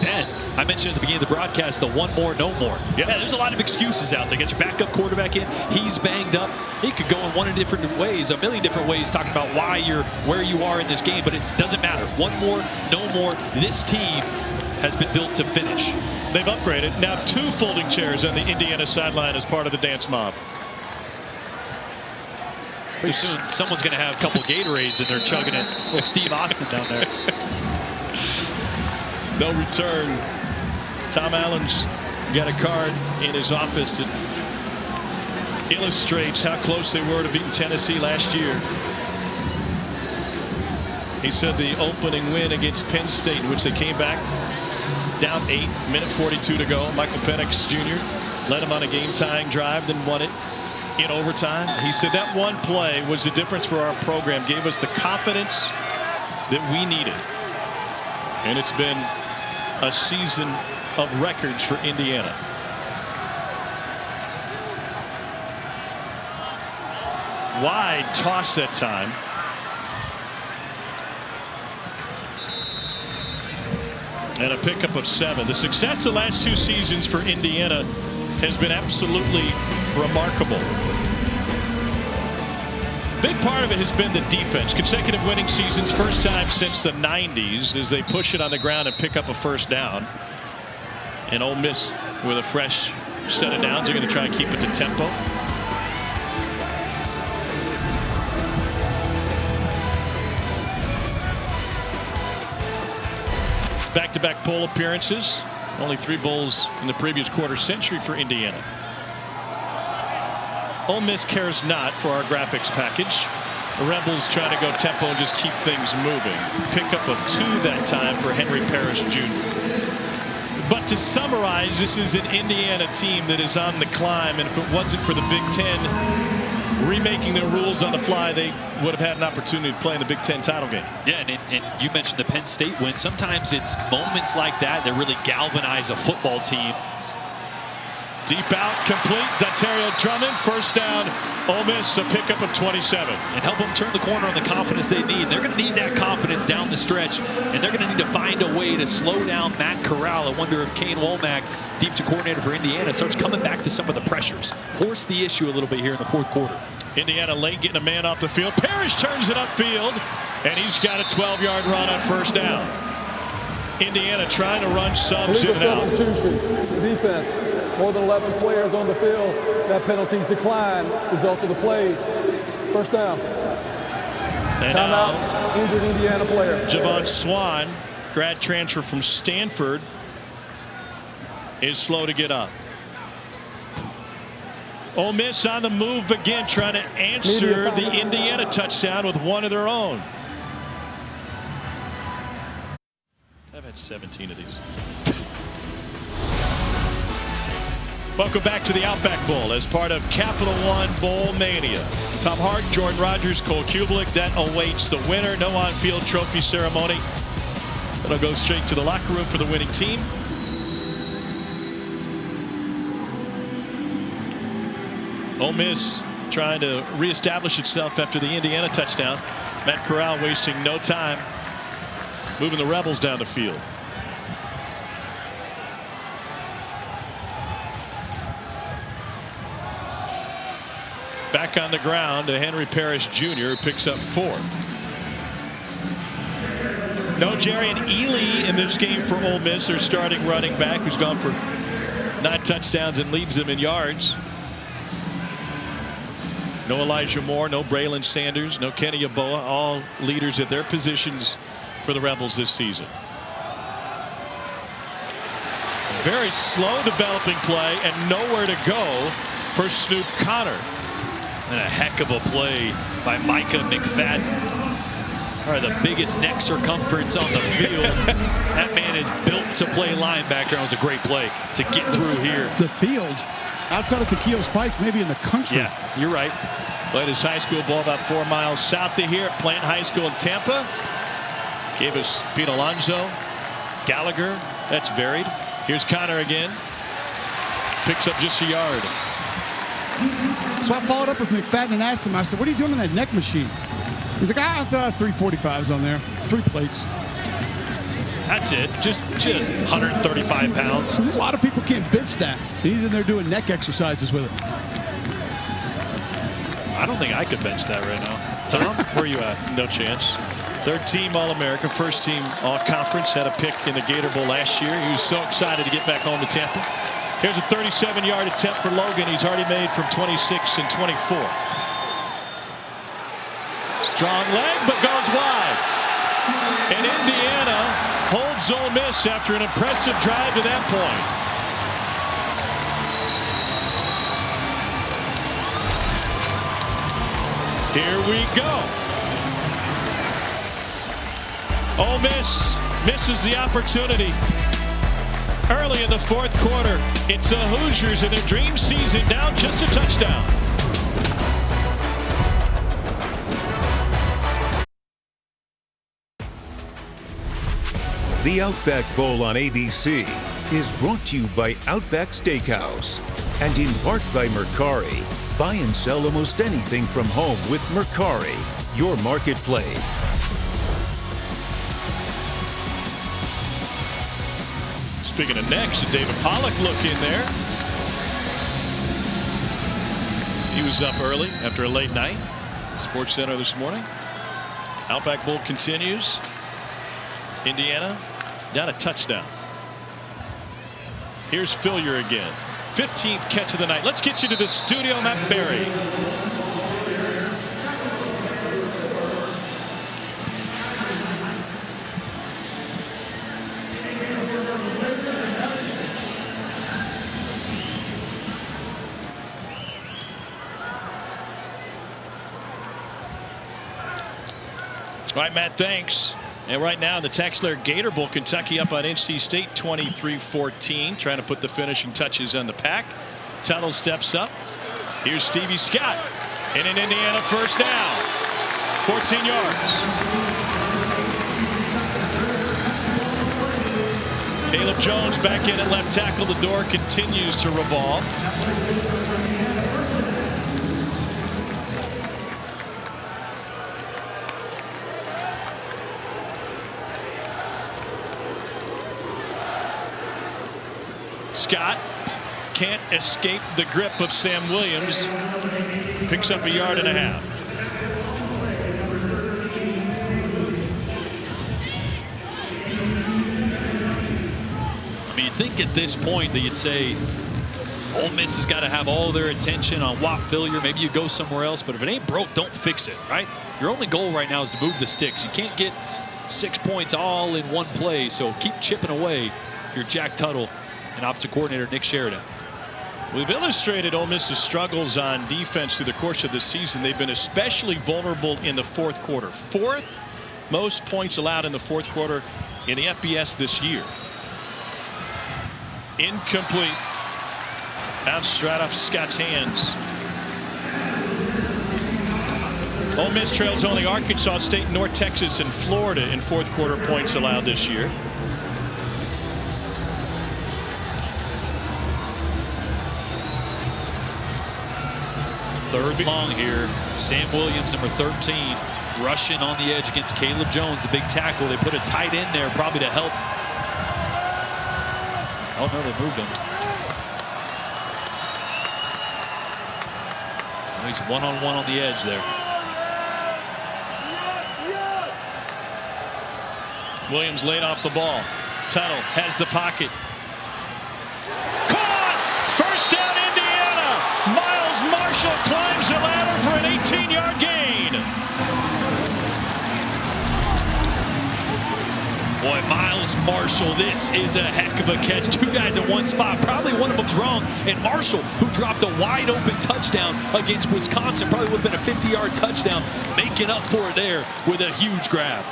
And I mentioned at the beginning of the broadcast the one more, no more. Yeah, there's a lot of excuses out there. Get your backup quarterback in. He's banged up. He could go in one of different ways, a million different ways, talking about why you're where you are in this game, but it doesn't matter. One more, no more. This team has been built to finish. They've upgraded. Now 2 folding chairs on the Indiana sideline as part of the dance mob. Pretty soon, someone's going to have a couple Gatorades and they're chugging it. Little Steve Austin down there. No return. Tom Allen's got a card in his office that illustrates how close they were to beating Tennessee last year. He said the opening win against Penn State, in which they came back down 8, minute 42 to go. Michael Penix Jr. led him on a game-tying drive, then won it in overtime. He said that one play was the difference for our program, gave us the confidence that we needed. And it's been a season of records for Indiana. Wide toss that time. And a pickup of 7. The success the last 2 seasons for Indiana has been absolutely remarkable. Big part of it has been the defense. Consecutive winning seasons, first time since the 90s, as they push it on the ground and pick up a first down. And Ole Miss with a fresh set of downs. They're going to try and keep it to tempo. Back-to-back bowl appearances. Only 3 bowls in the previous quarter century for Indiana. Ole Miss cares not for our graphics package. The Rebels trying to go tempo and just keep things moving. Pickup of 2 that time for Henry Parrish Jr. But to summarize, this is an Indiana team that is on the climb, and if it wasn't for the Big Ten remaking their rules on the fly, they would have had an opportunity to play in the Big Ten title game. Yeah, and you mentioned the Penn State win. Sometimes it's moments like that that really galvanize a football team. Deep out, complete. Dontario Drummond, first down. Ole Miss, a pickup of 27. And help them turn the corner on the confidence they need. They're going to need that confidence down the stretch, and they're going to need to find a way to slow down Matt Corral. I wonder if Kane Womack, defensive coordinator for Indiana, starts coming back to some of the pressures. Force the issue a little bit here in the fourth quarter. Indiana late getting a man off the field. Parrish turns it upfield, and he's got a 12-yard run on first down. Indiana trying to run subs in and out. Defense, more than 11 players on the field. That penalties decline, result of the play. First down. And timeout, injured Indiana player. Javon Swan, grad transfer from Stanford, is slow to get up. Ole Miss on the move again, trying to answer the Indiana touchdown with one of their own. I've had 17 of these. Welcome back to the Outback Bowl as part of Capital One Bowl Mania. Tom Hart, Jordan Rogers, Cole Kubelik. That awaits the winner. No on-field trophy ceremony. It'll go straight to the locker room for the winning team. Ole Miss trying to reestablish itself after the Indiana touchdown. Matt Corral wasting no time moving the Rebels down the field. Back on the ground to Henry Parrish Jr., who picks up 4. No Jerry and Ely in this game for Ole Miss. Their starting running back, who's gone for 9 touchdowns and leads them in yards. No Elijah Moore, no Braylon Sanders, no Kenny Yeboah, all leaders at their positions for the Rebels this season. Very slow developing play and nowhere to go for Snoop Connor. And a heck of a play by Micah McFadden. The biggest neck circumference on the field. That man is built to play linebacker. It was a great play to get through here. The field outside of Tequila Spikes, maybe in the country. Yeah, you're right. Played his high school ball about 4 miles south of here at Plant High School in Tampa. Gave us Pete Alonso, Gallagher. That's varied. Here's Connor again. Picks up just a yard. So I followed up with McFadden and asked him, I said, what are you doing in that neck machine? He's like, I thought 345s on there, 3 plates. That's it. Just 135 pounds. A lot of people can't bench that. He's in there doing neck exercises with it. I don't think I could bench that right now. Tom, where are you at? No chance. 3rd team All-America, 1st team All-Conference. Had a pick in the Gator Bowl last year. He was so excited to get back home to Tampa. Here's a 37-yard attempt for Logan. He's already made from 26 and 24. Strong leg, but goes wide. And Indiana holds Ole Miss after an impressive drive to that point. Here we go. Ole Miss misses the opportunity. Early in the 4th quarter, it's the Hoosiers in their dream season down just a touchdown. The Outback Bowl on ABC is brought to you by Outback Steakhouse and in part by Mercari. Buy and sell almost anything from home with Mercari, your marketplace. Speaking of next, David Pollock look in there. He was up early after a late night. Sports Center this morning. Outback Bowl continues. Indiana down a touchdown. Here's Fillier again. 15th catch of the night. Let's get you to the studio, Matt Berry. All right, Matt, thanks. And right now, the TaxSlayer Gator Bowl, Kentucky up on NC State 23-14, trying to put the finishing touches on the pack. Tuttle steps up. Here's Stevie Scott in an Indiana first down. 14 yards. Caleb Jones back in at left tackle. The door continues to revolve. Scott can't escape the grip of Sam Williams. Picks up a yard and a half. I mean, you'd think at this point that you'd say Ole Miss has got to have all their attention on Whop Fillier. Maybe you go somewhere else, but if it ain't broke, don't fix it, right? Your only goal right now is to move the sticks. You can't get 6 points all in one play, so keep chipping away if you're Jack Tuttle and offensive coordinator Nick Sheridan. We've illustrated Ole Miss's struggles on defense through the course of the season. They've been especially vulnerable in the 4th quarter. 4th most points allowed in the 4th quarter in the FBS this year. Incomplete. Bounced right off Scott's hands. Ole Miss trails only Arkansas State, North Texas, and Florida in 4th quarter points allowed this year. Third long here. Sam Williams, number 13, rushing on the edge against Caleb Jones, the big tackle. They put a tight end there probably to help. Oh, no, they moved him. He's one-on-one on the edge there. Williams laid off the ball. Tuttle has the pocket. Caught! First down, Indiana. Miles Marshall climbs the ladder for an 18-yard gain. Boy, Miles Marshall, this is a heck of a catch. Two guys in one spot. Probably one of them's wrong. And Marshall, who dropped a wide-open touchdown against Wisconsin, probably would have been a 50-yard touchdown, making up for it there with a huge grab.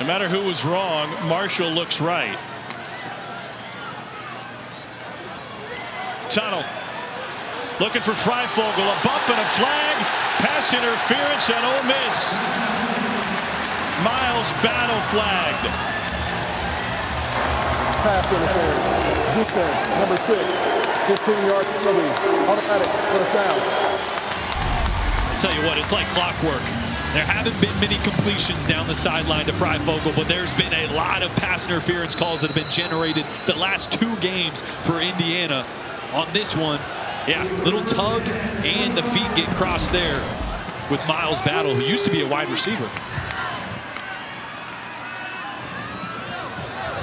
No matter who was wrong, Marshall looks right. Tuttle looking for Freifogel. A bump and a flag. Pass interference on Ole Miss. Miles battle flagged. Pass interference. Defense, number 6. 15-yard penalty. Automatic first down. I'll tell you what, it's like clockwork. There haven't been many completions down the sideline to Freifogel, but there's been a lot of pass interference calls that have been generated the last 2 games for Indiana. On this one, yeah, little tug and the feet get crossed there with Miles Battle, who used to be a wide receiver.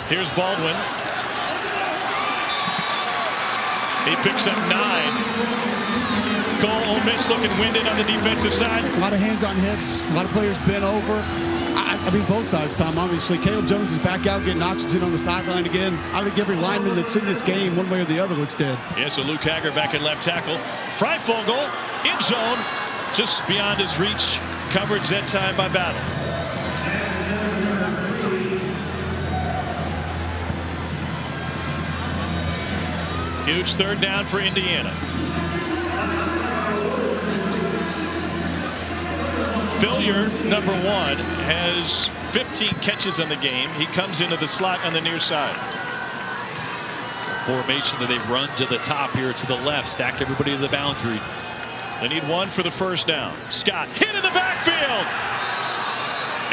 Here's Baldwin. He picks up 9. Cole, Ole Miss looking winded on the defensive side. A lot of hands on hips, a lot of players bent over. I mean, both sides, Tom, obviously. Caleb Jones is back out getting oxygen on the sideline again. I think every lineman that's in this game, one way or the other, looks dead. Yeah, so Luke Hager back at left tackle. Freifogel in zone, just beyond his reach. Coverage that time by Battle. Huge third down for Indiana. Fillier, number 1, has 15 catches in the game. He comes into the slot on the near side. So formation that they've run to the top here to the left, stack everybody to the boundary. They need 1 for the first down. Scott hit in the backfield.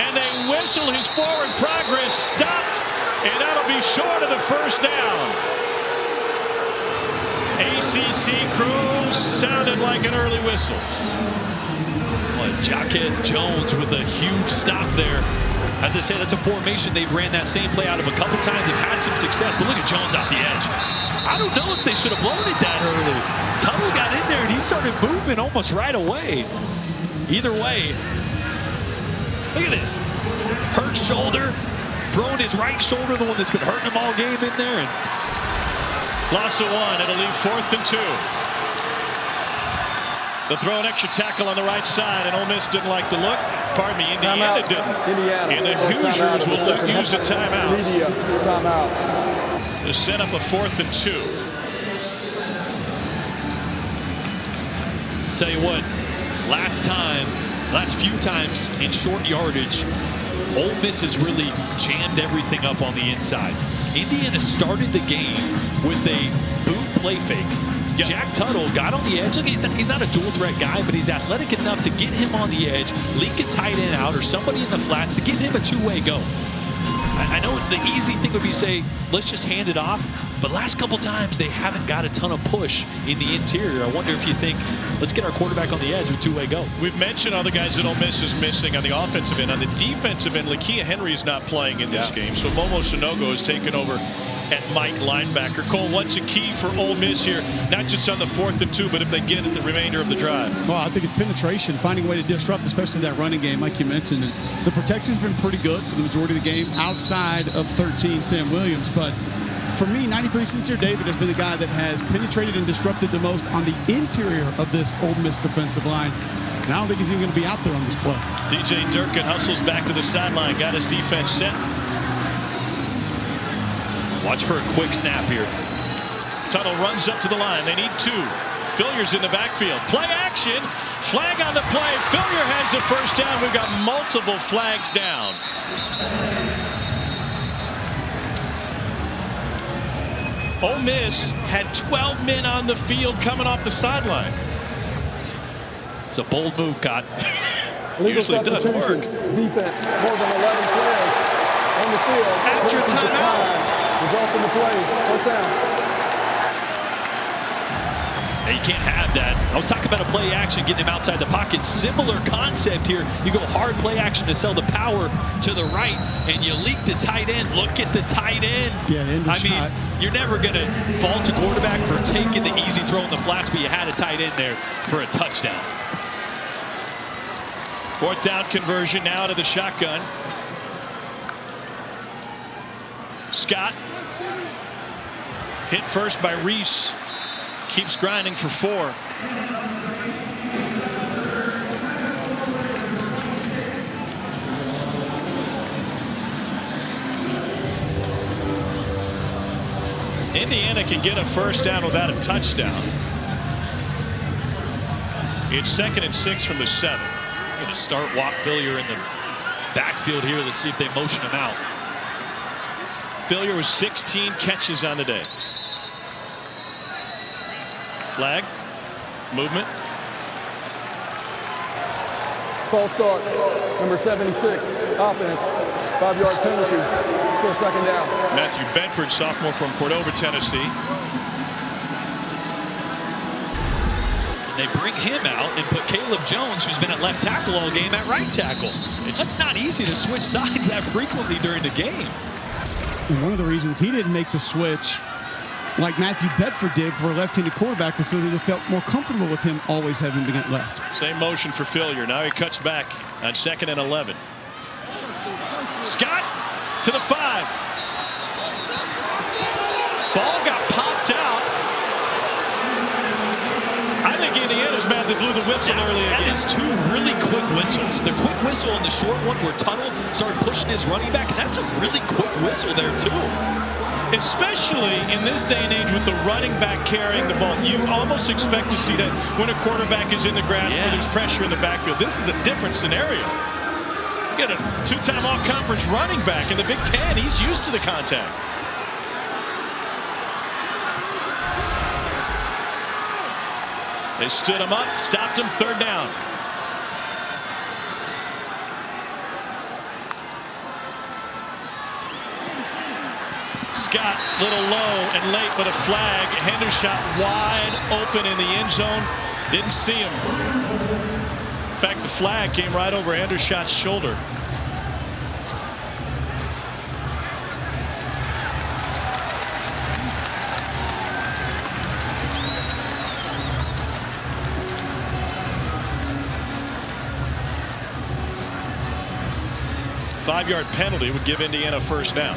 And they whistle his forward progress stopped. And that'll be short of the first down. ACC crew sounded like an early whistle. Jaquez Jones with a huge stop there. As I said, that's a formation. They've ran that same play out of a couple times. They've had some success, but look at Jones off the edge. I don't know if they should have blown it that early. Tuttle got in there and he started moving almost right away. Either way, look at this. Hurt shoulder, throwing his right shoulder, the one that's been hurting him all game in there. And loss of 1. It'll leave 4th and 2. They'll throw an extra tackle on the right side, and Ole Miss didn't like the look. Pardon me, Indiana didn't. Indiana. And the Hoosiers will use a timeout. Media timeout. To set up a 4th and 2. Tell you what, last few times in short yardage, Ole Miss has really jammed everything up on the inside. Indiana started the game with a boot play fake. Yep. Jack Tuttle got on the edge. Look, he's not a dual threat guy, but he's athletic enough to get him on the edge, leak a tight end out or somebody in the flats to give him a 2-way go. I know the easy thing would be say, let's just hand it off. But last couple times, they haven't got a ton of push in the interior. I wonder if you think, let's get our quarterback on the edge with 2-way go. We've mentioned all the guys that Ole Miss is missing on the offensive end. On the defensive end, Lakia Henry is not playing in this game. So Momo Sonogo has taken over at Mike linebacker. Cole, what's the key for Ole Miss here? Not just on the 4th and 2, but if they get it the remainder of the drive. Well, I think it's penetration, finding a way to disrupt, especially that running game, like you mentioned. And the protection's been pretty good for the majority of the game outside of 13, Sam Williams. But for me, 93 Sincere David has been the guy that has penetrated and disrupted the most on the interior of this Ole Miss defensive line. And I don't think he's even going to be out there on this play. DJ Durkin hustles back to the sideline, got his defense set. Watch for a quick snap here. Tuttle runs up to the line. They need 2. Fillier's in the backfield. Play action. Flag on the play. Fillier has the first down. We've got multiple flags down. Ole Miss had 12 men on the field coming off the sideline. It's a bold move, Cott. Usually doesn't work. Defense, more than 11 players on the field. After a timeout. Result in the play. First down. You can't have that. I was talking about a play action, getting him outside the pocket. Similar concept here. You go hard play action to sell the power to the right, and you leak the tight end. Look at the tight end. Yeah, I mean, you're never going to fault a quarterback for taking the easy throw in the flats, but you had a tight end there for a touchdown. 4th down conversion now to the shotgun. Scott hit first by Reese. Keeps grinding for 4. Indiana can get a first down without a touchdown. It's 2nd and 6 from the 7. Going to start Walt Fillier in the backfield here. Let's see if they motion him out. Fillier was 16 catches on the day. Flag. Movement. False start. Number 76. Offense. 5-yard penalty. Still 2nd down. Matthew Bedford, sophomore from Cordova, Tennessee. And they bring him out and put Caleb Jones, who's been at left tackle all game, at right tackle. That's not easy to switch sides that frequently during the game. And one of the reasons he didn't make the switch like Matthew Bedford did for a left-handed quarterback was so that it felt more comfortable with him always having been at left. Same motion for Fillier. Now he cuts back on 2nd and 11. Scott to the 5. Ball got popped out. I think Indiana's mad they blew the whistle early again. That is 2 really quick whistles. The quick whistle and the short one where Tuttle started pushing his running back. And that's a really quick whistle there, too. Especially in this day and age with the running back carrying the ball. You almost expect to see that when a quarterback is in the grass where there's pressure in the backfield. This is a different scenario. You got a 2-time all-conference running back in the Big Ten. He's used to the contact. They stood him up, stopped him, 3rd down. Scott, little low and late, but a flag. Hendershot wide open in the end zone. Didn't see him. In fact, the flag came right over Hendershot's shoulder. Five-yard penalty would give Indiana first down.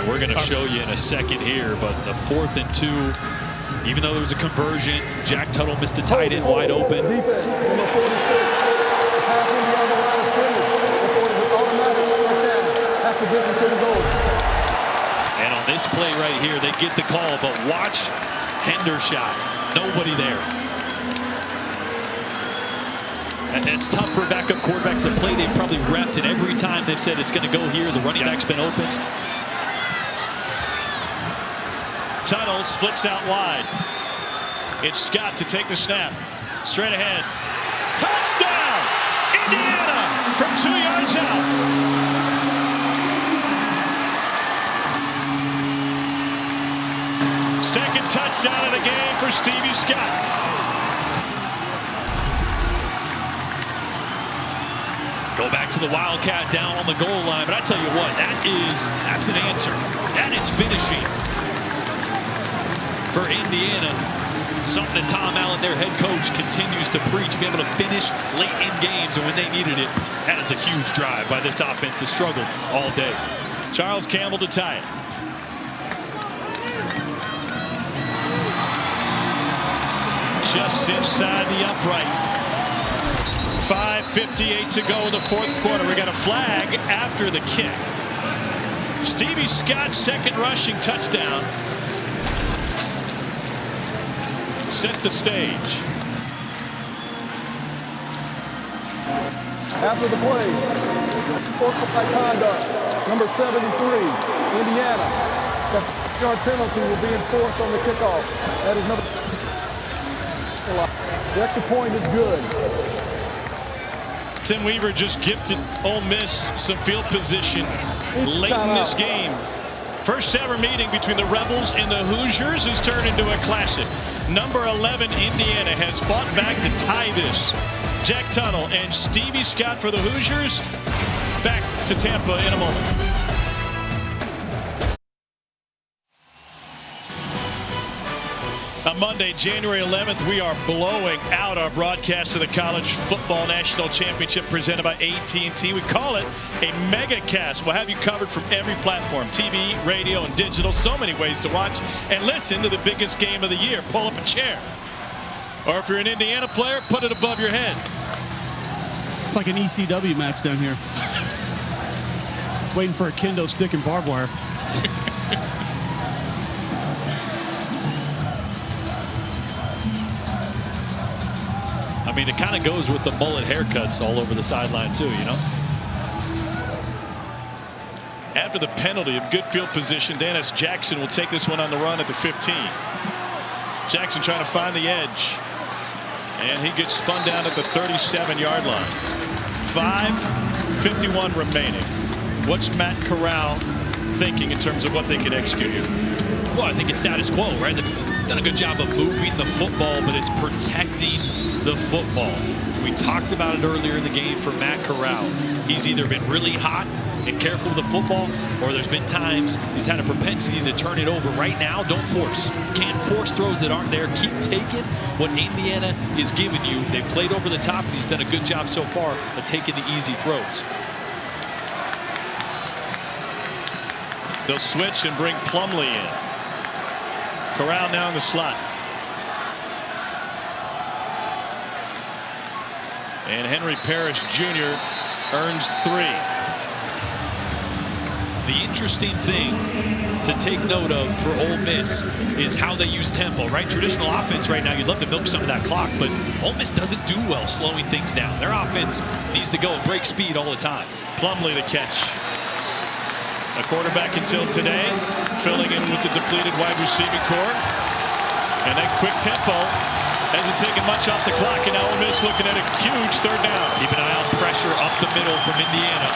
We're going to show you in a second here, but the 4th and 2, even though there was a conversion, Jack Tuttle missed a tight end wide open. Defense, number 46. Passing beyond the line of scrimmage. Automatic first down. Half the distance to the goal. And on this play right here, they get the call, but watch Hendershot. Nobody there. And it's tough for backup quarterbacks to play. They've probably repped it every time they've said it's going to go here. The running back's been open. Tuttle splits out wide. It's Scott to take the snap. Straight ahead. Touchdown! Indiana from 2 yards out. Second touchdown of the game for Stevie Scott. Go back to the Wildcat down on the goal line. But I tell you what, that's an answer. That is finishing for Indiana. Something that Tom Allen, their head coach, continues to preach. Be able to finish late in games, and when they needed it, that is a huge drive by this offense that struggled all day. Charles Campbell to tie it. Just inside the upright. 5:58 to go in the 4th quarter. We got a flag after the kick. Stevie Scott's 2nd rushing touchdown set the stage. After the play, sportsmanlike conduct, number 73, Indiana. The 5-yard penalty will be enforced on the kickoff. That is number. The extra point is good. Tim Weaver just gifted Ole Miss some field position late in this game. First ever meeting between the Rebels and the Hoosiers has turned into a classic. Number 11, Indiana, has fought back to tie this. Jack Tunnell and Stevie Scott for the Hoosiers. Back to Tampa in a moment. On Monday, January 11th, we are blowing out our broadcast of the College Football National Championship presented by AT&T. We call it a mega cast. We'll have you covered from every platform, TV, radio, and digital. So many ways to watch and listen to the biggest game of the year. Pull up a chair. Or if you're an Indiana player, put it above your head. It's like an ECW match down here. Waiting for a kendo stick and barbed wire. I mean, it kind of goes with the mullet haircuts all over the sideline too, you know. After the penalty of good field position, Dennis Jackson will take this one on the run at the 15. Jackson trying to find the edge. And he gets spun down at the 37-yard line. 5:51 remaining. What's Matt Corral thinking in terms of what they can execute here? Well, I think it's status quo, right? They've done a good job of moving the football, but it's protecting the football. We talked about it earlier in the game for Matt Corral. He's either been really hot and careful with the football, or there's been times he's had a propensity to turn it over. Right now, don't force. Can't force throws that aren't there. Keep taking what Indiana is giving you. They've played over the top, and he's done a good job so far of taking the easy throws. They'll switch and bring Plumlee in. Corral now in the slot. And Henry Parrish Jr. earns 3. The interesting thing to take note of for Ole Miss is how they use tempo, right? Traditional offense right now, you'd love to milk some of that clock, but Ole Miss doesn't do well slowing things down. Their offense needs to go and break speed all the time. Plumlee the catch. A quarterback until today, filling in with the depleted wide receiving core. And then quick tempo. Hasn't taken much off the clock, and now Ole Miss looking at a huge third down. Keep an eye on pressure up the middle from Indiana.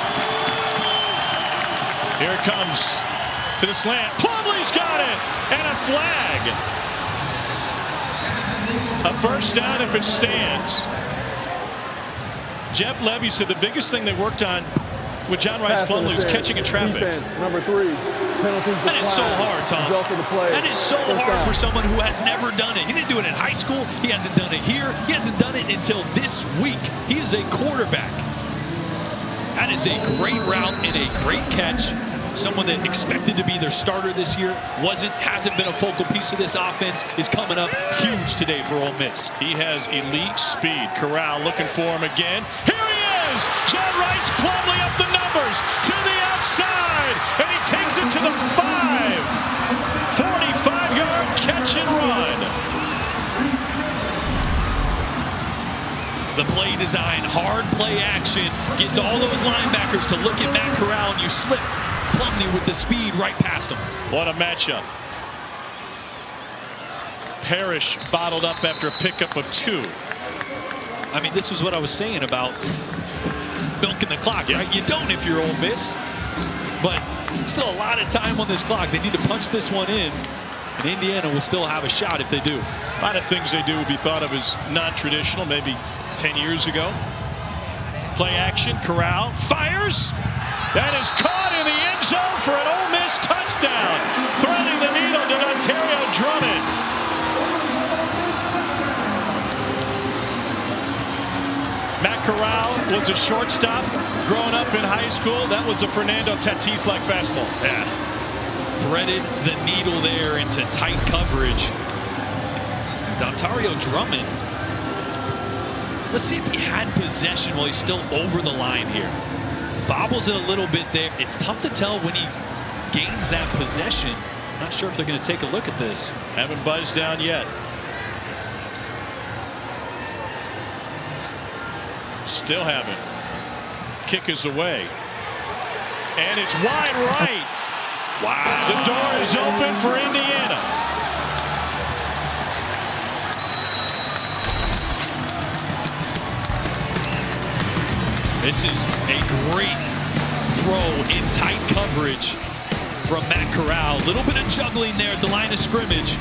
Here it comes to the slant. Plumlee's got it, and a flag. A first down if it stands. Jeff Levy said the biggest thing they worked on with John Rice Plumlee was catching in traffic. Defense, number 3. That is so hard, Tom. That is so hard for someone who has never done it. He didn't do it in high school. He hasn't done it here. He hasn't done it until this week. He is a quarterback. That is a great route and a great catch. Someone that expected to be their starter this year hasn't been a focal piece of this offense, is coming up huge today for Ole Miss. He has elite speed. Corral looking for him again. Here he is! John Rice Plumlee up the numbers to the outside, and he takes it to the 5. 45-yard catch and run. The play design, hard play action, gets all those linebackers to look at Matt Corral, and you slip Plumlee with the speed right past him. What a matchup. Parrish bottled up after a pickup of 2. I mean, this was what I was saying about milking the clock, right? You don't if you're Ole Miss, but still a lot of time on this clock. They need to punch this one in, and Indiana will still have a shot if they do. A lot of things they do will be thought of as non-traditional, maybe 10 years ago. Play action, Corral fires. That is caught in the end zone for an Ole Miss touchdown. Threading the needle to Ontario Drummond. Matt Corral was a shortstop growing up in high school. That was a Fernando Tatis-like fastball. Yeah. Threaded the needle there into tight coverage. Ontario Drummond. Let's see if he had possession while he's still over the line here. Bobbles it a little bit there. It's tough to tell when he gains that possession. Not sure if they're going to take a look at this. Haven't buzzed down yet. Still haven't. Kick is away. And it's wide right. Wow. The door is open for Indiana. This is a great throw in tight coverage from Matt Corral. A little bit of juggling there at the line of scrimmage.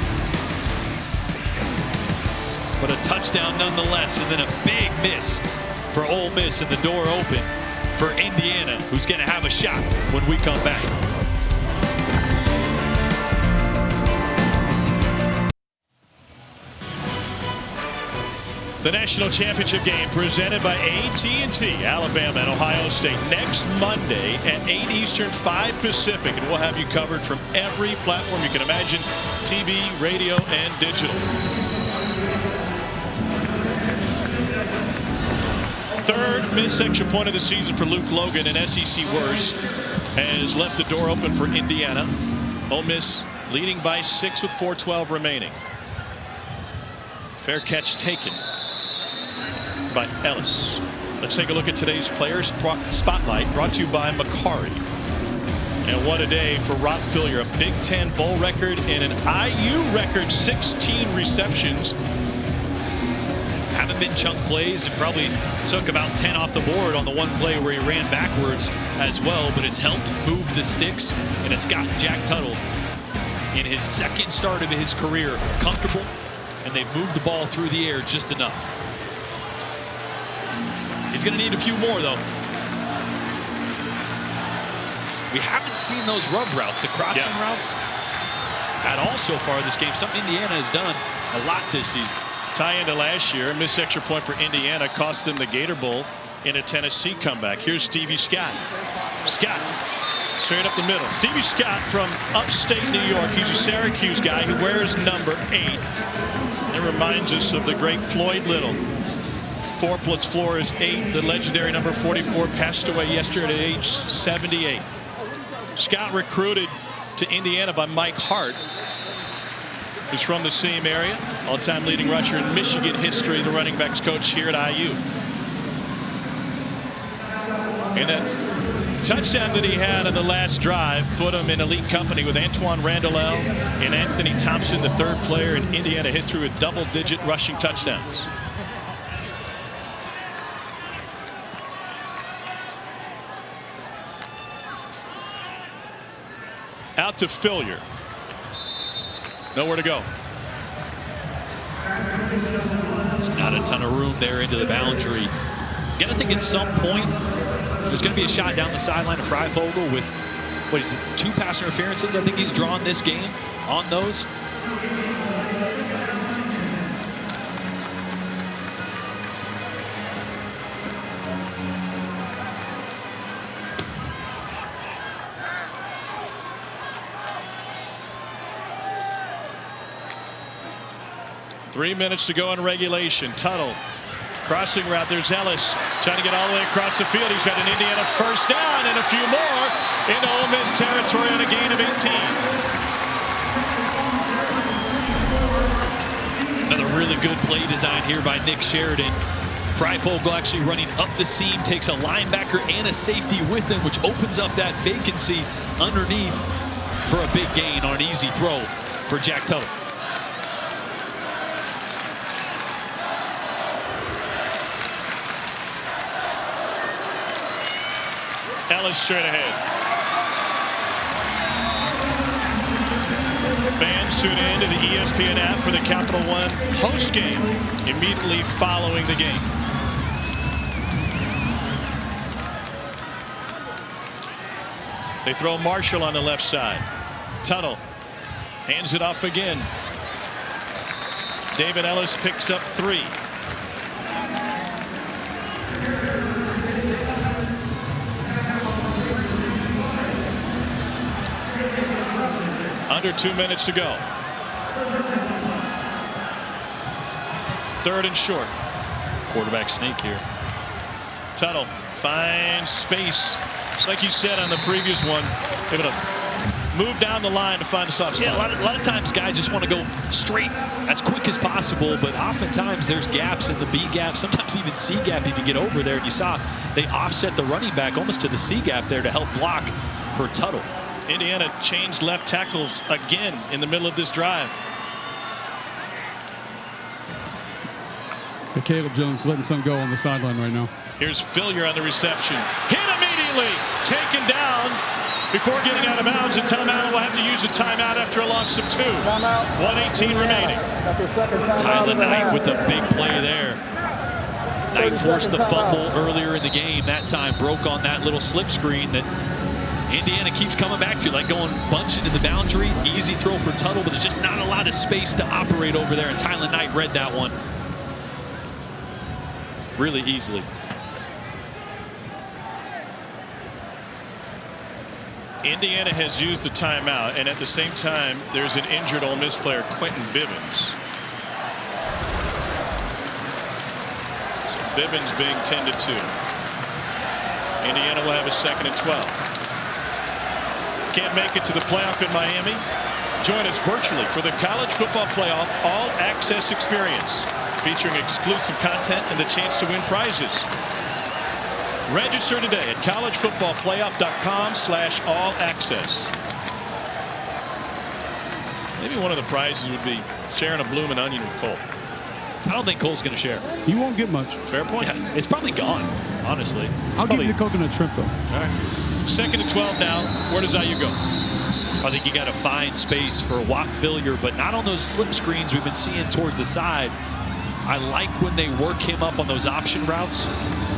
But a touchdown nonetheless, and then a big miss for Ole Miss, and the door open for Indiana, who's going to have a shot when we come back. The national championship game presented by AT&T, Alabama and Ohio State, next Monday at 8 Eastern, 5 Pacific. And we'll have you covered from every platform you can imagine, TV, radio, and digital. Third missed extra point of the season for Luke Logan, and SEC worse has left the door open for Indiana. Ole Miss leading by 6 with 4:12 remaining. Fair catch taken by Ellis. Let's take a look at today's Players Spotlight, brought to you by Macari. And what a day for Rob Fillier, a Big Ten bowl record and an IU record, 16 receptions. Haven't been chunk plays, and probably took about 10 off the board on the one play where he ran backwards as well, but it's helped move the sticks, and it's got Jack Tuttle in his second start of his career comfortable, and they've moved the ball through the air just enough. He's going to need a few more, though. We haven't seen those rub routes, the crossing routes, at all so far this game. Something Indiana has done a lot this season. Tie into last year, a missed extra point for Indiana cost them the Gator Bowl in a Tennessee comeback. Here's Stevie Scott. Scott, straight up the middle. Stevie Scott from upstate New York. He's a Syracuse guy who wears number 8. It reminds us of the great Floyd Little. 4 + 4 is 8. The legendary number 44 passed away yesterday at age 78. Scott recruited to Indiana by Mike Hart, who's from the same area. All-time leading rusher in Michigan history, the running backs coach here at IU. And that touchdown that he had on the last drive put him in elite company with Antoine Randall and Anthony Thompson, the third player in Indiana history with double-digit rushing touchdowns. Out to Fillier. Nowhere to go. There's not a ton of room there into the boundary. Got to think at some point there's going to be a shot down the sideline of Freifogel with, what is it, 2 pass interferences I think he's drawn this game on those. Three minutes to go in regulation. Tuttle, crossing route. There's Ellis trying to get all the way across the field. He's got an Indiana first down and a few more into Ole Miss territory on a gain of 18. Another really good play design here by Nick Sheridan. Freifogel actually running up the seam, takes a linebacker and a safety with him, which opens up that vacancy underneath for a big gain on an easy throw for Jack Tuttle. Ellis straight ahead. Fans tune in to the ESPN app for the Capital One host game immediately following the game. They throw Marshall on the left side. Tuttle hands it off again. David Ellis picks up 3. Under 2 minutes to go. 3rd and short. Quarterback sneak here. Tuttle finds space. Just like you said on the previous one, able to move down the line to find a soft spot. Yeah, a lot of times guys just want to go straight as quick as possible, but oftentimes there's gaps in the B gap, sometimes even C gap if you get over there. And you saw they offset the running back almost to the C gap there to help block for Tuttle. Indiana changed left tackles again in the middle of this drive. The Caleb Jones letting some go on the sideline right now. Here's Fillier on the reception. Hit immediately. Taken down before getting out of bounds. And timeout will have to use a timeout after a loss of 2. 1:18 remaining. That's the second timeout. Tyler Knight with a big play there. Knight forced the fumble earlier in the game. That time broke on that little slip screen that Indiana keeps coming back to, like going bunching to the boundary. Easy throw for Tuttle, but there's just not a lot of space to operate over there. And Tyler Knight read that one really easily. Indiana has used the timeout, and at the same time, there's an injured Ole Miss player, Quentin Bivens. So Bivens being tended to. Indiana will have a 2nd and 12. Can't make it to the playoff in Miami? Join us virtually for the College Football Playoff All Access Experience, featuring exclusive content and the chance to win prizes. Register today at collegefootballplayoff.com/all-access. Maybe one of the prizes would be sharing a bloomin' onion with Cole. I don't think Cole's going to share. You won't get much. Fair point. Yeah, it's probably gone, honestly. I'll give you the coconut shrimp, though. All right. 2nd and 12 now. Where does IU go? I think you got to find space for Watt Fillier, but not on those slip screens we've been seeing towards the side. I like when they work him up on those option routes.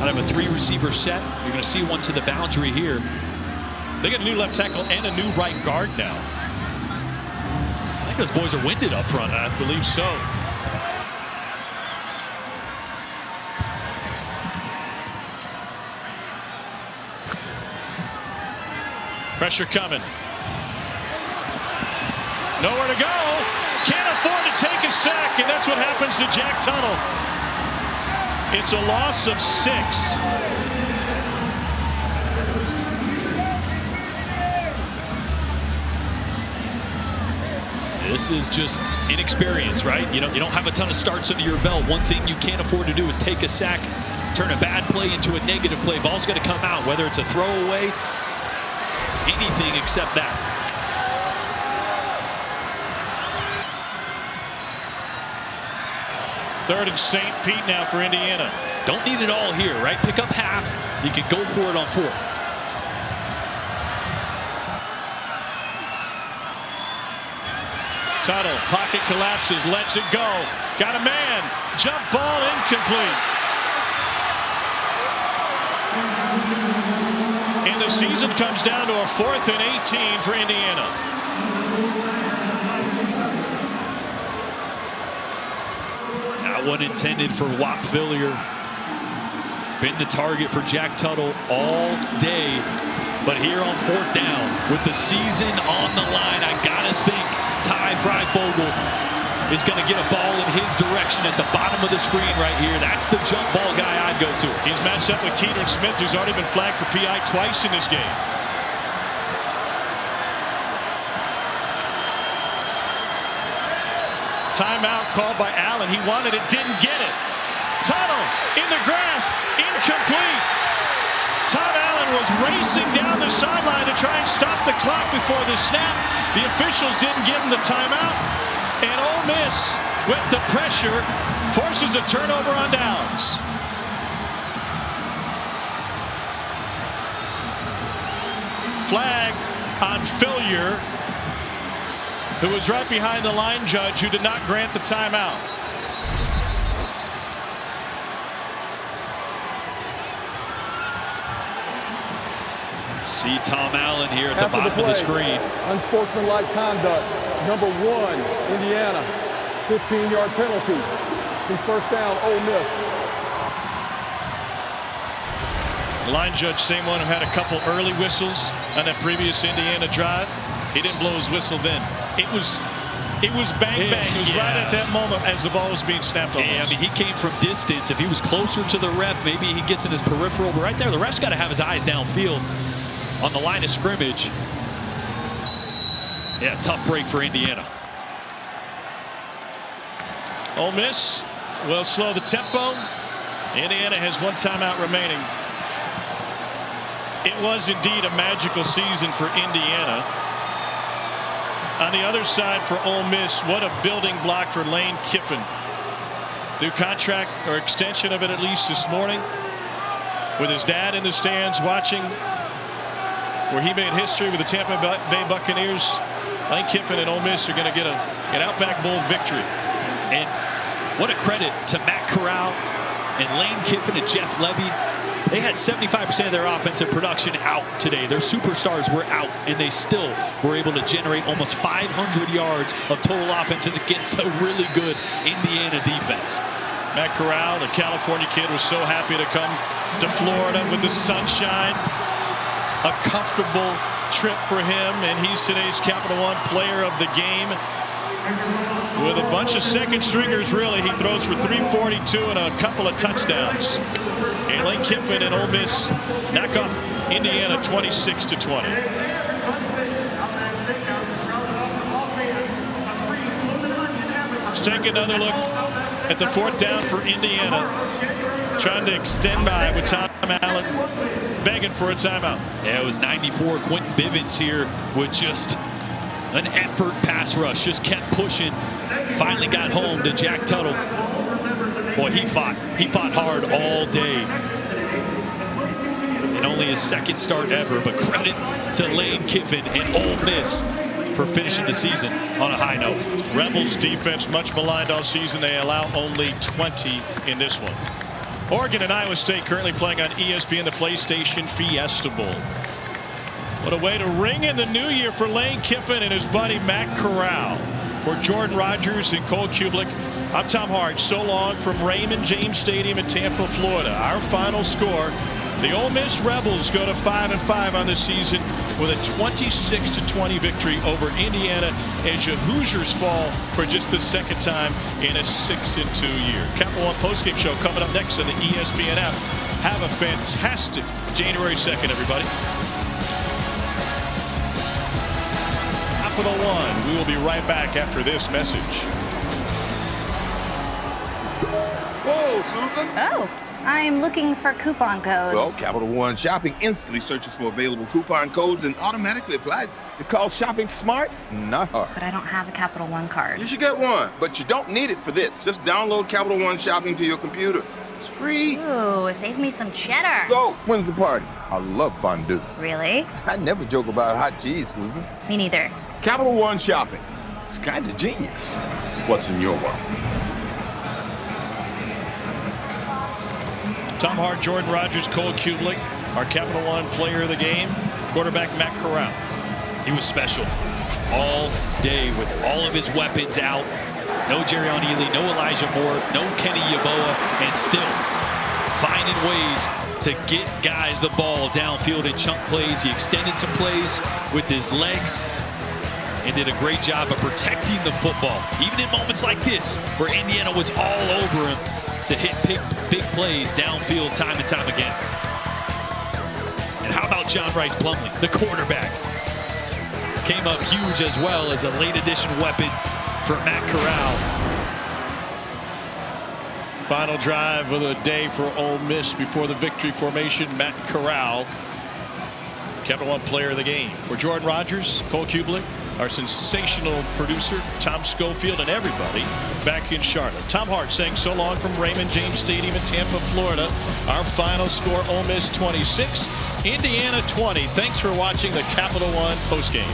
Out of a 3-receiver set, you're going to see one to the boundary here. They got a new left tackle and a new right guard now. I think those boys are winded up front. I believe so. Pressure coming. Nowhere to go. Can't afford to take a sack, and that's what happens to Jack Tuttle. It's a loss of 6. This is just inexperience, right? You don't have a ton of starts under your belt. One thing you can't afford to do is take a sack, turn a bad play into a negative play. Ball's got to come out, whether it's a throwaway, anything except that. Third and St. Pete now for Indiana. Don't need it all here, right? Pick up half. You can go for it on 4th. Tuttle, pocket collapses, lets it go. Got a man. Jump ball incomplete. And the season comes down to a 4th and 18 for Indiana. One intended for Watt Fillier. Been the target for Jack Tuttle all day. But here on 4th down, with the season on the line, I gotta think Ty Freifogel is gonna get a ball in his direction at the bottom of the screen right here. That's the jump ball guy I'd go to. He's matched up with Keaton Smith, who's already been flagged for PI twice in this game. Timeout called by Allen. He wanted it, didn't get it. Tuttle in the grasp, incomplete. Tom Allen was racing down the sideline to try and stop the clock before the snap. The officials didn't give him the timeout. And Ole Miss, with the pressure, forces a turnover on downs. Flag on Fillier, who was right behind the line judge, who did not grant the timeout. See Tom Allen here at the bottom of the screen. Unsportsmanlike conduct. Number 1, Indiana. 15-yard penalty. The 1st down, Ole Miss. The line judge, same one who had a couple early whistles on that previous Indiana drive. He didn't blow his whistle then. It was bang, bang. It was right at that moment as the ball was being snapped off. Yeah, I mean, he came from distance. If he was closer to the ref, maybe he gets in his peripheral. But right there, the ref's got to have his eyes downfield on the line of scrimmage. Yeah, tough break for Indiana. Ole Miss will slow the tempo. Indiana has one timeout remaining. It was indeed a magical season for Indiana. On the other side for Ole Miss, what a building block for Lane Kiffin. New contract, or extension of it at least this morning, with his dad in the stands watching. where he made history with the Tampa Bay Buccaneers. Lane Kiffin and Ole Miss are going to get an Outback Bowl victory. And what a credit to Matt Corral and Lane Kiffin and Jeff Levy. They had 75% of their offensive production out today. Their superstars were out, and they still were able to generate almost 500 yards of total offense against a really good Indiana defense. Matt Corral, the California kid, was so happy to come to Florida with the sunshine. A comfortable trip for him, and he's today's Capital One Player of the Game. With a bunch of second stringers, really, he throws for 342 and a couple of touchdowns. And Lane Kiffin and Ole Miss knock off Indiana 26-20. Let's take another look at the fourth down for Indiana. Trying to extend by with Tom Allen begging for a timeout. Yeah, it was 94. Quentin Bivens here with just an effort pass rush. Just kept pushing. Finally got home to Jack Tuttle. Boy, he fought hard all day. And only his second start ever. But credit to Lane Kiffin and Ole Miss for finishing the season on a high note. Rebels defense much maligned all season. They allow only 20 in this one. Oregon and Iowa State currently playing on ESPN, the PlayStation Fiesta Bowl. What a way to ring in the new year for Lane Kiffin and his buddy Matt Corral. For Jordan Rogers and Cole Kublik, I'm Tom Hart. So long from Raymond James Stadium in Tampa, Florida. Our final score, the Ole Miss Rebels go to 5-5 on the season with a 26-20 victory over Indiana as your Hoosiers fall for just the second time in a 6-2 year. Capital One postgame show coming up next on the ESPN app. Have a fantastic January 2nd, everybody. Capital One. We will be right back after this message. Whoa, Susan. Oh, I'm looking for coupon codes. Well, Capital One Shopping instantly searches for available coupon codes and automatically applies them. It's called shopping smart, not hard. But I don't have a Capital One card. You should get one, but you don't need it for this. Just download Capital One Shopping to your computer. It's free. Ooh, save me some cheddar. So, when's the party? I love fondue. Really? I never joke about hot cheese, Susan. Me neither. Capital One Shopping. It's kind of genius. What's in your world? Tom Hart, Jordan Rogers, Cole Kublik, our Capital One Player of the Game. Quarterback Matt Corral. He was special all day with all of his weapons out. No Jerry Ely, no Elijah Moore, no Kenny Yeboah, and still finding ways to get guys the ball downfield in chunk plays. He extended some plays with his legs and did a great job of protecting the football. Even in moments like this, where Indiana was all over him, to hit big plays downfield time and time again. And how about John Rice Plumlee, the quarterback? Came up huge as well as a late addition weapon for Matt Corral. Final drive of the day for Ole Miss before the victory formation. Matt Corral, Capital One Player of the Game. For Jordan Rogers, Cole Kublik, our sensational producer, Tom Schofield, and everybody back in Charlotte. Tom Hart saying so long from Raymond James Stadium in Tampa, Florida. Our final score, Ole Miss 26, Indiana 20. Thanks for watching the Capital One postgame.